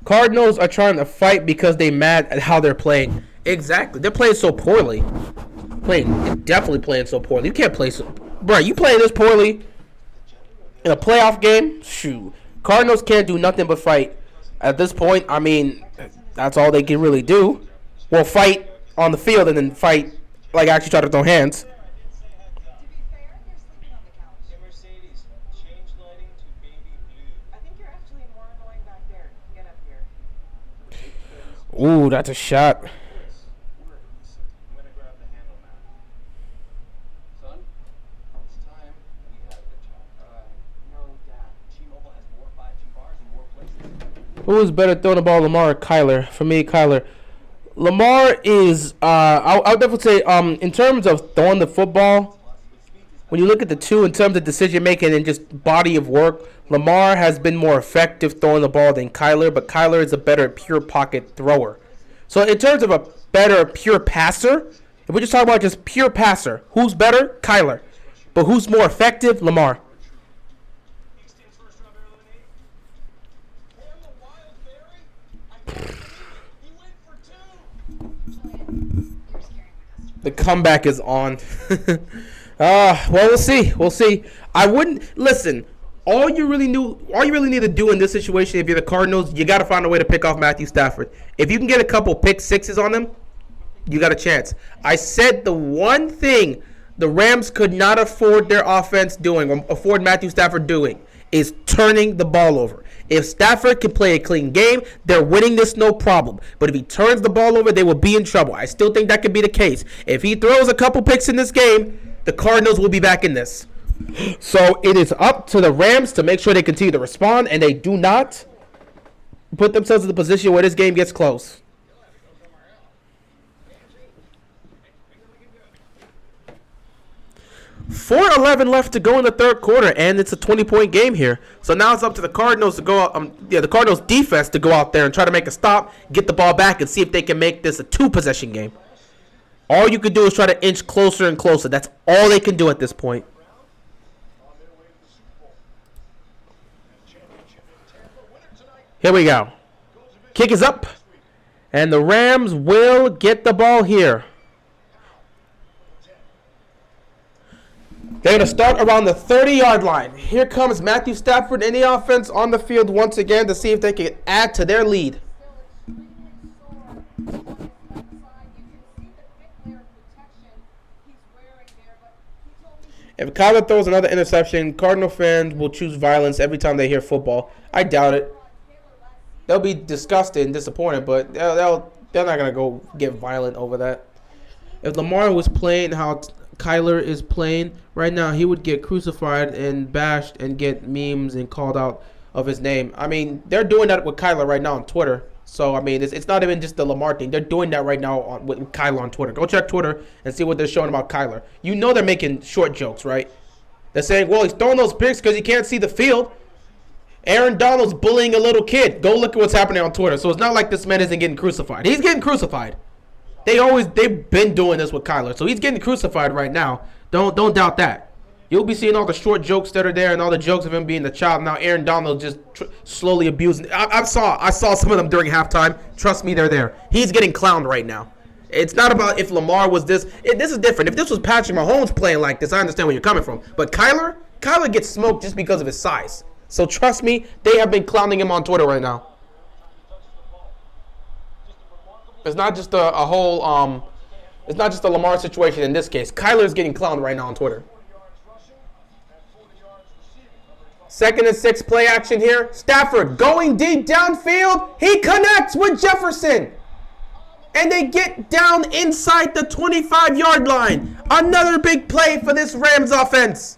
Cardinals are trying to fight because they mad at how they're playing. Exactly. They're playing so poorly. Definitely playing so poorly. You can't play so... Bro, you playing this poorly in a playoff game? Shoot. Cardinals can't do nothing but fight. At this point, I mean, that's all they can really do. Well, fight on the field and then fight, like actually try to throw hands. Ooh, that's a shot. Who is better throwing the ball, Lamar or Kyler? For me, Kyler. Lamar is, I would definitely say, in terms of throwing the football, when you look at the two in terms of decision making and just body of work, Lamar has been more effective throwing the ball than Kyler, but Kyler is a better pure pocket thrower. So in terms of a better pure passer, if we just talk about just pure passer, who's better? Kyler. But who's more effective? Lamar. The comeback is on. Well, we'll see. We'll see. I wouldn't listen. All you really need to do in this situation, if you're the Cardinals, you got to find a way to pick off Matthew Stafford. If you can get a couple pick sixes on him, you got a chance. I said the one thing the Rams could not afford their offense doing, or afford Matthew Stafford doing, is turning the ball over. If Stafford can play a clean game, they're winning this no problem. But if he turns the ball over, they will be in trouble. I still think that could be the case. If he throws a couple picks in this game, the Cardinals will be back in this. So it is up to the Rams to make sure they continue to respond, and they do not put themselves in the position where this game gets close. 4:11 left to go in the third quarter, and it's a 20-point game here. So now it's up to the Cardinals to go out, the Cardinals defense to go out there and try to make a stop, get the ball back, and see if they can make this a 2-possession game. All you can do is try to inch closer and closer. That's all they can do at this point. Here we go. Kick is up, and the Rams will get the ball here. They're going to start around the 30-yard line. Here comes Matthew Stafford in the offense on the field once again to see if they can add to their lead. If Kyler throws another interception, Cardinal fans will choose violence every time they hear football. I doubt it. They'll be disgusted and disappointed, but they're not going to go get violent over that. If Lamar was playing how Kyler is playing right now, he would get crucified and bashed and get memes and called out of his name. I mean, they're doing that with Kyler right now on Twitter. So, I mean, it's not even just the Lamar thing. They're doing that right now with Kyler on Twitter. Go check Twitter and see what they're showing about Kyler. You know they're making short jokes, right? They're saying, well, he's throwing those picks because he can't see the field. Aaron Donald's bullying a little kid. Go look at what's happening on Twitter. So it's not like this man isn't getting crucified. He's getting crucified. They've been doing this with Kyler. So he's getting crucified right now. Don't doubt that. You'll be seeing all the short jokes that are there and all the jokes of him being the child. Now Aaron Donald just slowly abusing. I saw some of them during halftime. Trust me, they're there. He's getting clowned right now. It's not about if Lamar was this. This is different. If this was Patrick Mahomes playing like this, I understand where you're coming from. But Kyler gets smoked just because of his size. So trust me, they have been clowning him on Twitter right now. It's not just it's not just a Lamar situation in this case. Kyler is getting clowned right now on Twitter. 2nd and 6 play action here. Stafford going deep downfield. He connects with Jefferson. And they get down inside the 25-yard line. Another big play for this Rams offense.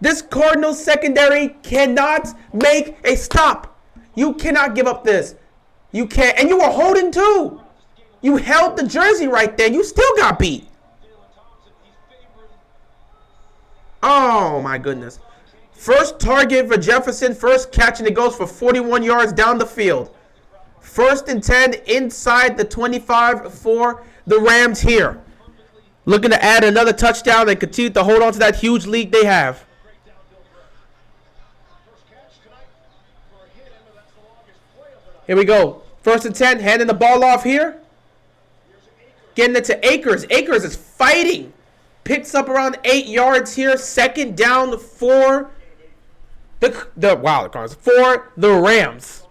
This Cardinals secondary cannot make a stop. You cannot give up this. You can't. And you were holding too. You held the jersey right there. You still got beat. Oh, my goodness. First target for Jefferson. First catch, and it goes for 41 yards down the field. 1st and 10 inside the 25 for the Rams here. Looking to add another touchdown and continue to hold on to that huge lead they have. Here we go. 1st and 10, handing the ball off here. Getting it to Akers. Akers is fighting. Picks up around 8 yards here. 2nd down for for the Rams.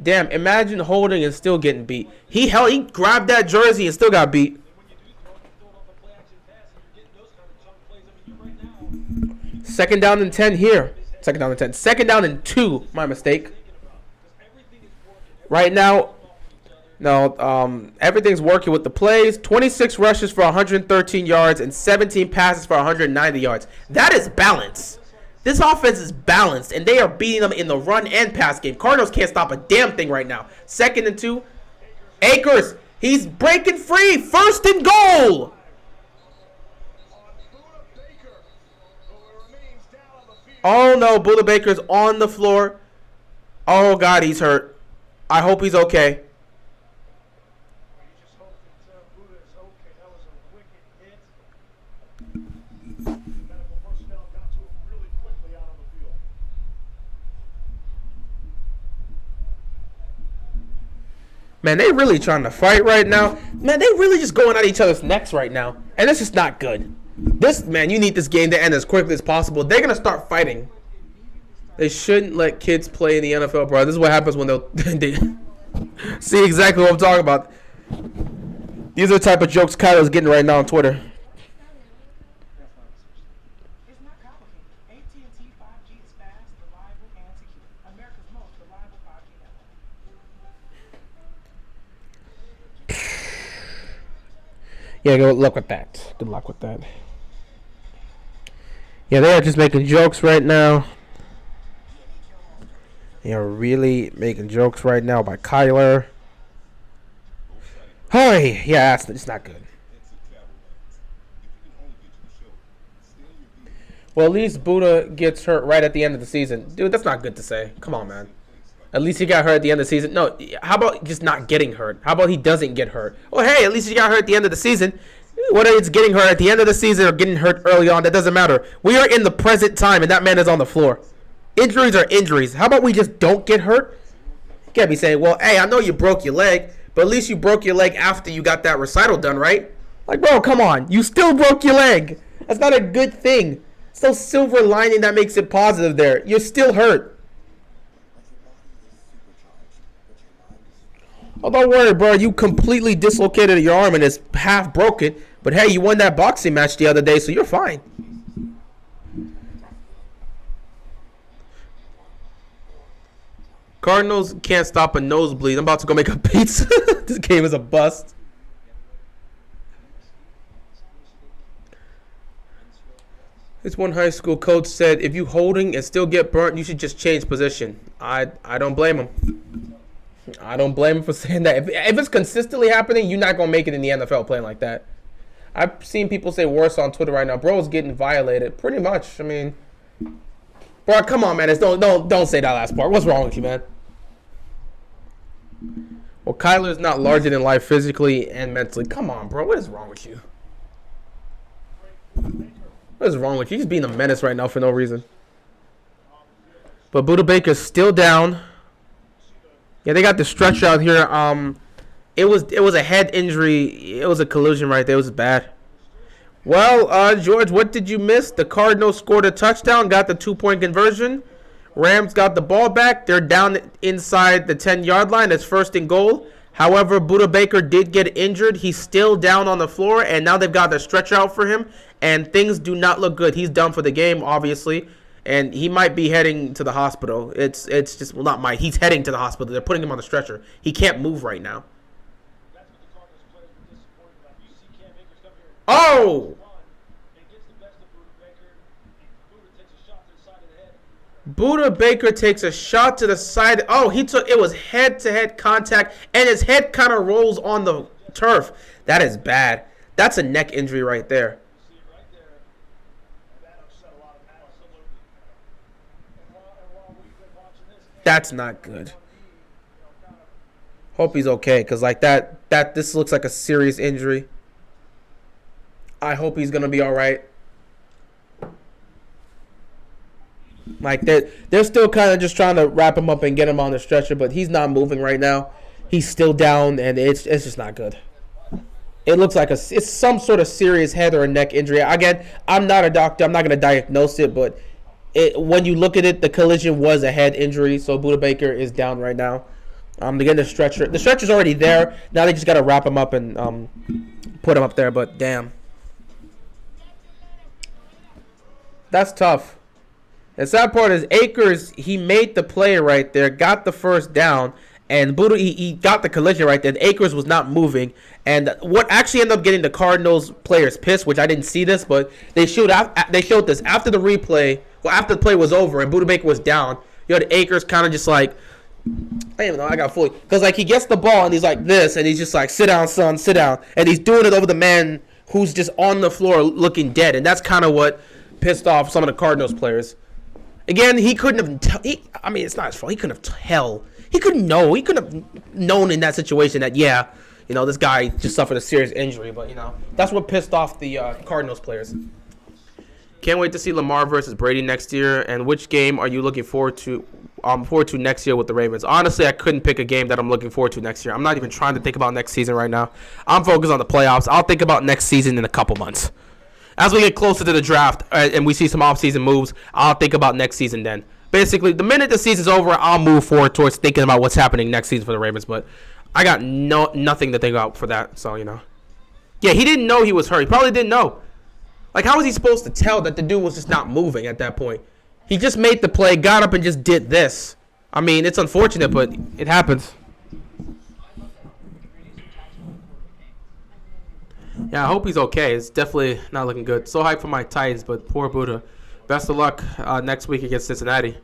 Damn, imagine holding and still getting beat. He grabbed that jersey and still got beat. 2nd down and 10 here. 2nd down and 10. 2nd down and 2. My mistake. Right now, everything's working with the plays. 26 rushes for 113 yards and 17 passes for 190 yards. That is balance. This offense is balanced, and they are beating them in the run and pass game. Cardinals can't stop a damn thing right now. 2nd and 2. Akers, he's breaking free. 1st and goal. Oh, no. Buda Baker's on the floor. Oh, God, he's hurt. I hope he's okay. Man, they really trying to fight right now. Man, they really just going at each other's necks right now. And it's just not good. You need this game to end as quickly as possible. They're going to start fighting. They shouldn't let kids play in the NFL, bro. This is what happens when they see exactly what I'm talking about. These are the type of jokes Kyler's getting right now on Twitter. Yeah, good luck with that. Good luck with that. Yeah, they are just making jokes right now. They are really making jokes right now by Kyler. Hi, yeah, it's not good. Well, at least Buddha gets hurt right at the end of the season. Dude, that's not good to say. Come on, man. At least he got hurt at the end of the season. No, how about just not getting hurt? How about he doesn't get hurt? Well, hey, at least he got hurt at the end of the season. Whether it's getting hurt at the end of the season or getting hurt early on, that doesn't matter. We are in the present time, and that man is on the floor. Injuries are injuries. How about we just don't get hurt? You can't be saying, well, hey, I know you broke your leg, but at least you broke your leg after you got that recital done, right? Like, bro, come on. You still broke your leg. That's not a good thing. It's no silver lining that makes it positive there. You're still hurt. Oh, don't worry, bro. You completely dislocated your arm and it's half broken. But hey, you won that boxing match the other day, so you're fine. Cardinals can't stop a nosebleed. I'm about to go make a pizza. This game is a bust. This one high school coach said, if you holding and still get burnt, you should just change position. I don't blame him. I don't blame him for saying that. If it's consistently happening, you're not going to make it in the NFL playing like that. I've seen people say worse on Twitter right now. Bro's getting violated. Pretty much. I mean, bro, come on, man. Don't say that last part. What's wrong with you, man? Well, Kyler's not larger than life physically and mentally. Come on, bro. What is wrong with you? What is wrong with you? He's being a menace right now for no reason. But Buda Baker's still down. Yeah, they got the stretcher out here. It was a head injury. It was a collision right there. It was bad. Well, George, what did you miss? The Cardinals scored a touchdown, got the 2-point conversion. Rams got the ball back. They're down inside the 10-yard line. It's 1st and goal. However, Buda Baker did get injured. He's still down on the floor, and now they've got the stretcher out for him, and things do not look good. He's done for the game, obviously. And he might be heading to the hospital. It's just, well, not might. He's heading to the hospital. They're putting him on the stretcher. He can't move right now. Oh! Buda Baker takes a shot to the side. Oh, it was head-to-head contact, and his head kind of rolls on the turf. That is bad. That's a neck injury right there. That's not good. Hope he's okay, because like this looks like a serious injury. I hope he's gonna be all right. Like they're still kind of just trying to wrap him up and get him on the stretcher, but he's not moving right now. He's still down, and it's just not good. It looks like it's some sort of serious head or a neck injury. Again, I'm not a doctor. I'm not gonna diagnose it, but when you look at it, the collision was a head injury, so Buda Baker is down right now. They're getting the stretcher. The stretcher's already there. Now they just got to wrap him up and put him up there, but damn. That's tough. The sad part is Akers, he made the play right there, got the first down, and Buda, he got the collision right there. And Akers was not moving. And what actually ended up getting the Cardinals players pissed, which I didn't see this, but they showed this after the replay. Well, after the play was over and Buda Baker was down, you had Akers kind of just like, I don't even know, I got fully. Because like he gets the ball and he's like this, and he's just like, sit down, son, sit down. And he's doing it over the man who's just on the floor looking dead. And that's kind of what pissed off some of the Cardinals players. Again, he couldn't have, I mean, it's not his fault. He couldn't have tell. He couldn't know. He couldn't have known in that situation that, yeah, you know, this guy just suffered a serious injury. But, you know, that's what pissed off the Cardinals players. Can't wait to see Lamar versus Brady next year. And which game are you looking forward to next year with the Ravens? Honestly, I couldn't pick a game that I'm looking forward to next year. I'm not even trying to think about next season right now. I'm focused on the playoffs. I'll think about next season in a couple months. As we get closer to the draft and we see some offseason moves, I'll think about next season then. Basically, the minute the season's over, I'll move forward towards thinking about what's happening next season for the Ravens. But I got nothing to think about for that. So, you know. Yeah, he didn't know he was hurt. He probably didn't know. Like, how was he supposed to tell that the dude was just not moving at that point? He just made the play, got up, and just did this. I mean, it's unfortunate, but it happens. Yeah, I hope he's okay. It's definitely not looking good. So hyped for my Titans, but poor Buddha. Best of luck next week against Cincinnati.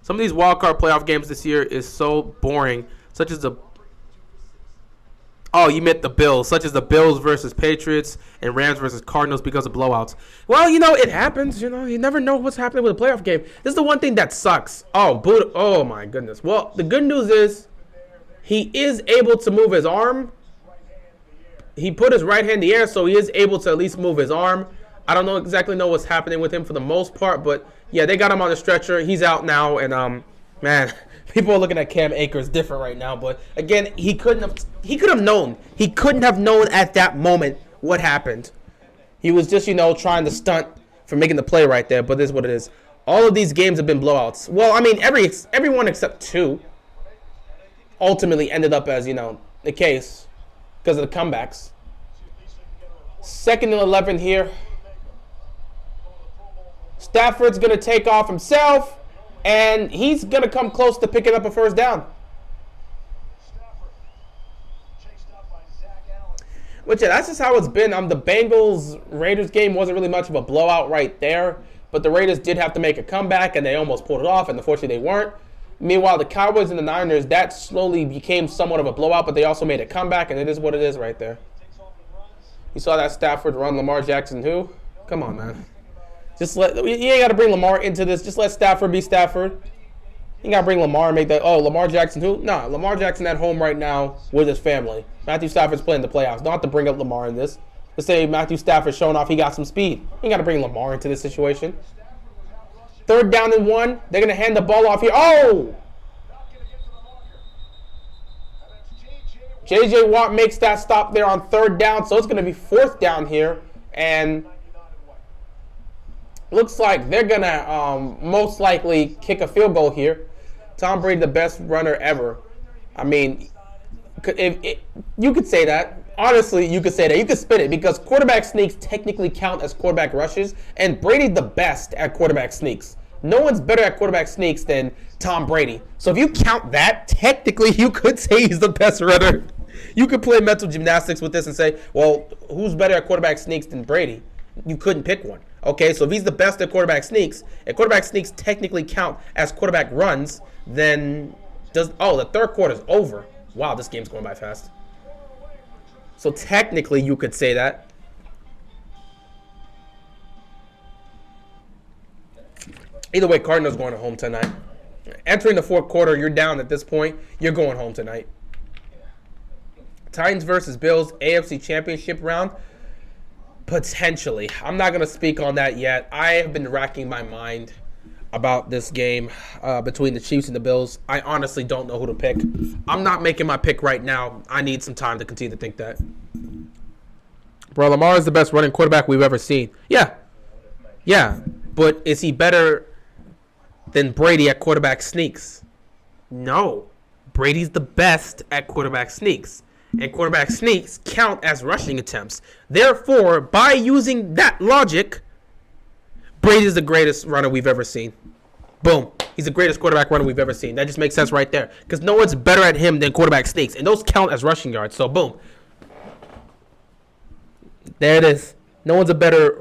Some of these wildcard playoff games this year is so boring, such as the Oh, you meant the Bills, such as the Bills versus Patriots and Rams versus Cardinals because of blowouts. Well, it happens. You never know what's happening with a playoff game. This is the one thing that sucks. Oh my goodness. Well, the good news is he is able to move his arm. He put his right hand in the air, so he is able to at least move his arm. I don't exactly know what's happening with him for the most part, but yeah, they got him on the stretcher. He's out now, and man. People are looking at Cam Akers different right now, but again, he couldn't have known. He couldn't have known at that moment what happened. He was just, trying to stunt for making the play right there, but this is what it is. All of these games have been blowouts. Well, I mean, everyone except 2 ultimately ended up as, the case because of the comebacks. 2nd and 11 here. Stafford's going to take off himself. And he's going to come close to picking up a first down. Which, yeah, that's just how it's been. The Bengals-Raiders game wasn't really much of a blowout right there. But the Raiders did have to make a comeback, and they almost pulled it off, and unfortunately they weren't. Meanwhile, the Cowboys and the Niners, that slowly became somewhat of a blowout, but they also made a comeback, and it is what it is right there. You saw that Stafford run Lamar Jackson who? Come on, man. You ain't got to bring Lamar into this. Just let Stafford be Stafford. You ain't got to bring Lamar and make that, Lamar Jackson who? Nah, Lamar Jackson at home right now with his family. Matthew Stafford's playing the playoffs. Don't have to bring up Lamar in this. Let's say Matthew Stafford showing off he got some speed. You ain't got to bring Lamar into this situation. 3rd down and 1. They're going to hand the ball off here. Oh! J.J. Watt makes that stop there on 3rd down, so it's going to be 4th down here. And looks like they're going to most likely kick a field goal here. Tom Brady, the best runner ever. I mean, you could say that. Honestly, you could say that. You could spin it because quarterback sneaks technically count as quarterback rushes, and Brady's the best at quarterback sneaks. No one's better at quarterback sneaks than Tom Brady. So if you count that, technically you could say he's the best runner. You could play mental gymnastics with this and say, well, who's better at quarterback sneaks than Brady? You couldn't pick one. Okay, so if he's the best at quarterback sneaks, and quarterback sneaks technically count as quarterback runs, then the 3rd quarter's over. Wow, this game's going by fast. So technically you could say that. Either way, Cardinals going home tonight. Entering the 4th quarter, you're down at this point. You're going home tonight. Titans versus Bills, AFC Championship round. Potentially. I'm not going to speak on that yet. I have been racking my mind about this game between the Chiefs and the Bills. I honestly don't know who to pick. I'm not making my pick right now. I need some time to continue to think that. Bro, Lamar is the best running quarterback we've ever seen. Yeah. But is he better than Brady at quarterback sneaks? No. Brady's the best at quarterback sneaks. And quarterback sneaks count as rushing attempts. Therefore, by using that logic, Brady's the greatest runner we've ever seen. Boom. He's the greatest quarterback runner we've ever seen. That just makes sense right there. Because no one's better at him than quarterback sneaks. And those count as rushing yards. So, boom. There it is. No one's a better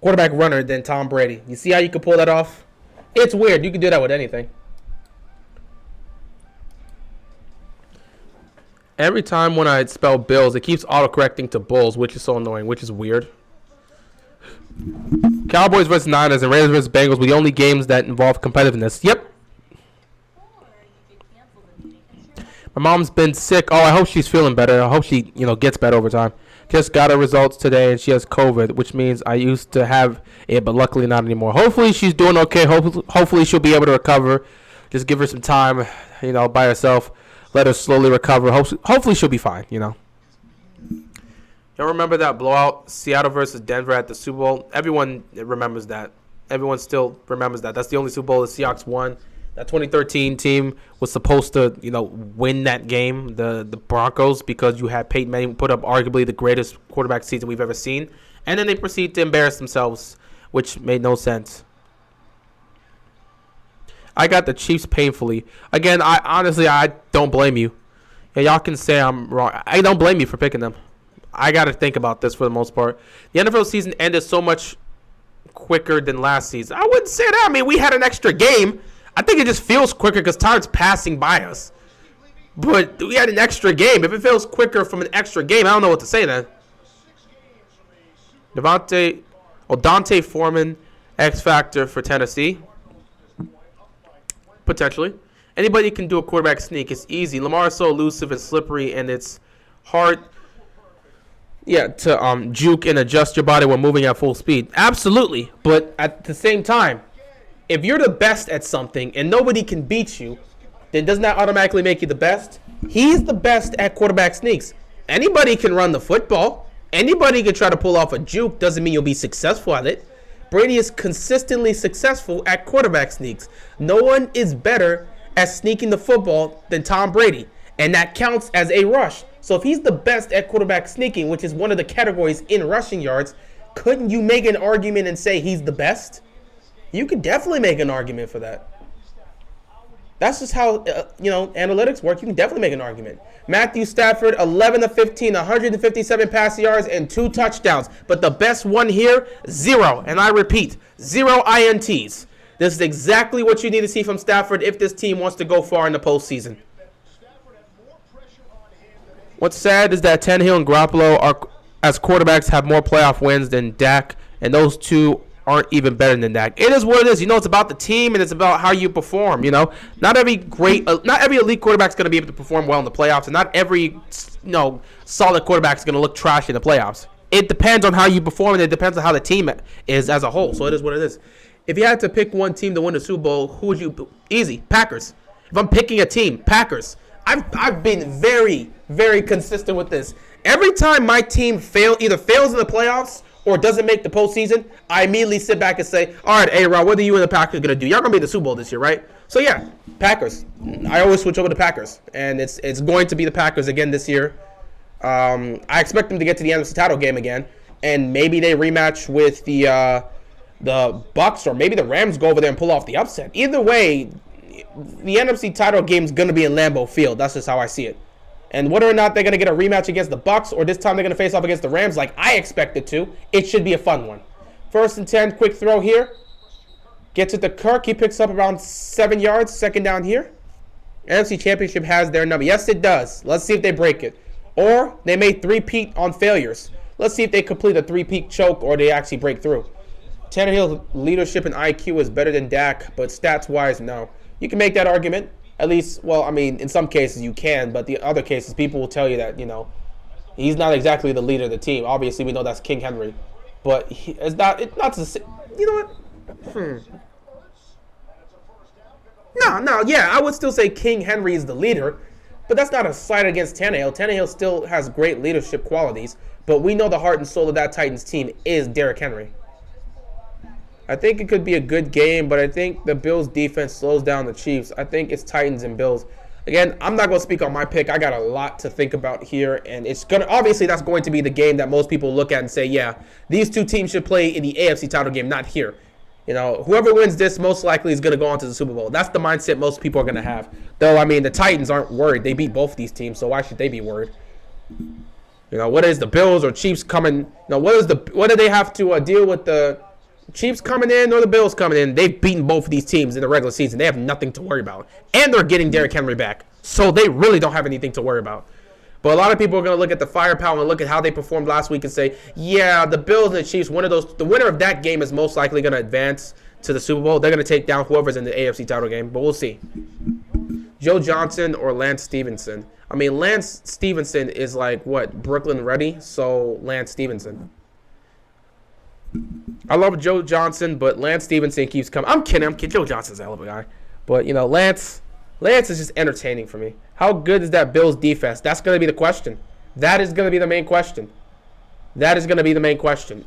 quarterback runner than Tom Brady. You see how you can pull that off? It's weird. You can do that with anything. Every time when I spell Bills, it keeps autocorrecting to Bulls, which is so annoying, which is weird. Cowboys versus Niners and Raiders versus Bengals were the only games that involve competitiveness. Yep. My mom's been sick. Oh, I hope she's feeling better. I hope she, gets better over time. Just got her results today, and she has COVID, which means I used to have it, but luckily not anymore. Hopefully she's doing okay. Hopefully she'll be able to recover. Just give her some time, by herself. Let her slowly recover. Hopefully she'll be fine, Y'all remember that blowout, Seattle versus Denver at the Super Bowl? Everyone remembers that. Everyone still remembers that. That's the only Super Bowl the Seahawks won. That 2013 team was supposed to, win that game, the Broncos, because you had Peyton Manning put up arguably the greatest quarterback season we've ever seen. And then they proceed to embarrass themselves, which made no sense. I got the Chiefs painfully. Again, I don't blame you. Yeah, y'all can say I'm wrong. I don't blame you for picking them. I got to think about this for the most part. The NFL season ended so much quicker than last season. I wouldn't say that. I mean, we had an extra game. I think it just feels quicker because time's passing by us. But we had an extra game. If it feels quicker from an extra game, I don't know what to say then. Dante Foreman, X Factor for Tennessee. Potentially. Anybody can do a quarterback sneak. It's easy. Lamar is so elusive and slippery, and it's hard to juke and adjust your body when moving at full speed. Absolutely. But at the same time, if you're the best at something and nobody can beat you, then doesn't that automatically make you the best? He's the best at quarterback sneaks. Anybody can run the football. Anybody can try to pull off a juke. Doesn't mean you'll be successful at it. Brady is consistently successful at quarterback sneaks. No one is better at sneaking the football than Tom Brady, and that counts as a rush. So if he's the best at quarterback sneaking, which is one of the categories in rushing yards, couldn't you make an argument and say he's the best? You could definitely make an argument for that. That's just how, analytics work. You can definitely make an argument. Matthew Stafford, 11 of 15, 157 passing yards, and 2 touchdowns. But the best one here, 0. And I repeat, 0 INTs. This is exactly what you need to see from Stafford if this team wants to go far in the postseason. What's sad is that Tannehill and Garoppolo are, as quarterbacks, have more playoff wins than Dak, and those two aren't even better than Dak. It is what it is. It's about the team, and it's about how you perform. Not every elite quarterback is going to be able to perform well in the playoffs, and not every solid quarterback is going to look trash in the playoffs. It depends on how you perform, and it depends on how the team is as a whole. So it is what it is. If you had to pick one team to win the Super Bowl, who would you? Easy, Packers. If I'm picking a team, Packers. I've been very, very consistent with this. Every time my team either fails in the playoffs or doesn't make the postseason, I immediately sit back and say, all right, A-Rod, what are you and the Packers going to do? Y'all going to be in the Super Bowl this year, right? So, yeah, Packers. I always switch over to Packers, and it's going to be the Packers again this year. I expect them to get to the NFC title game again, and maybe they rematch with the Bucks, or maybe the Rams go over there and pull off the upset. Either way, the NFC title game is going to be in Lambeau Field. That's just how I see it. And whether or not they're going to get a rematch against the Bucks, or this time they're going to face off against the Rams like I expect it to, it should be a fun one. 1st and 10, quick throw here. Gets it to Kirk. He picks up around 7 yards. 2nd down here. NFC Championship has their number. Yes, it does. Let's see if they break it. Or they may three-peat on failures. Let's see if they complete a three-peat choke or they actually break through. Tannehill's leadership and IQ is better than Dak, but stats-wise, no. You can make that argument. At least, in some cases you can, but the other cases, people will tell you that, he's not exactly the leader of the team. Obviously, we know that's King Henry. But it's not to, you know what? No, yeah, I would still say King Henry is the leader, but that's not a slight against Tannehill. Tannehill still has great leadership qualities, but we know the heart and soul of that Titans team is Derrick Henry. I think it could be a good game, but I think the Bills' defense slows down the Chiefs. I think it's Titans and Bills. Again, I'm not going to speak on my pick. I got a lot to think about here, and obviously that's going to be the game that most people look at and say, yeah, these two teams should play in the AFC title game, not here. Whoever wins this most likely is going to go on to the Super Bowl. That's the mindset most people are going to have. Though, the Titans aren't worried. They beat both these teams, so why should they be worried? Whether it's the Bills or Chiefs coming, what do they have to deal with the Chiefs coming in or the Bills coming in? They've beaten both of these teams in the regular season. They have nothing to worry about. And they're getting Derrick Henry back. So they really don't have anything to worry about. But a lot of people are going to look at the firepower and look at how they performed last week and say, yeah, the Bills and the Chiefs, the winner of that game is most likely going to advance to the Super Bowl. They're going to take down whoever's in the AFC title game, but we'll see. Joe Johnson or Lance Stevenson? Lance Stevenson is like, Brooklyn ready? So Lance Stevenson. I love Joe Johnson, but Lance Stevenson keeps coming. I'm kidding. Joe Johnson's a hell of a guy. But, Lance is just entertaining for me. How good is that Bills defense? That's going to be the question. That is going to be the main question.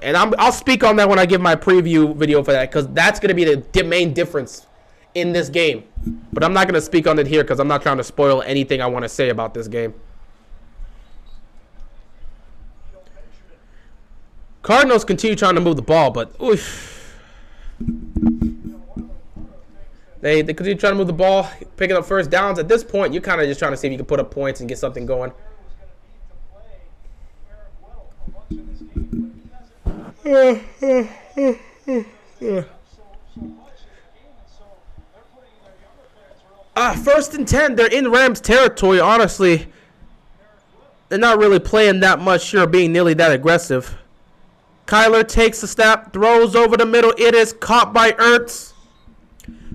And I'll speak on that when I give my preview video for that, because that's going to be the main difference in this game. But I'm not going to speak on it here because I'm not trying to spoil anything I want to say about this game. Cardinals continue trying to move the ball, but they continue trying to move the ball, picking up first downs. At this point, you're kind of just trying to see if you can put up points and get something going. First and 10. They're in Rams territory, honestly. They're not really playing that much here, being nearly that aggressive. Kyler takes the snap, throws over the middle. It is caught by Ertz.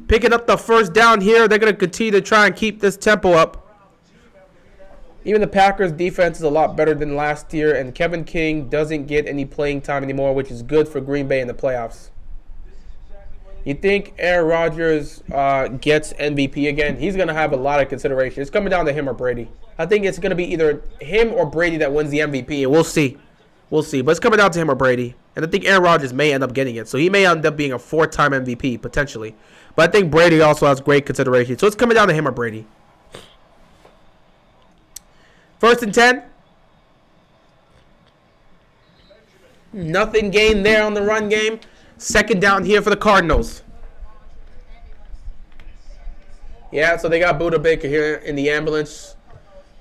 Picking up the first down here. They're going to continue to try and keep this tempo up. Even the Packers' defense is a lot better than last year, and Kevin King doesn't get any playing time anymore, which is good for Green Bay in the playoffs. You think Aaron Rodgers gets MVP again? He's going to have a lot of consideration. It's coming down to him or Brady. I think it's going to be either him or Brady that wins the MVP, and we'll see. We'll see. But it's coming down to him or Brady. And I think Aaron Rodgers may end up getting it. So he may end up being a 4-time MVP, potentially. But I think Brady also has great consideration. So it's coming down to him or Brady. First and 10. Nothing gained there on the run game. Second down here for the Cardinals. Yeah, so they got Buda Baker here in the ambulance.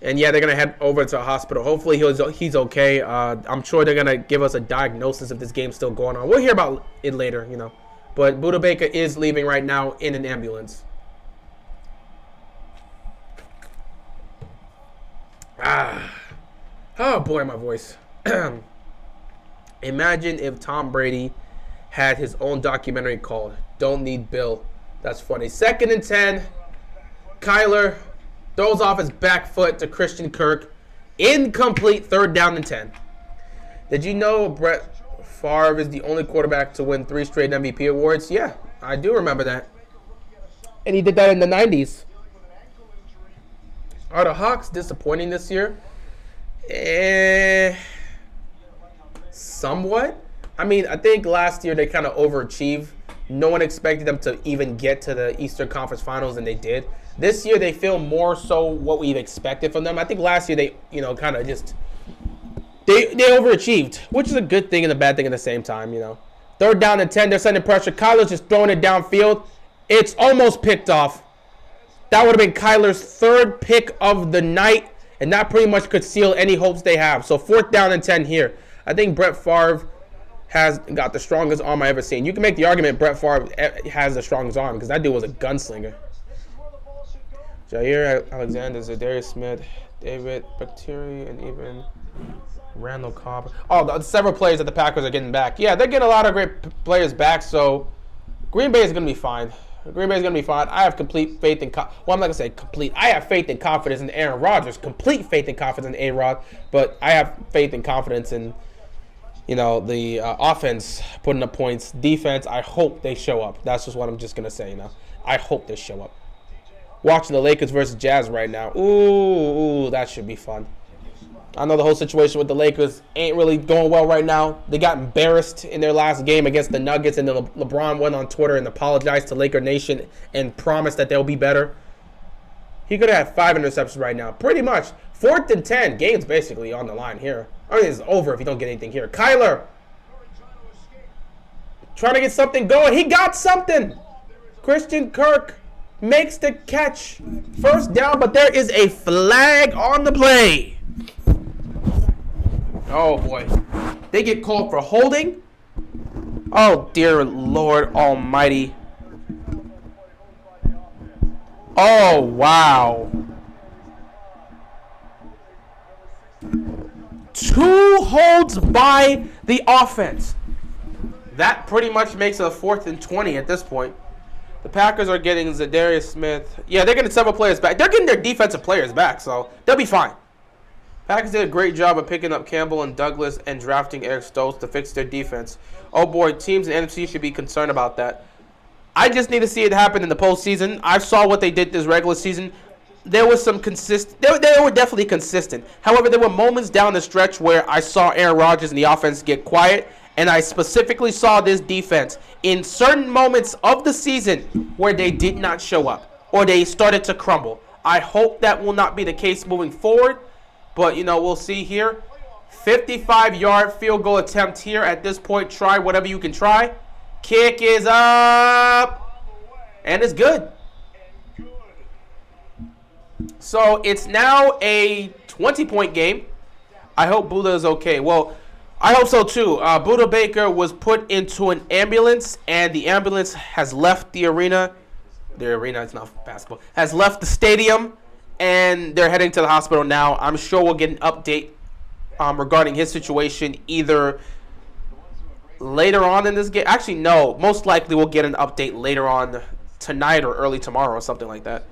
And yeah, they're going to head over to a hospital. Hopefully he's okay. I'm sure they're going to give us a diagnosis if this game's still going on. We'll hear about it later, you know. But Buda Baker is leaving right now in an ambulance. Oh boy, my voice. Imagine if Tom Brady had his own documentary called Don't Need Bill. That's funny. Second and 10. Kyler throws off his back foot to Christian Kirk. Incomplete. Third down and 10. Did you know Brett Favre is the only quarterback to win 3 straight MVP awards? Yeah, I do remember that. And he did that in the 90s. Are the Hawks disappointing this year? Somewhat. I mean, I think last year they kind of overachieved. No one expected them to even get to the Eastern Conference Finals, and they did. This year they feel more so what we've expected from them. I think last year they, kind of just they overachieved, which is a good thing and a bad thing at the same time, Third down and 10, they're sending pressure. Kyler's just throwing it downfield. It's almost picked off. That would have been Kyler's 3rd pick of the night, and that pretty much could seal any hopes they have. So 4th down and 10 here. I think Brett Favre has got the strongest arm I've ever seen. You can make the argument Brett Favre has the strongest arm because that dude was a gunslinger. Jair Alexander, Zadarius Smith, David Bakhtiari, and even Randall Cobb. Oh, several players that the Packers are getting back. Yeah, they're getting a lot of great players back, so Green Bay is going to be fine. Green Bay is going to be fine. I have complete faith in I'm not going to say complete. I have faith and confidence in Aaron Rodgers. Complete faith and confidence in A-Rod. But I have faith and confidence in, the offense putting up points. Defense, I hope they show up. That's just what I'm just going to say, I hope they show up. Watching the Lakers versus Jazz right now. Ooh, that should be fun. I know the whole situation with the Lakers ain't really going well right now. They got embarrassed in their last game against the Nuggets, and then LeBron went on Twitter and apologized to Laker Nation and promised that they'll be better. He could have had 5 interceptions right now. Pretty much. 4th and 10. Game's basically on the line here. I mean, it's over if you don't get anything here. Kyler trying to get something going. He got something. Christian Kirk makes the catch. First down, but there is a flag on the play. Oh, boy. They get called for holding. Oh, dear Lord Almighty. Oh, wow. 2 holds by the offense. That pretty much makes it a 4th and 20 at this point. The Packers are getting Zadarius Smith. Yeah, they're getting several players back. They're getting their defensive players back, so they'll be fine. Packers did a great job of picking up Campbell and Douglas and drafting Eric Stokes to fix their defense. Oh boy, teams in the NFC should be concerned about that. I just need to see it happen in the postseason. I saw what they did this regular season. There was some consistent. They were definitely consistent. However, there were moments down the stretch where I saw Aaron Rodgers and the offense get quiet, and I specifically saw this defense in certain moments of the season where they did not show up or they started to crumble. I hope that will not be the case moving forward. But, we'll see here. 55-yard field goal attempt here at this point. Try whatever you can try. Kick is up. And it's good. So, it's now a 20-point game. I hope Buda is okay. Well, I hope so, too. Buda Baker was put into an ambulance, and the ambulance has left the arena. the arena, it's not basketball, has left the stadium, and they're heading to the hospital now. I'm sure we'll get an update regarding his situation either later on in this game. Actually, no. Most likely we'll get an update later on tonight or early tomorrow or something like that.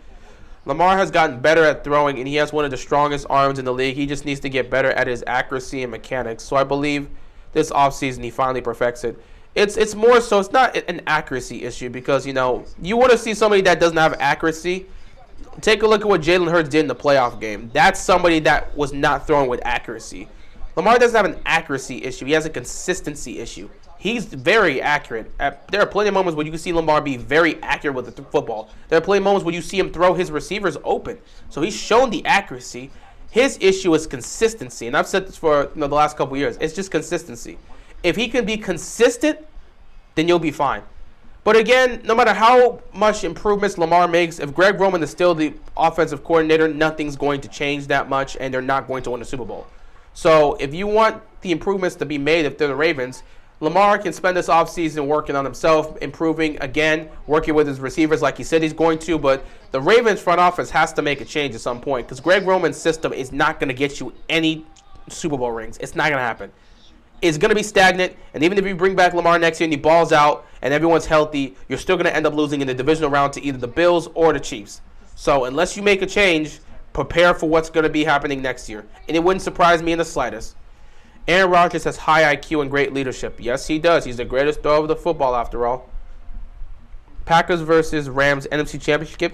Lamar has gotten better at throwing, and he has one of the strongest arms in the league. He just needs to get better at his accuracy and mechanics. So I believe this offseason he finally perfects it. It's more so it's not an accuracy issue because, you know, you want to see somebody that doesn't have accuracy. Take a look at what Jalen Hurts did in the playoff game. That's somebody that was not throwing with accuracy. Lamar doesn't have an accuracy issue. He has a consistency issue. He's very accurate. There are plenty of moments where you can see Lamar be very accurate with the football. There are plenty of moments where you see him throw his receivers open. So he's shown the accuracy. His issue is consistency. And I've said this for the last couple years. It's just consistency. If he can be consistent, then you'll be fine. But again, no matter how much improvements Lamar makes, if Greg Roman is still the offensive coordinator, nothing's going to change that much, and they're not going to win the Super Bowl. So if you want the improvements to be made, if they're the Ravens, Lamar can spend this offseason working on himself, improving again, working with his receivers like he said he's going to. But the Ravens front office has to make a change at some point because Greg Roman's system is not going to get you any Super Bowl rings. It's not going to happen. It's going to be stagnant, and even if you bring back Lamar next year and he balls out and everyone's healthy, you're still going to end up losing in the divisional round to either the Bills or the Chiefs. So unless you make a change, prepare for what's going to be happening next year. And it wouldn't surprise me in the slightest. Aaron Rodgers has high IQ and great leadership. Yes, he does. He's the greatest thrower of the football, after all. Packers versus Rams NFC Championship game?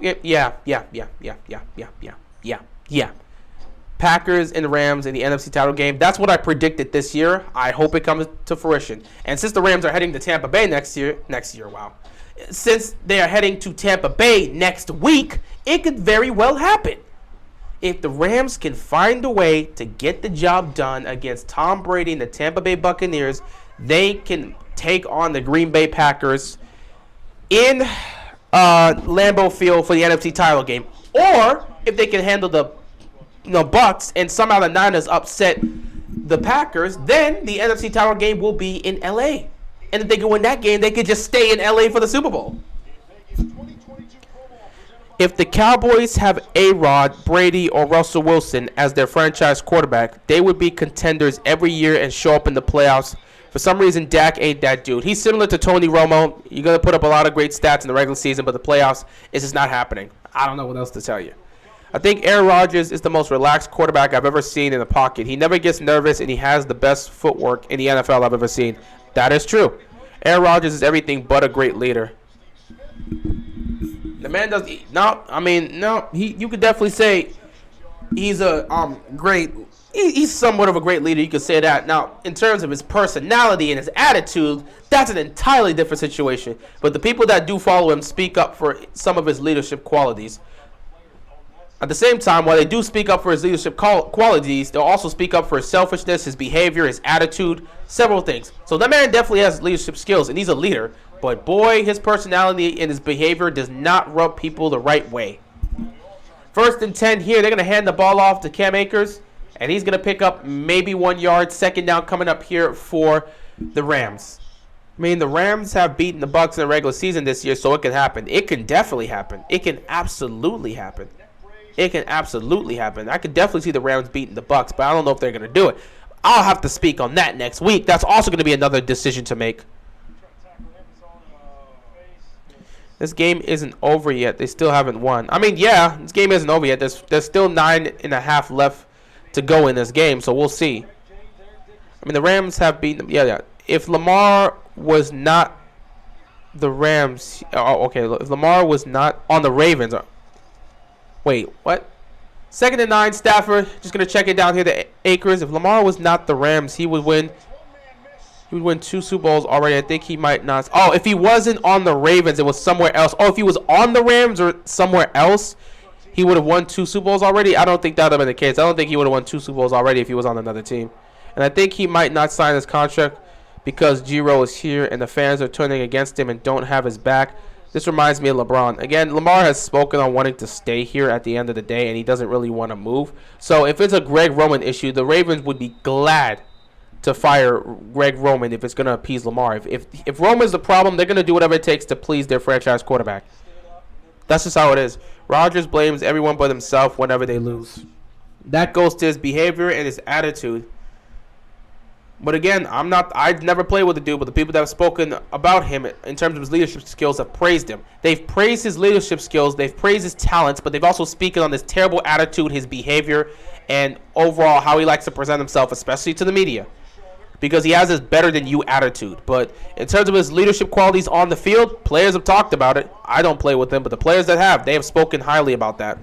Yeah. Packers and Rams in the NFC title game. That's what I predicted this year. I hope it comes to fruition. And since the Rams are heading to Tampa Bay next year, wow. Since they are heading to Tampa Bay next week, it could very well happen. If the Rams can find a way to get the job done against Tom Brady and the Tampa Bay Buccaneers, they can take on the Green Bay Packers in Lambeau Field for the NFC title game. Or if they can handle the Bucs and somehow the Niners upset the Packers, then the NFC title game will be in LA. And if they can win that game, they could just stay in LA for the Super Bowl. If the Cowboys have A-Rod, Brady, or Russell Wilson as their franchise quarterback, they would be contenders every year and show up in the playoffs. For some reason, Dak ain't that dude. He's similar to Tony Romo. You're going to put up a lot of great stats in the regular season, but the playoffs is just not happening. I don't know what else to tell you. I think Aaron Rodgers is the most relaxed quarterback I've ever seen in the pocket. He never gets nervous, and he has the best footwork in the NFL I've ever seen. That is true. Aaron Rodgers is everything but a great leader. The man does you could definitely say he's a great. He's somewhat of a great leader. You could say that. Now, in terms of his personality and his attitude, that's an entirely different situation. But the people that do follow him speak up for some of his leadership qualities. At the same time, while they do speak up for his leadership qualities, they'll also speak up for his selfishness, his behavior, his attitude, several things. So that man definitely has leadership skills, and he's a leader. But boy, his personality and his behavior does not rub people the right way. 1st and 10 here. They're going to hand the ball off to Cam Akers, and he's going to pick up maybe 1 yard. 2nd down coming up here for the Rams. I mean, the Rams have beaten the Bucs in the regular season this year, so it can happen. It can definitely happen. It can absolutely happen. It can absolutely happen. I could definitely see the Rams beating the Bucs, but I don't know if they're going to do it. I'll have to speak on that next week. That's also going to be another decision to make. This game isn't over yet. They still haven't won. I mean, yeah, this game isn't over yet. There's still 9.5 left to go in this game, so we'll see. I mean, the Rams have beaten them. Yeah. If Lamar was not the Rams, okay. If Lamar was not on the Ravens. Wait, what? 2nd and 9, Stafford. Just going to check it down here to Akers. If Lamar was not the Rams, he would win 2 Super Bowls already. I think he might not. Oh, if he wasn't on the Ravens, it was somewhere else. Oh, if he was on the Rams or somewhere else, he would have won 2 Super Bowls already. I don't think that would have been the case. I don't think he would have won 2 Super Bowls already if he was on another team. And I think he might not sign his contract because Giro is here and the fans are turning against him and don't have his back. This reminds me of LeBron. Again, Lamar has spoken on wanting to stay here at the end of the day, and he doesn't really want to move. So if it's a Greg Roman issue, the Ravens would be glad to fire Greg Roman if it's going to appease Lamar. If Roman's the problem, they're going to do whatever it takes to please their franchise quarterback. That's just how it is. Rodgers blames everyone but himself whenever they lose. That goes to his behavior and his attitude. But again, I've never played with the dude, but the people that have spoken about him in terms of his leadership skills have praised him. They've praised his leadership skills, they've praised his talents, but they've also spoken on his terrible attitude, his behavior, and overall how he likes to present himself, especially to the media. Because he has this better than you attitude. But in terms of his leadership qualities on the field, players have talked about it. I don't play with him, but the players that have, they have spoken highly about that.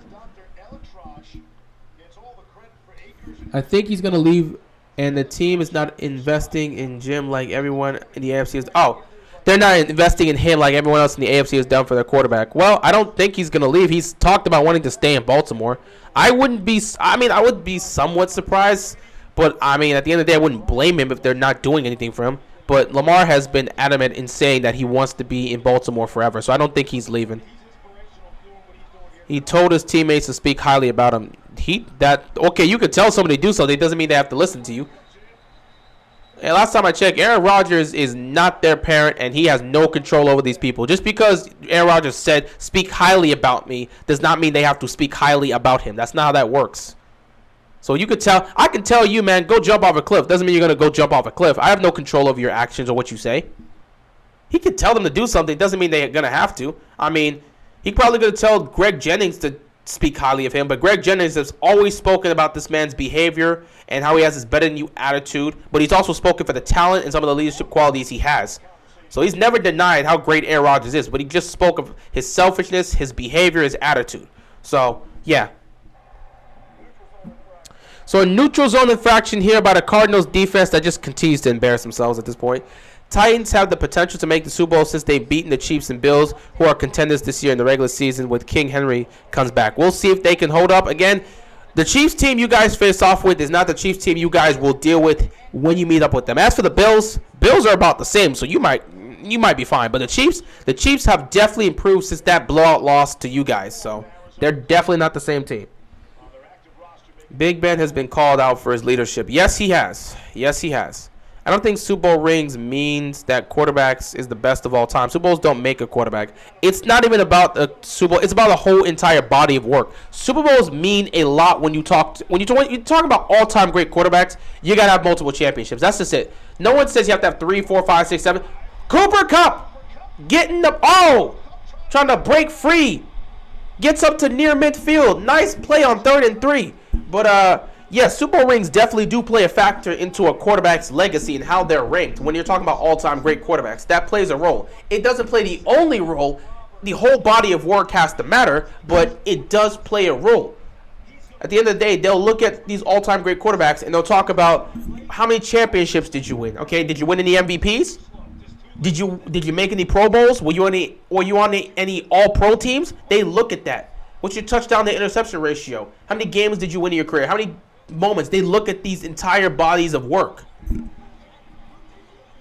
I think he's going to leave, and the team is not investing in Jim like everyone in the AFC is. Oh, they're not investing in him like everyone else in the AFC has done for their quarterback. Well, I don't think he's going to leave. He's talked about wanting to stay in Baltimore. I would be somewhat surprised. But, I mean, at the end of the day, I wouldn't blame him if they're not doing anything for him. But Lamar has been adamant in saying that he wants to be in Baltimore forever. So I don't think he's leaving. He told his teammates to speak highly about him. Okay, you could tell somebody to do something. It doesn't mean they have to listen to you. And last time I checked, Aaron Rodgers is not their parent, and he has no control over these people. Just because Aaron Rodgers said, speak highly about me, does not mean they have to speak highly about him. That's not how that works. So you could tell, I can tell you, man, go jump off a cliff. Doesn't mean you're going to go jump off a cliff. I have no control over your actions or what you say. He could tell them to do something. Doesn't mean they're going to have to. I mean, he probably going to tell Greg Jennings to speak highly of him. But Greg Jennings has always spoken about this man's behavior and how he has this better-than-you attitude. But he's also spoken for the talent and some of the leadership qualities he has. So he's never denied how great Aaron Rodgers is. But he just spoke of his selfishness, his behavior, his attitude. So, yeah. So a neutral zone infraction here by the Cardinals defense that just continues to embarrass themselves at this point. Titans have the potential to make the Super Bowl since they've beaten the Chiefs and Bills, who are contenders this year in the regular season with King Henry comes back. We'll see if they can hold up. Again, the Chiefs team you guys face off with is not the Chiefs team you guys will deal with when you meet up with them. As for the Bills are about the same, so you might be fine. But the Chiefs have definitely improved since that blowout loss to you guys. So they're definitely not the same team. Big Ben has been called out for his leadership. Yes, he has. Yes, he has. I don't think Super Bowl rings means that quarterbacks is the best of all time. Super Bowls don't make a quarterback. It's not even about the Super Bowl. It's about a whole entire body of work. Super Bowls mean a lot when you talk about all-time great quarterbacks. You gotta have multiple championships. That's just it. No one says you have to have 3, 4, 5, 6, 7. Cooper Kupp getting trying to break free. Gets up to near midfield. Nice play on 3rd and 3. But, yeah, Super Bowl rings definitely do play a factor into a quarterback's legacy and how they're ranked. When you're talking about all-time great quarterbacks, that plays a role. It doesn't play the only role. The whole body of work has to matter, but it does play a role. At the end of the day, they'll look at these all-time great quarterbacks and they'll talk about how many championships did you win? Okay, did you win any MVPs? Did you make any Pro Bowls? Were you on any All-Pro teams? They look at that. What's your touchdown to interception ratio? How many games did you win in your career? How many moments? They look at these entire bodies of work.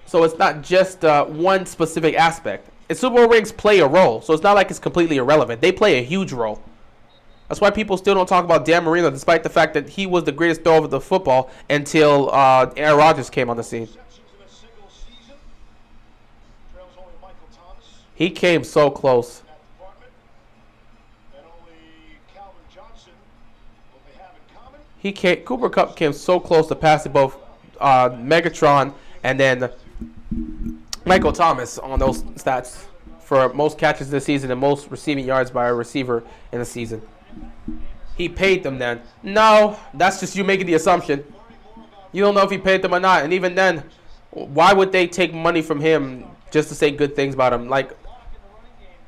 So it's not just one specific aspect. And Super Bowl rings play a role. So it's not like it's completely irrelevant. They play a huge role. That's why people still don't talk about Dan Marino, despite the fact that he was the greatest thrower of the football until Aaron Rodgers came on the scene. He came so close. Cooper Kupp came so close to passing both Megatron and then Michael Thomas on those stats for most catches this season and most receiving yards by a receiver in the season. He paid them then. No, that's just you making the assumption. You don't know if he paid them or not. And even then, why would they take money from him just to say good things about him? Like,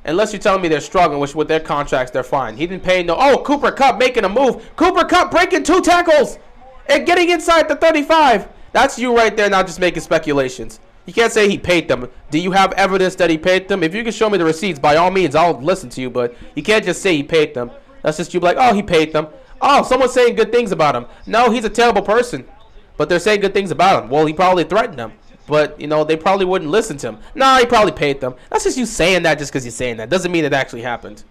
unless you're telling me they're struggling, which with their contracts, they're fine. He didn't pay no. Oh, Cooper Kupp making a move. Cooper Kupp breaking 2 tackles and getting inside the 35. That's you right there, not just making speculations. You can't say he paid them. Do you have evidence that he paid them? If you can show me the receipts, by all means, I'll listen to you. But you can't just say he paid them. That's just you like, oh, he paid them. Oh, someone's saying good things about him. No, he's a terrible person. But they're saying good things about him. Well, he probably threatened them. But, you know, they probably wouldn't listen to him. No, he probably paid them. That's just you saying that just because you're saying that. Doesn't mean it actually happened.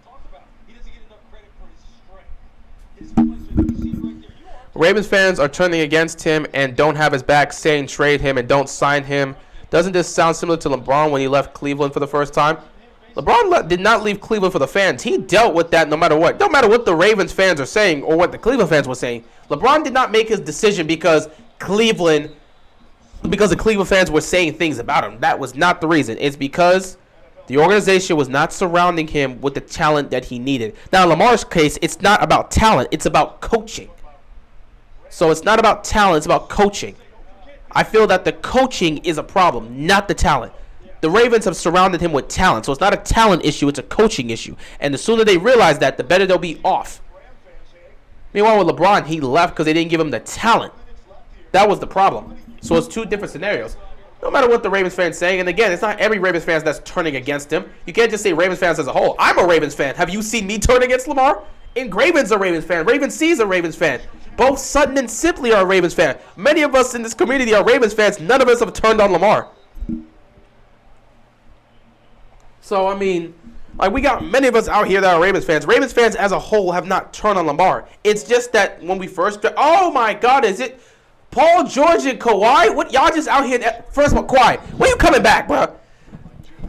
Ravens fans are turning against him and don't have his back, saying trade him and don't sign him. Doesn't this sound similar to LeBron when he left Cleveland for the first time? LeBron did not leave Cleveland for the fans. He dealt with that no matter what. No matter what the Ravens fans are saying or what the Cleveland fans were saying. LeBron did not make his decision because the Cleveland fans were saying things about him. That was not the reason. It's because the organization was not surrounding him with the talent that he needed. Now, in Lamar's case, it's not about talent. It's about coaching. So it's not about talent. It's about coaching. I feel that the coaching is a problem, not the talent. The Ravens have surrounded him with talent. So it's not a talent issue. It's a coaching issue. And the sooner they realize that, the better they'll be off. Meanwhile, with LeBron, he left because they didn't give him the talent. That was the problem. So it's two different scenarios. No matter what the Ravens fans saying, and again, it's not every Ravens fan that's turning against him. You can't just say Ravens fans as a whole. I'm a Ravens fan. Have you seen me turn against Lamar? Graven's a Ravens fan. Raven C's a Ravens fan. Both Sutton and Simply are a Ravens fan. Many of us in this community are Ravens fans. None of us have turned on Lamar. So, I mean, like, we got many of us out here that are Ravens fans. Ravens fans as a whole have not turned on Lamar. It's just that when we first... Oh, my God, is it Paul George and Kawhi? What, y'all just out here... First of all, Kawhi, when you coming back, bro?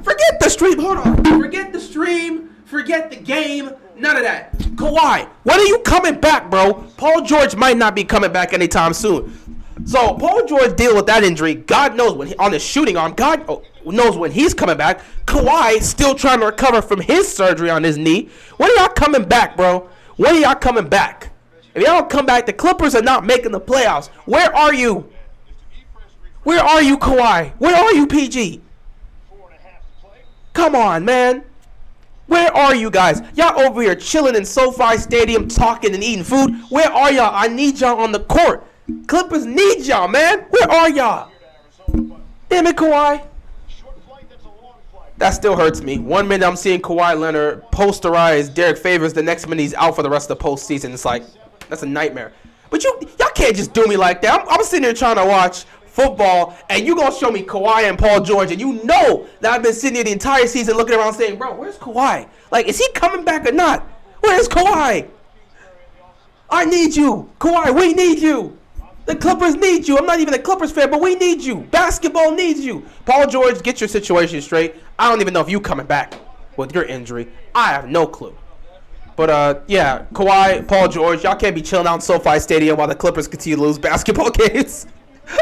Forget the stream. Hold on. Forget the stream. Forget the game. None of that. Kawhi, when are you coming back, bro? Paul George might not be coming back anytime soon. So, Paul George deal with that injury. God knows when on the shooting arm. God knows when he's coming back. Kawhi still trying to recover from his surgery on his knee. When are y'all coming back, bro? When are y'all coming back? If y'all don't come back, the Clippers are not making the playoffs. Where are you? Where are you, Kawhi? Where are you, PG? Come on, man. Where are you guys? Y'all over here chilling in SoFi Stadium, talking and eating food. Where are y'all? I need y'all on the court. Clippers need y'all, man. Where are y'all? Damn it, Kawhi. That still hurts me. 1 minute I'm seeing Kawhi Leonard posterize Derek Favors. The next minute he's out for the rest of the postseason. It's like, that's a nightmare. But y'all can't just do me like that. I'm sitting here trying to watch football, and you gonna show me Kawhi and Paul George, and you know that I've been sitting here the entire season looking around saying, bro, where's Kawhi? Like, is he coming back or not? Where's Kawhi? I need you. Kawhi, we need you. The Clippers need you. I'm not even a Clippers fan, but we need you. Basketball needs you. Paul George, get your situation straight. I don't even know if you coming back with your injury. I have no clue. But, yeah, Kawhi, Paul George, y'all can't be chilling out in SoFi Stadium while the Clippers continue to lose basketball games.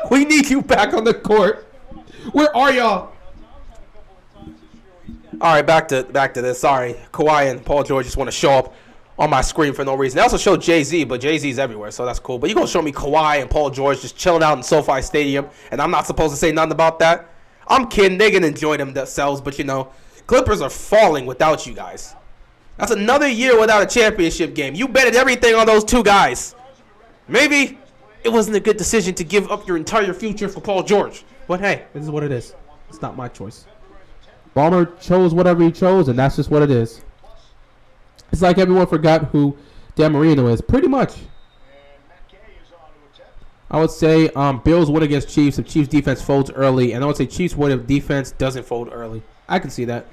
We need you back on the court. Where are y'all? All right, back to this. Sorry, Kawhi and Paul George just want to show up on my screen for no reason. They also show Jay-Z, but Jay-Z's everywhere, so that's cool. But you're going to show me Kawhi and Paul George just chilling out in SoFi Stadium, and I'm not supposed to say nothing about that? I'm kidding. They can enjoy themselves, but, you know, Clippers are falling without you guys. That's another year without a championship game. You betted everything on those two guys. Maybe it wasn't a good decision to give up your entire future for Paul George. But hey, this is what it is. It's not my choice. Ballmer chose whatever he chose, and that's just what it is. It's like everyone forgot who Dan Marino is. Pretty much. I would say Bills win against Chiefs if Chiefs defense folds early, and I would say Chiefs win if defense doesn't fold early. I can see that.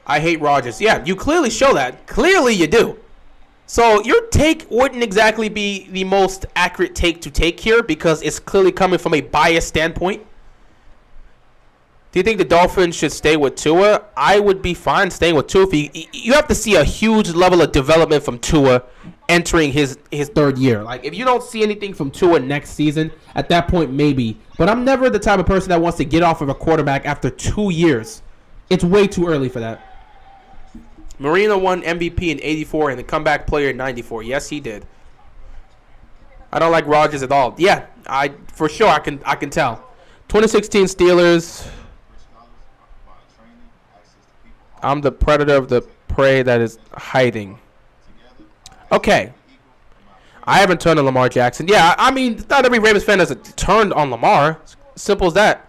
I hate Rodgers. Yeah, you clearly show that. Clearly you do. So your take wouldn't exactly be the most accurate take to take here because it's clearly coming from a biased standpoint. Do you think the Dolphins should stay with Tua? I would be fine staying with Tua. You have to see a huge level of development from Tua entering his third year. Like, if you don't see anything from Tua next season, at that point, maybe. But I'm never the type of person that wants to get off of a quarterback after 2 years. It's way too early for that. Marino won MVP in 84 and the comeback player in 94. Yes, he did. I don't like Rodgers at all. Yeah, for sure I can tell. 2016 Steelers. I'm the predator of the prey that is hiding. Okay. I haven't turned on Lamar Jackson. Yeah, I mean, not every Ravens fan has turned on Lamar. Simple as that.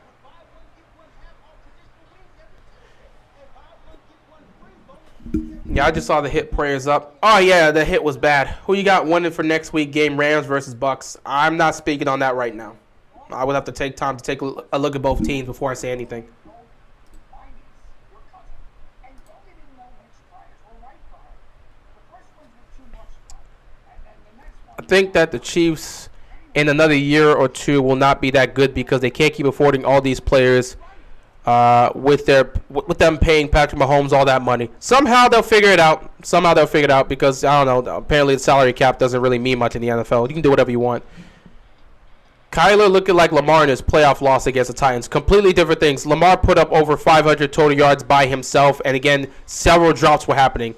Yeah, I just saw the hit prayers up. Oh, yeah, the hit was bad. Who you got winning for next week game, Rams versus Bucks? I'm not speaking on that right now. I would have to take time to take a look at both teams before I say anything. I think that the Chiefs in another year or two will not be that good because they can't keep affording all these players with them paying Patrick Mahomes all that money. Somehow they'll figure it out. Because, I don't know, apparently the salary cap doesn't really mean much in the NFL. You can do whatever you want. Kyler looking like Lamar in his playoff loss against the Titans. Completely different things. Lamar put up over 500 total yards by himself, and again, several drops were happening.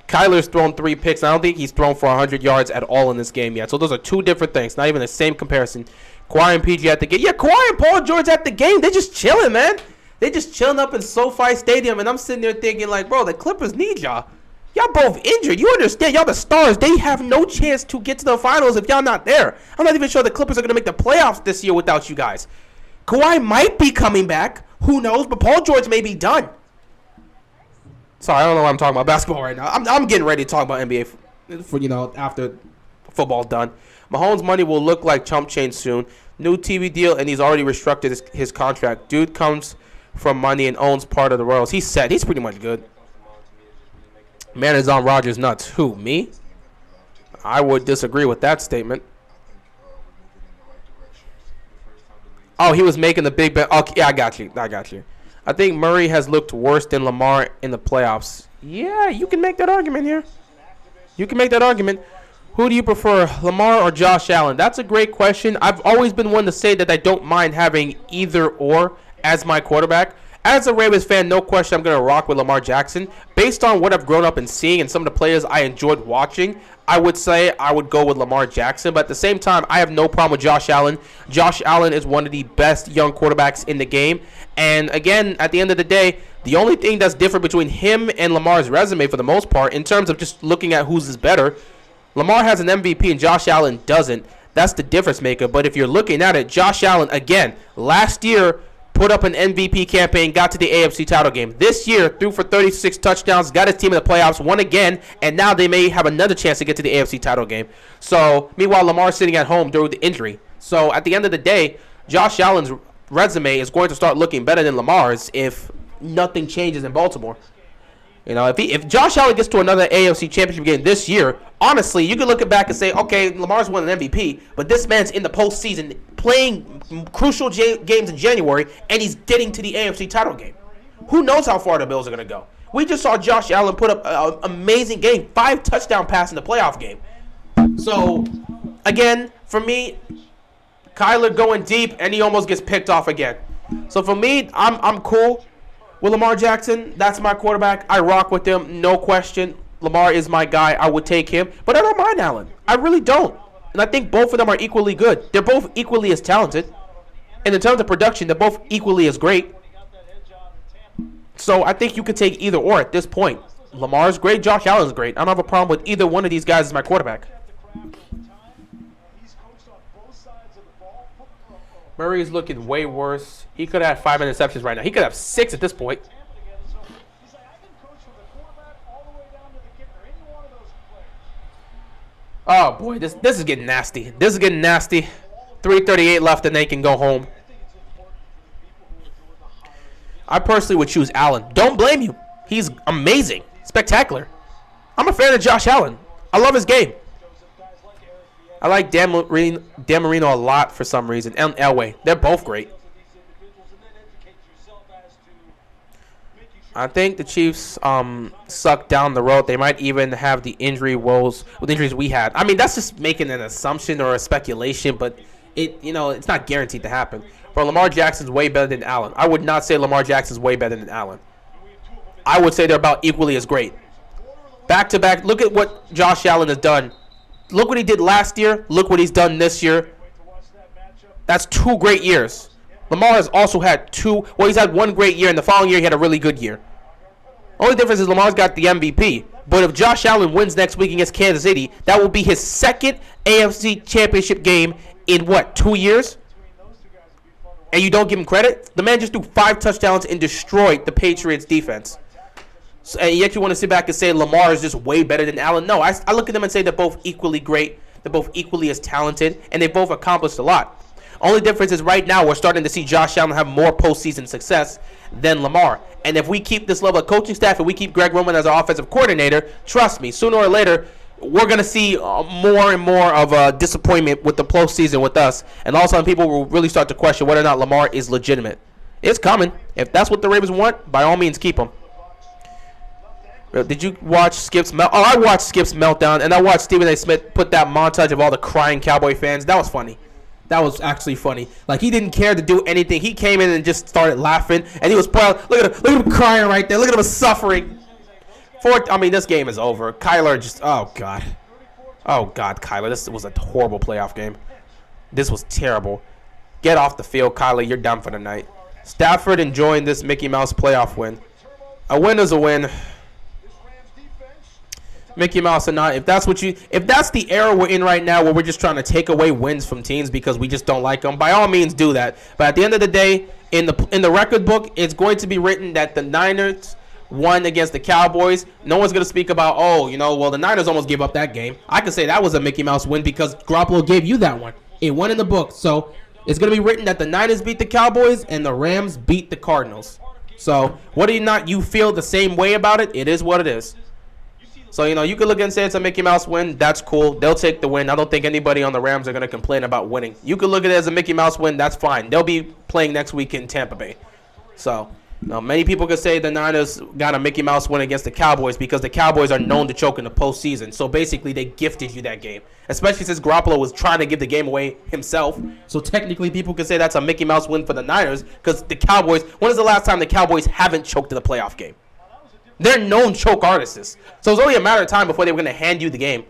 Kyler's thrown 3 picks. I don't think he's thrown for 100 yards at all in this game yet. So those are 2 different things. Not even the same comparison. Kawhi and PG at the game. Yeah, Kawhi and Paul George at the game. They're just chilling, man. They're just chilling up in SoFi Stadium, and I'm sitting there thinking, like, bro, the Clippers need y'all. Y'all both injured. You understand? Y'all the stars. They have no chance to get to the finals if y'all not there. I'm not even sure the Clippers are going to make the playoffs this year without you guys. Kawhi might be coming back. Who knows? But Paul George may be done. Sorry, I don't know why I'm talking about basketball right now. I'm getting ready to talk about NBA for after football's done. Mahomes' money will look like chump change soon. New TV deal, and he's already restructured his contract. Dude comes from money and owns part of the Royals. He's set. He's pretty much good. Man is on Rodgers' nuts. Who, me? I would disagree with that statement. Oh, he was making the big bet. Okay, yeah, I got you. I think Murray has looked worse than Lamar in the playoffs. Yeah, you can make that argument here. Who do you prefer, Lamar or Josh Allen? That's a great question. I've always been one to say that I don't mind having either or as my quarterback. As a Ravens fan, no question I'm going to rock with Lamar Jackson. Based on what I've grown up and seeing and some of the players I enjoyed watching, I would say I would go with Lamar Jackson. But at the same time, I have no problem with Josh Allen. Josh Allen is one of the best young quarterbacks in the game. And again, at the end of the day, the only thing that's different between him and Lamar's resume for the most part, in terms of just looking at who's is better, Lamar has an MVP and Josh Allen doesn't. That's the difference maker. But if you're looking at it, Josh Allen, again, last year, put up an MVP campaign, got to the AFC title game. This year, threw for 36 touchdowns, got his team in the playoffs, won again, and now they may have another chance to get to the AFC title game. So, meanwhile, Lamar's sitting at home due to the injury. So, at the end of the day, Josh Allen's resume is going to start looking better than Lamar's if nothing changes in Baltimore. You know, if Josh Allen gets to another AFC championship game this year, honestly, you can look back and say, okay, Lamar's won an MVP, but this man's in the postseason playing crucial games in January, and he's getting to the AFC title game. Who knows how far the Bills are going to go? We just saw Josh Allen put up an amazing game, 5 touchdown pass in the playoff game. So, again, for me, Kyler going deep, and he almost gets picked off again. So, for me, I'm cool with Lamar Jackson. That's my quarterback. I rock with him, no question. Lamar is my guy. I would take him. But I don't mind Allen. I really don't. And I think both of them are equally good. They're both equally as talented. And in terms of production, they're both equally as great. So I think you could take either or at this point. Lamar's great. Josh Allen's great. I don't have a problem with either one of these guys as my quarterback. Murray is looking way worse. He could have 5 interceptions right now. He could have 6 at this point. Oh, boy. This is getting nasty. 3:38 left, and they can go home. I personally would choose Allen. Don't blame you. He's amazing. Spectacular. I'm a fan of Josh Allen. I love his game. I like Dan Marino a lot for some reason. And Elway. They're both great. I think the Chiefs suck down the road. They might even have the injury woes with injuries we had. I mean, that's just making an assumption or a speculation, but it's not guaranteed to happen. But Lamar Jackson's way better than Allen. I would not say Lamar Jackson's way better than Allen. I would say they're about equally as great. Back to back, look at what Josh Allen has done. Look what he did last year. Look what he's done this year. That's 2 great years. Lamar has also had he's had 1 great year, and the following year he had a really good year. Only difference is Lamar's got the MVP. But if Josh Allen wins next week against Kansas City, that will be his 2nd AFC championship game in 2 years? And you don't give him credit? The man just threw 5 touchdowns and destroyed the Patriots defense. So, and yet you want to sit back and say Lamar is just way better than Allen? No, I look at them and say they're both equally great. They're both equally as talented, and they both accomplished a lot. Only difference is right now we're starting to see Josh Allen have more postseason success than Lamar. And if we keep this level of coaching staff and we keep Greg Roman as our offensive coordinator, trust me, sooner or later, we're going to see more and more of a disappointment with the postseason with us. And all of a sudden people will really start to question whether or not Lamar is legitimate. It's coming. If that's what the Ravens want, by all means, keep him. Did you watch Skip's melt? Oh, I watched Skip's meltdown, and I watched Stephen A. Smith put that montage of all the crying Cowboy fans. That was funny. That was actually funny. Like, he didn't care to do anything. He came in and just started laughing, and he was proud. Look at him crying right there. Look at him suffering. This game is over. Kyler just, oh, God. Oh, God, Kyler. This was a horrible playoff game. This was terrible. Get off the field, Kyler. You're done for the night. Stafford enjoying this Mickey Mouse playoff win. A win is a win. Mickey Mouse or not, if that's the era we're in right now where we're just trying to take away wins from teams because we just don't like them, by all means do that. But at the end of the day, in the record book, it's going to be written that the Niners won against the Cowboys. No one's going to speak about, the Niners almost gave up that game. I could say that was a Mickey Mouse win because Garoppolo gave you that one. It won in the book. So it's going to be written that the Niners beat the Cowboys and the Rams beat the Cardinals. So whether or not you feel the same way about it, it is what it is. So, you can look and say it's a Mickey Mouse win. That's cool. They'll take the win. I don't think anybody on the Rams are going to complain about winning. You can look at it as a Mickey Mouse win. That's fine. They'll be playing next week in Tampa Bay. So, many people could say the Niners got a Mickey Mouse win against the Cowboys because the Cowboys are known to choke in the postseason. So, basically, they gifted you that game, especially since Garoppolo was trying to give the game away himself. So, technically, people could say that's a Mickey Mouse win for the Niners because the Cowboys, when is the last time the Cowboys haven't choked in a playoff game? They're known choke artists. So it's only a matter of time before they were going to hand you the game.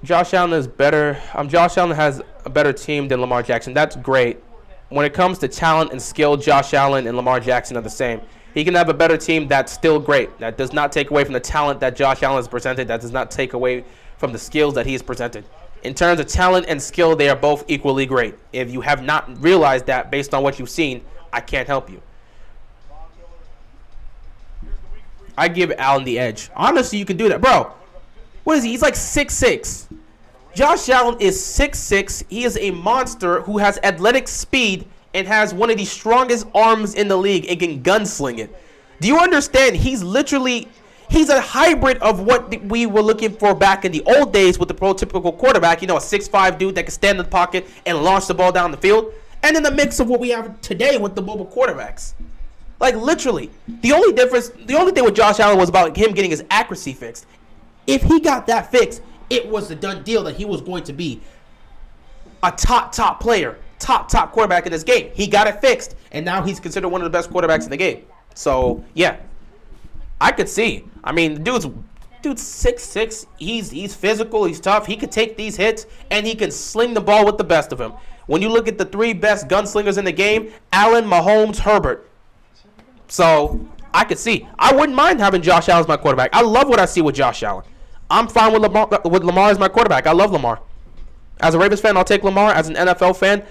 Josh Allen is better. Josh Allen has a better team than Lamar Jackson. That's great. When it comes to talent and skill, Josh Allen and Lamar Jackson are the same. He can have a better team. That's still great. That does not take away from the talent that Josh Allen has presented. That does not take away from the skills that he has presented. In terms of talent and skill, they are both equally great. If you have not realized that based on what you've seen, I can't help you. I give Allen the edge. Honestly, you can do that. Bro, what is he? He's like 6'6". Josh Allen is 6'6". He is a monster who has athletic speed and has one of the strongest arms in the league and can gunsling it. Do you understand? He's a hybrid of what we were looking for back in the old days with the prototypical quarterback. A 6'5" dude that can stand in the pocket and launch the ball down the field. And in the mix of what we have today with the mobile quarterbacks. Like, literally. The only thing with Josh Allen was about him getting his accuracy fixed. If he got that fixed, it was a done deal that he was going to be a top player, top quarterback in this game. He got it fixed, and now he's considered one of the best quarterbacks in the game. So, yeah. I could see. Dude's 6'6". He's physical. He's tough. He could take these hits, and he can sling the ball with the best of them. When you look at the three best gunslingers in the game, Allen, Mahomes, Herbert. So, I could see. I wouldn't mind having Josh Allen as my quarterback. I love what I see with Josh Allen. I'm fine with Lamar as my quarterback. I love Lamar. As a Ravens fan, I'll take Lamar. As an NFL fan,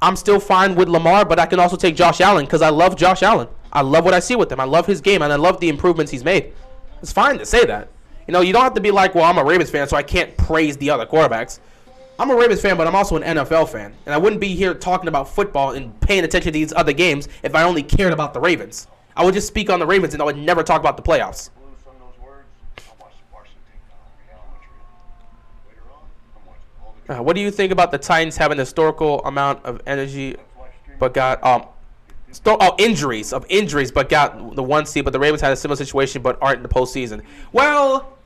I'm still fine with Lamar, but I can also take Josh Allen because I love Josh Allen. I love what I see with him. I love his game, and I love the improvements he's made. It's fine to say that. You don't have to be like, well, I'm a Ravens fan, so I can't praise the other quarterbacks. I'm a Ravens fan, but I'm also an NFL fan. And I wouldn't be here talking about football and paying attention to these other games if I only cared about the Ravens. I would just speak on the Ravens, and I would never talk about the playoffs. What do you think about the Titans having a historical amount of energy, but got injuries, but got the 1 seed, but the Ravens had a similar situation, but aren't in the postseason? Well,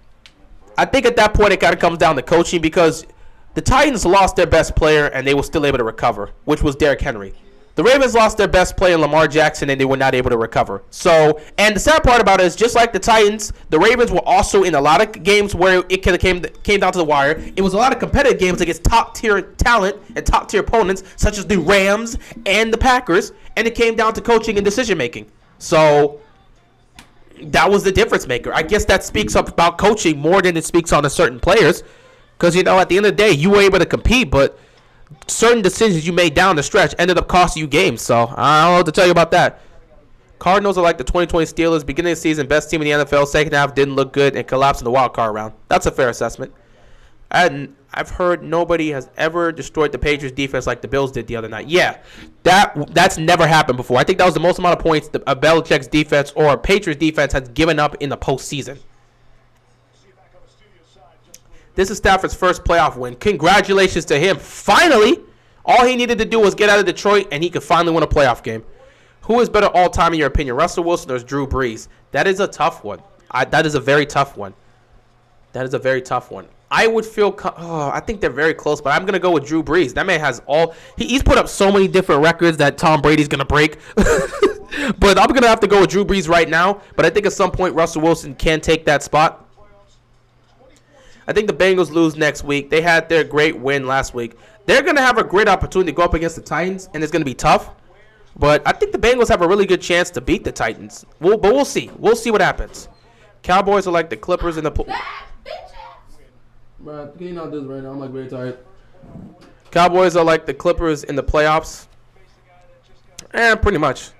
I think at that point it kind of comes down to coaching because the Titans lost their best player and they were still able to recover, which was Derrick Henry. The Ravens lost their best player, Lamar Jackson, and they were not able to recover. So, and the sad part about it is, just like the Titans, the Ravens were also in a lot of games where it kind of came down to the wire. It was a lot of competitive games against top-tier talent and top-tier opponents, such as the Rams and the Packers, and it came down to coaching and decision-making. So, that was the difference maker. I guess that speaks up about coaching more than it speaks on the certain players. Because, at the end of the day, you were able to compete, but certain decisions you made down the stretch ended up costing you games. So, I don't know what to tell you about that. Cardinals are like the 2020 Steelers. Beginning of the season, best team in the NFL. Second half didn't look good and collapsed in the wild card round. That's a fair assessment. And I've heard nobody has ever destroyed the Patriots defense like the Bills did the other night. Yeah, that's never happened before. I think that was the most amount of points a Belichick's defense or a Patriots defense has given up in the postseason. This is Stafford's first playoff win. Congratulations to him. Finally, All he needed to do was get out of Detroit, and he could finally win a playoff game. Who is better all time in your opinion, Russell Wilson or Drew Brees? That is a tough one. That is a very tough one. That is a very tough one. I would feel. I think they're very close, but I'm gonna go with Drew Brees. That man has all. He's put up so many different records that Tom Brady's gonna break. But I'm gonna have to go with Drew Brees right now. But I think at some point Russell Wilson can take that spot. I think the Bengals lose next week. They had their great win last week. They're gonna have a great opportunity to go up against the Titans, and it's gonna be tough. But I think the Bengals have a really good chance to beat the Titans. But we'll see. We'll see what happens. Cowboys are like the Clippers in the. Bro, can you not do this right now? I'm like very tired. Cowboys are like the Clippers in the playoffs. Pretty much.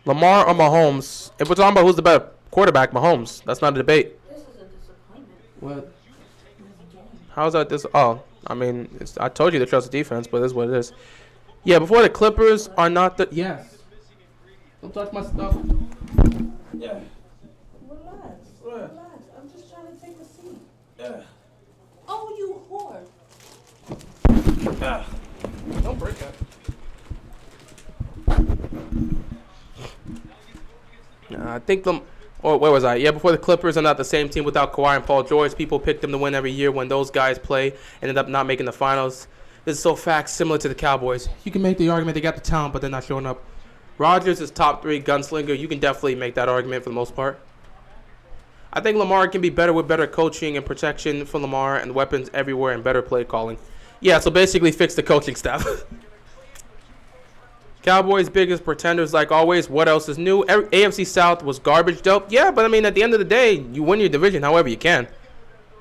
Lamar or Mahomes? If we're talking about who's the better quarterback, Mahomes. That's not a debate. This is a disappointment. What? How's that this? Oh, I mean, I told you to trust the defense, but this is what it is. Yeah, before the Clippers are not the. Yes. Don't touch my stuff. Yeah. Relax. What? Relax. I'm just trying to take a seat. Yeah. Oh, you whore. Don't break that. I think them. Oh, where was I? Yeah, before the Clippers are not the same team without Kawhi and Paul George. People pick them to win every year. When those guys play, ended up not making the finals. This is so facts similar to the Cowboys. You can make the argument they got the talent, but they're not showing up. Rodgers is top 3 gunslinger. You can definitely make that argument for the most part. I think Lamar can be better with better coaching and protection for Lamar and weapons everywhere and better play calling. Yeah, so basically fix the coaching staff. Cowboys' biggest pretenders, like always. What else is new? AFC South was garbage dope. Yeah, but I mean, at the end of the day, you win your division however you can.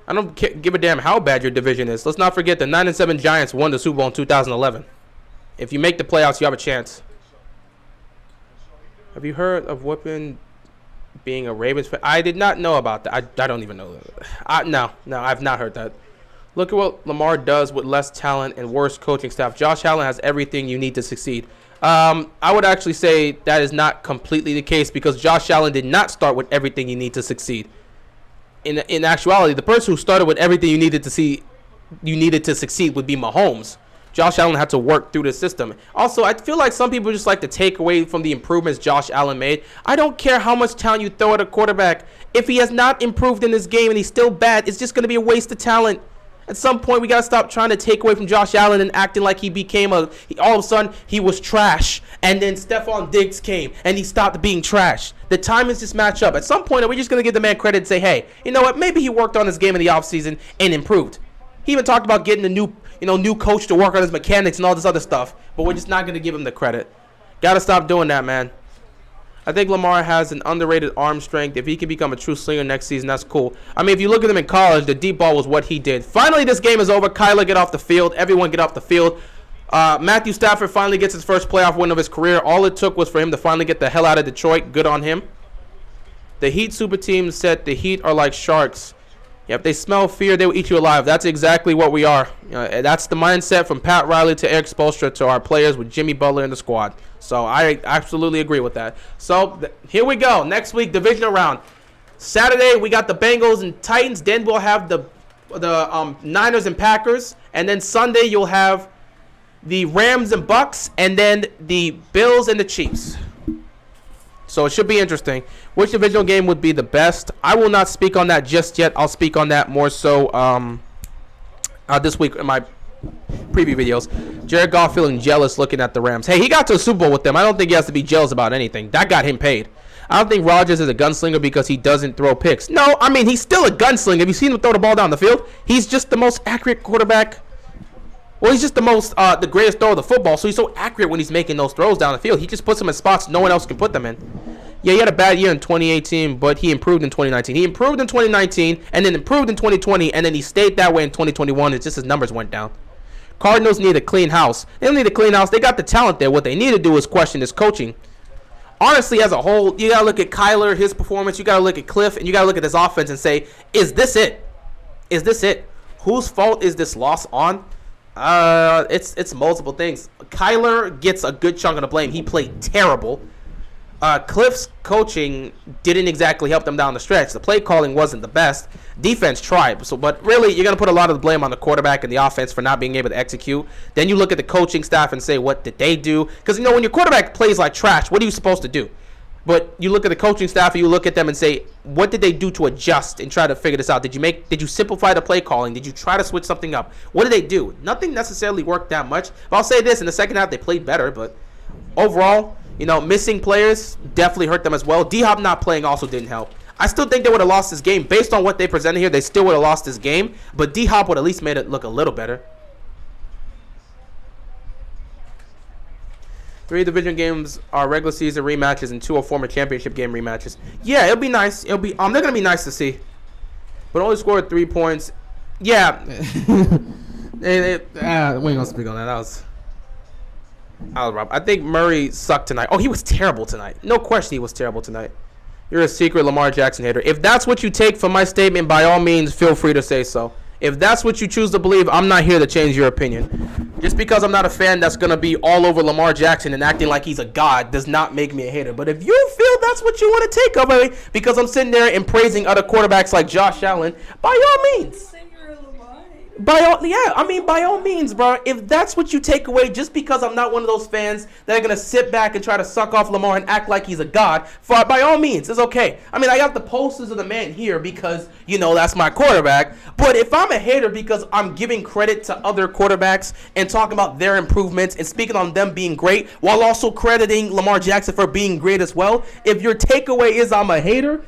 I don't give a damn how bad your division is. Let's not forget the 9-7 Giants won the Super Bowl in 2011. If you make the playoffs, you have a chance. Have you heard of Whippin being a Ravens fan? I did not know about that. I don't even know that. No, I've not heard that. Look at what Lamar does with less talent and worse coaching staff. Josh Allen has everything you need to succeed. I would actually say that is not completely the case because Josh Allen did not start with everything you need to succeed. In actuality, the person who started with everything you needed to succeed would be Mahomes. Josh Allen had to work through the system. Also, I feel like some people just like to take away from the improvements Josh Allen made. I don't care how much talent you throw at a quarterback. If he has not improved in this game and he's still bad, it's just going to be a waste of talent. At some point, we got to stop trying to take away from Josh Allen and acting like he became all of a sudden, he was trash. And then Stephon Diggs came, and he stopped being trash. The timings just match up. At some point, are we just going to give the man credit and say, hey, you know what? Maybe he worked on his game in the offseason and improved. He even talked about getting a new coach to work on his mechanics and all this other stuff. But we're just not going to give him the credit. Got to stop doing that, man. I think Lamar has an underrated arm strength. If he can become a true slinger next season, that's cool. I mean, if you look at him in college, the deep ball was what he did. Finally, this game is over. Kyler, get off the field. Everyone get off the field. Matthew Stafford finally gets his first playoff win of his career. All it took was for him to finally get the hell out of Detroit. Good on him. The Heat super team said the Heat are like sharks. Yeah, if they smell fear, they will eat you alive. That's exactly what we are. That's the mindset from Pat Riley to Eric Spoelstra to our players with Jimmy Butler in the squad. So I absolutely agree with that. So here we go. Next week, divisional round. Saturday, we got the Bengals and Titans. Then we'll have the Niners and Packers. And then Sunday, you'll have the Rams and Bucks. And then the Bills and the Chiefs. So it should be interesting. Which divisional game would be the best? I will not speak on that just yet. I'll speak on that more so this week in my preview videos. Jared Goff feeling jealous looking at the Rams. Hey, he got to a Super Bowl with them. I don't think he has to be jealous about anything. That got him paid. I don't think Rodgers is a gunslinger because he doesn't throw picks. No, I mean, he's still a gunslinger. Have you seen him throw the ball down the field? He's just the most accurate quarterback. Well, he's just the greatest thrower of the football, so he's so accurate when he's making those throws down the field. He just puts them in spots no one else can put them in. Yeah, he had a bad year in 2018, but he improved in 2019. He improved in 2019 and then improved in 2020, and then he stayed that way in 2021. It's just his numbers went down. Cardinals need a clean house. They don't need a clean house. They got the talent there. What they need to do is question his coaching. Honestly, as a whole, you got to look at Kyler, his performance. You got to look at Cliff, and you got to look at this offense and say, is this it? Is this it? Whose fault is this loss on? It's multiple things. Kyler gets a good chunk of the blame. He played terrible. Cliff's coaching didn't exactly help them down the stretch. The play calling wasn't the best. Defense tried. But really, you're going to put a lot of the blame on the quarterback and the offense for not being able to execute. Then you look at the coaching staff and say, what did they do? Because, when your quarterback plays like trash, what are you supposed to do? But you look at the coaching staff and you look at them and say, what did they do to adjust and try to figure this out? Did you simplify the play calling? Did you try to switch something up? What did they do? Nothing necessarily worked that much. But I'll say this, in the second half they played better, but overall, missing players definitely hurt them as well. D-Hop not playing also didn't help. I still think they would have lost this game. Based on what they presented here, they still would have lost this game, but D-Hop would at least made it look a little better. 3 division games are regular season rematches and 2 are former championship game rematches. Yeah, it'll be nice. They're gonna be nice to see. But only scored 3 points. Yeah. We ain't gonna speak on that. That was rough. I think Murray sucked tonight. Oh, he was terrible tonight. No question he was terrible tonight. You're a secret Lamar Jackson hater. If that's what you take from my statement, by all means, feel free to say so. If that's what you choose to believe, I'm not here to change your opinion. Just because I'm not a fan that's going to be all over Lamar Jackson and acting like he's a god does not make me a hater. But if you feel that's what you want to take of me, because I'm sitting there and praising other quarterbacks like Josh Allen, by all means. By all means, bro. If that's what you take away, just because I'm not one of those fans that are going to sit back and try to suck off Lamar and act like he's a god, by all means, it's okay. I got the posters of the man here because, that's my quarterback. But if I'm a hater because I'm giving credit to other quarterbacks and talking about their improvements and speaking on them being great while also crediting Lamar Jackson for being great as well, if your takeaway is I'm a hater,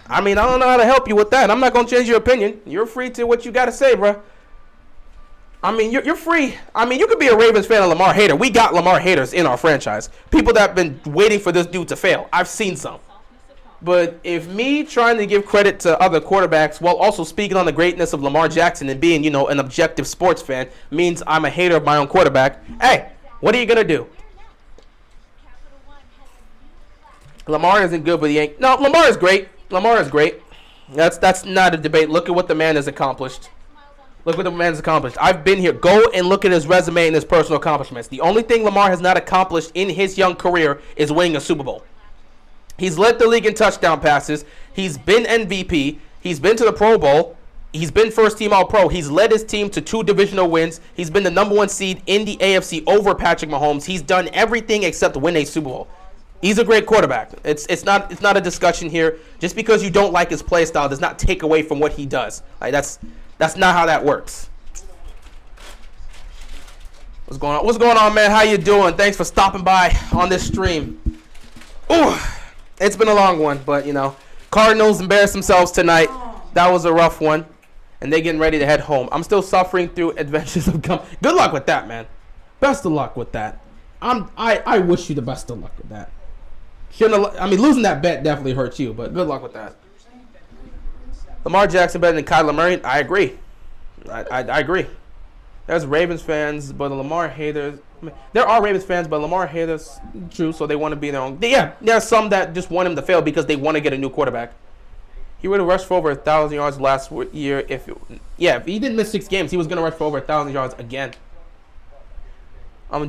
I don't know how to help you with that. I'm not going to change your opinion. You're free to what you got to say, bro. You're free. You could be a Ravens fan and Lamar hater. We got Lamar haters in our franchise. People that have been waiting for this dude to fail. I've seen some. But if me trying to give credit to other quarterbacks while also speaking on the greatness of Lamar Jackson and being, an objective sports fan means I'm a hater of my own quarterback, hey, what are you going to do? Lamar isn't good, but he ain't. No, Lamar is great. Lamar is great. That's not a debate. Look at what the man has accomplished. Look what the man's accomplished. I've been here. Go and look at his resume and his personal accomplishments. The only thing Lamar has not accomplished in his young career is winning a Super Bowl. He's led the league in touchdown passes. He's been MVP. He's been to the Pro Bowl. He's been first-team All-Pro. He's led his team to 2 divisional wins. He's been the number 1 seed in the AFC over Patrick Mahomes. He's done everything except win a Super Bowl. He's a great quarterback. It's not a discussion here. Just because you don't like his play style does not take away from what he does. That's not how that works. What's going on? What's going on, man? How you doing? Thanks for stopping by on this stream. Ooh, it's been a long one, but Cardinals embarrassed themselves tonight. That was a rough one, and they getting ready to head home. I'm still suffering through adventures of Good luck with that, man. Best of luck with that. I wish you the best of luck with that. Losing that bet definitely hurts you, but good luck with that. Lamar Jackson better than Kyler Murray? I agree. I agree. There's Ravens fans, but the Lamar haters. There are Ravens fans, but Lamar haters, true, so they want to be their own. Yeah, there are some that just want him to fail because they want to get a new quarterback. He would have rushed for over 1,000 yards last year if he didn't miss 6 games, he was going to rush for over 1,000 yards again.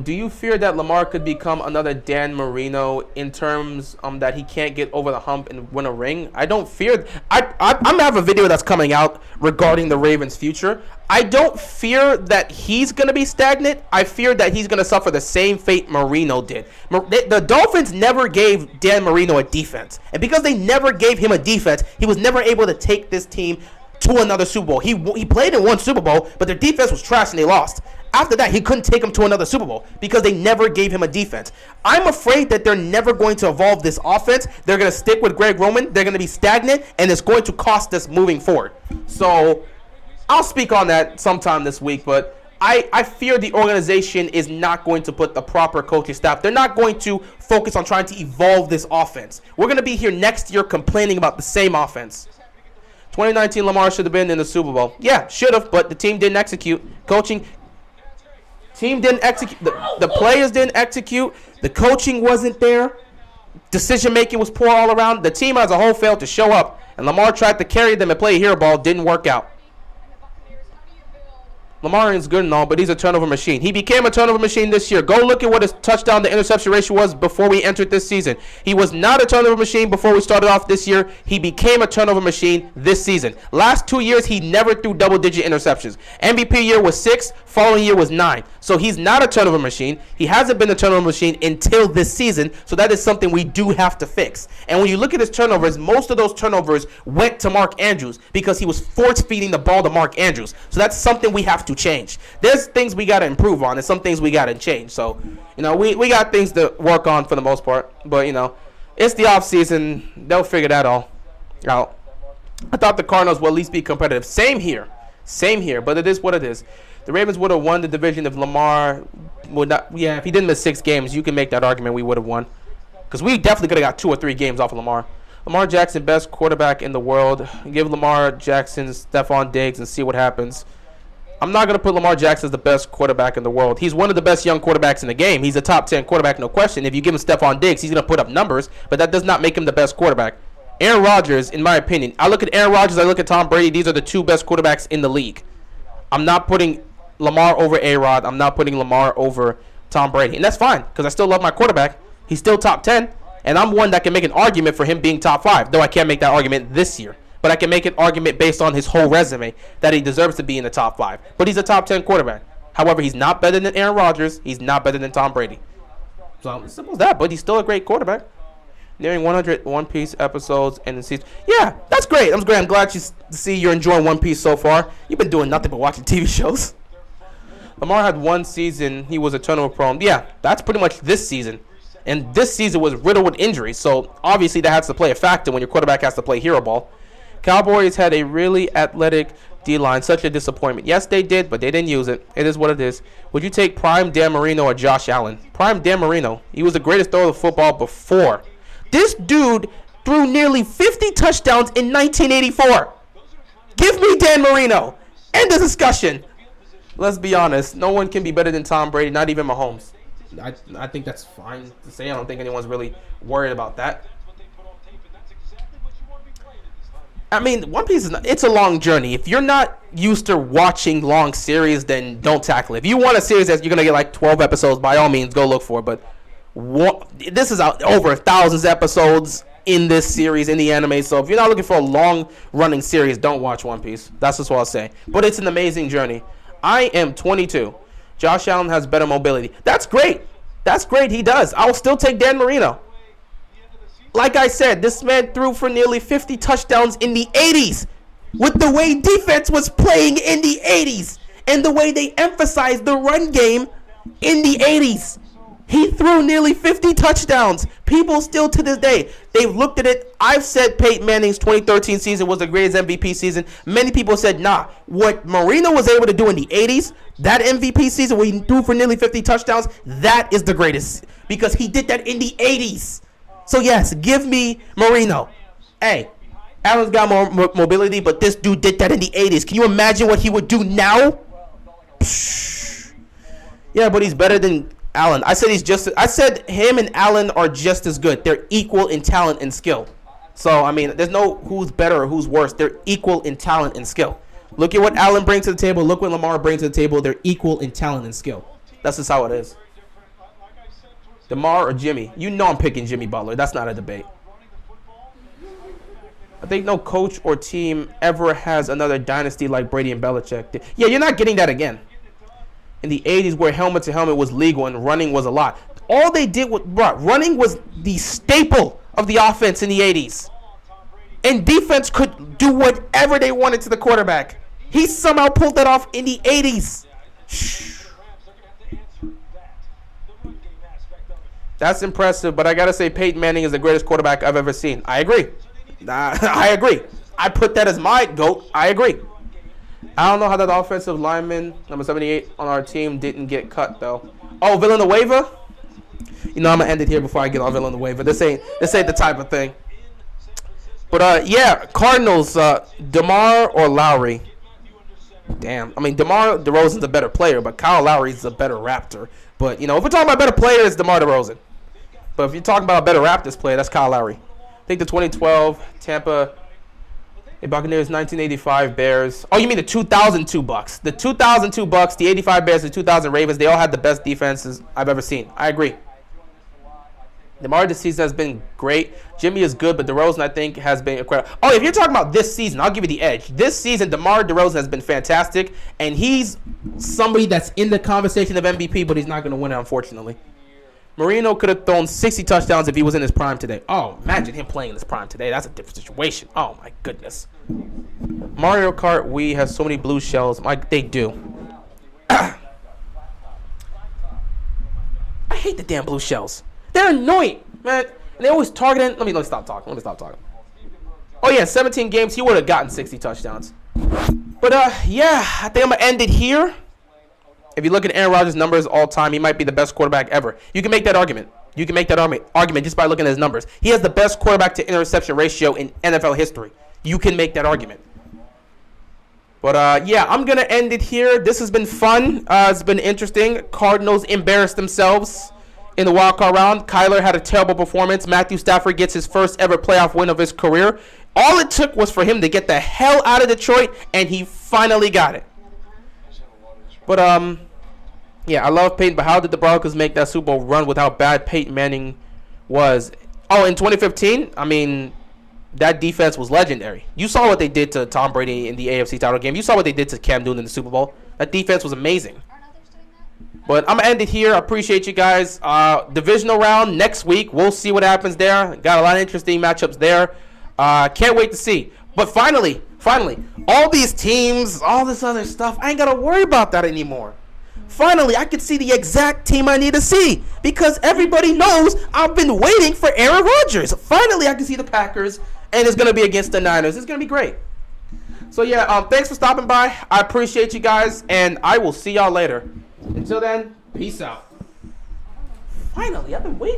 Do you fear that Lamar could become another Dan Marino in terms that he can't get over the hump and win a ring? I don't fear. I'm gonna have a video that's coming out regarding the Ravens' future. I don't fear that he's gonna be stagnant. I fear that he's gonna suffer the same fate Marino did. The Dolphins never gave Dan Marino a defense, and because they never gave him a defense, he was never able to take this team to another Super Bowl. He played in 1 Super Bowl, but their defense was trash and they lost. After that, he couldn't take him to another Super Bowl because they never gave him a defense. I'm afraid that they're never going to evolve this offense. They're going to stick with Greg Roman. They're going to be stagnant, and it's going to cost us moving forward. So I'll speak on that sometime this week, but I fear the organization is not going to put the proper coaching staff. They're not going to focus on trying to evolve this offense. We're going to be here next year complaining about the same offense. 2019 Lamar should have been in the Super Bowl. Yeah, should have, but the team didn't execute. Team didn't execute. The players didn't execute. The coaching wasn't there. Decision-making was poor all around. The team as a whole failed to show up. And Lamar tried to carry them and play a hero ball. Didn't work out. Lamar is good and all, but he's a turnover machine. He became a turnover machine this year. Go look at what his touchdown to interception ratio was before we entered this season. He was not a turnover machine before we started off this year. He became a turnover machine this season. Last 2 years, he never threw double-digit interceptions. MVP year was 6, following year was 9. So he's not a turnover machine. He hasn't been a turnover machine until this season, so that is something we do have to fix. And when you look at his turnovers, most of those turnovers went to Mark Andrews because he was force-feeding the ball to Mark Andrews. So that's something we have to change. There's things we got to improve on and some things we got to change. So, we got things to work on for the most part. But, it's the offseason. They'll figure that all out. I thought the Cardinals will at least be competitive. Same here. But it is what it is. The Ravens would have won the division if Lamar would not. Yeah, if he didn't miss 6 games, you can make that argument we would have won. Because we definitely could have got 2 or 3 games off of Lamar. Lamar Jackson, best quarterback in the world. Give Lamar Jackson Stephon Diggs and see what happens. I'm not going to put Lamar Jackson as the best quarterback in the world. He's one of the best young quarterbacks in the game. He's a top 10 quarterback, no question. If you give him Stephon Diggs, he's going to put up numbers, but that does not make him the best quarterback. Aaron Rodgers, in my opinion, I look at Aaron Rodgers, I look at Tom Brady. These are the 2 best quarterbacks in the league. I'm not putting Lamar over A-Rod. I'm not putting Lamar over Tom Brady. And that's fine because I still love my quarterback. He's still top 10, and I'm one that can make an argument for him being top 5, though I can't make that argument this year. But I can make an argument based on his whole resume that he deserves to be in the top 5. But he's a top 10 quarterback. However, he's not better than Aaron Rodgers. He's not better than Tom Brady. So as simple as that, but he's still a great quarterback. Nearing 100 One Piece episodes and the season. Yeah, that's great. I'm glad you see you're enjoying One Piece so far. You've been doing nothing but watching TV shows. Lamar had 1 season. He was a turnover prone. Yeah, that's pretty much this season. And this season was riddled with injuries. So obviously that has to play a factor when your quarterback has to play hero ball. Cowboys had a really athletic D-line. Such a disappointment. Yes, they did, but they didn't use it. It is what it is. Would you take Prime Dan Marino or Josh Allen? Prime Dan Marino. He was the greatest thrower of football before. This dude threw nearly 50 touchdowns in 1984. Give me Dan Marino. End of discussion. Let's be honest. No one can be better than Tom Brady, not even Mahomes. I think that's fine to say. I don't think anyone's really worried about that. I mean, One Piece it's a long journey. If you're not used to watching long series, then don't tackle it. If you want a series that you're gonna get like 12 episodes, by all means, go look for it. But this is over 1,000 episodes in this series in the anime. So if you're not looking for a long-running series, don't watch One Piece. That's just what I'll say. But it's an amazing journey. I am 22. Josh Allen has better mobility. That's great. That's great. He does. I'll still take Dan Marino. Like I said, this man threw for nearly 50 touchdowns in the 80s with the way defense was playing in the 80s and the way they emphasized the run game in the 80s. He threw nearly 50 touchdowns. People still to this day, they've looked at it. I've said Peyton Manning's 2013 season was the greatest MVP season. Many people said, nah. What Marino was able to do in the 80s, that MVP season where he threw for nearly 50 touchdowns, that is the greatest because he did that in the 80s. So, yes, give me Marino. Hey, Allen's got more mobility, but this dude did that in the 80s. Can you imagine what he would do now? Psh. Yeah, but he's better than Allen. I said him and Allen are just as good. They're equal in talent and skill. So, I mean, there's no who's better or who's worse. They're equal in talent and skill. Look at what Allen brings to the table. Look what Lamar brings to the table. They're equal in talent and skill. That's just how it is. DeMar or Jimmy? You know I'm picking Jimmy Butler. That's not a debate. I think no coach or team ever has another dynasty like Brady and Belichick did. Yeah, you're not getting that again. In the 80s where helmet to helmet was legal and running was a lot. All they did was, running was the staple of the offense in the 80s. And defense could do whatever they wanted to the quarterback. He somehow pulled that off in the 80s. Shh. That's impressive, but I got to say Peyton Manning is the greatest quarterback I've ever seen. I agree. I agree. I put that as my GOAT. I agree. I don't know how that offensive lineman, number 78 on our team, didn't get cut, though. Oh, Villanueva? You know, I'm going to end it here before I get on Villanueva. This ain't the type of thing. But, yeah, Cardinals, DeMar or Lowry? Damn. I mean, DeMar DeRozan's a better player, but Kyle Lowry's a better Raptor. But, you know, if we're talking about better players, it's DeMar DeRozan. But if you're talking about a better Raptors player, that's Kyle Lowry. I think the 2012 Tampa Hey, Buccaneers, 1985 Bears. Oh, you mean the 2002 Bucks? The 2002 Bucks, the 85 Bears, the 2000 Ravens. They all had the best defenses I've ever seen. I agree. DeMar this season has been great. Jimmy is good, but DeRozan, I think, has been incredible. Oh, if you're talking about this season, I'll give you the edge. This season, DeMar DeRozan has been fantastic, and he's somebody that's in the conversation of MVP, but he's not going to win it, unfortunately. Marino could have thrown 60 touchdowns if he was in his prime today. Oh, imagine him playing in his prime today. That's a different situation. Oh, my goodness. Mario Kart Wii has so many blue shells. They do. I hate the damn blue shells. They're annoying, man. And they always targeting. Let me stop talking. Oh, yeah, 17 games. He would have gotten 60 touchdowns. But, yeah, I think I'm going to end it here. If you look at Aaron Rodgers' numbers all time, he might be the best quarterback ever. You can make that argument. You can make that argument just by looking at his numbers. He has the best quarterback to interception ratio in NFL history. You can make that argument. But, yeah, I'm going to end it here. This has been fun. It's been interesting. Cardinals embarrassed themselves in the wildcard round. Kyler had a terrible performance. Matthew Stafford gets his first ever playoff win of his career. All it took was for him to get the hell out of Detroit, and he finally got it. But, yeah, I love Peyton, but how did the Broncos make that Super Bowl run with how bad Peyton Manning was? Oh, in 2015, I mean, that defense was legendary. You saw what they did to Tom Brady in the AFC title game. You saw what they did to Cam Newton in the Super Bowl. That defense was amazing. But I'm going to end it here. I appreciate you guys. Divisional round next week. We'll see what happens there. Got a lot of interesting matchups there. Can't wait to see. But finally, all these teams, all this other stuff, I ain't got to worry about that anymore. Finally, I can see the exact team I need to see because everybody knows I've been waiting for Aaron Rodgers. Finally, I can see the Packers, and it's going to be against the Niners. It's going to be great. So, yeah, thanks for stopping by. I appreciate you guys, and I will see y'all later. Until then, peace out. Finally, I've been waiting.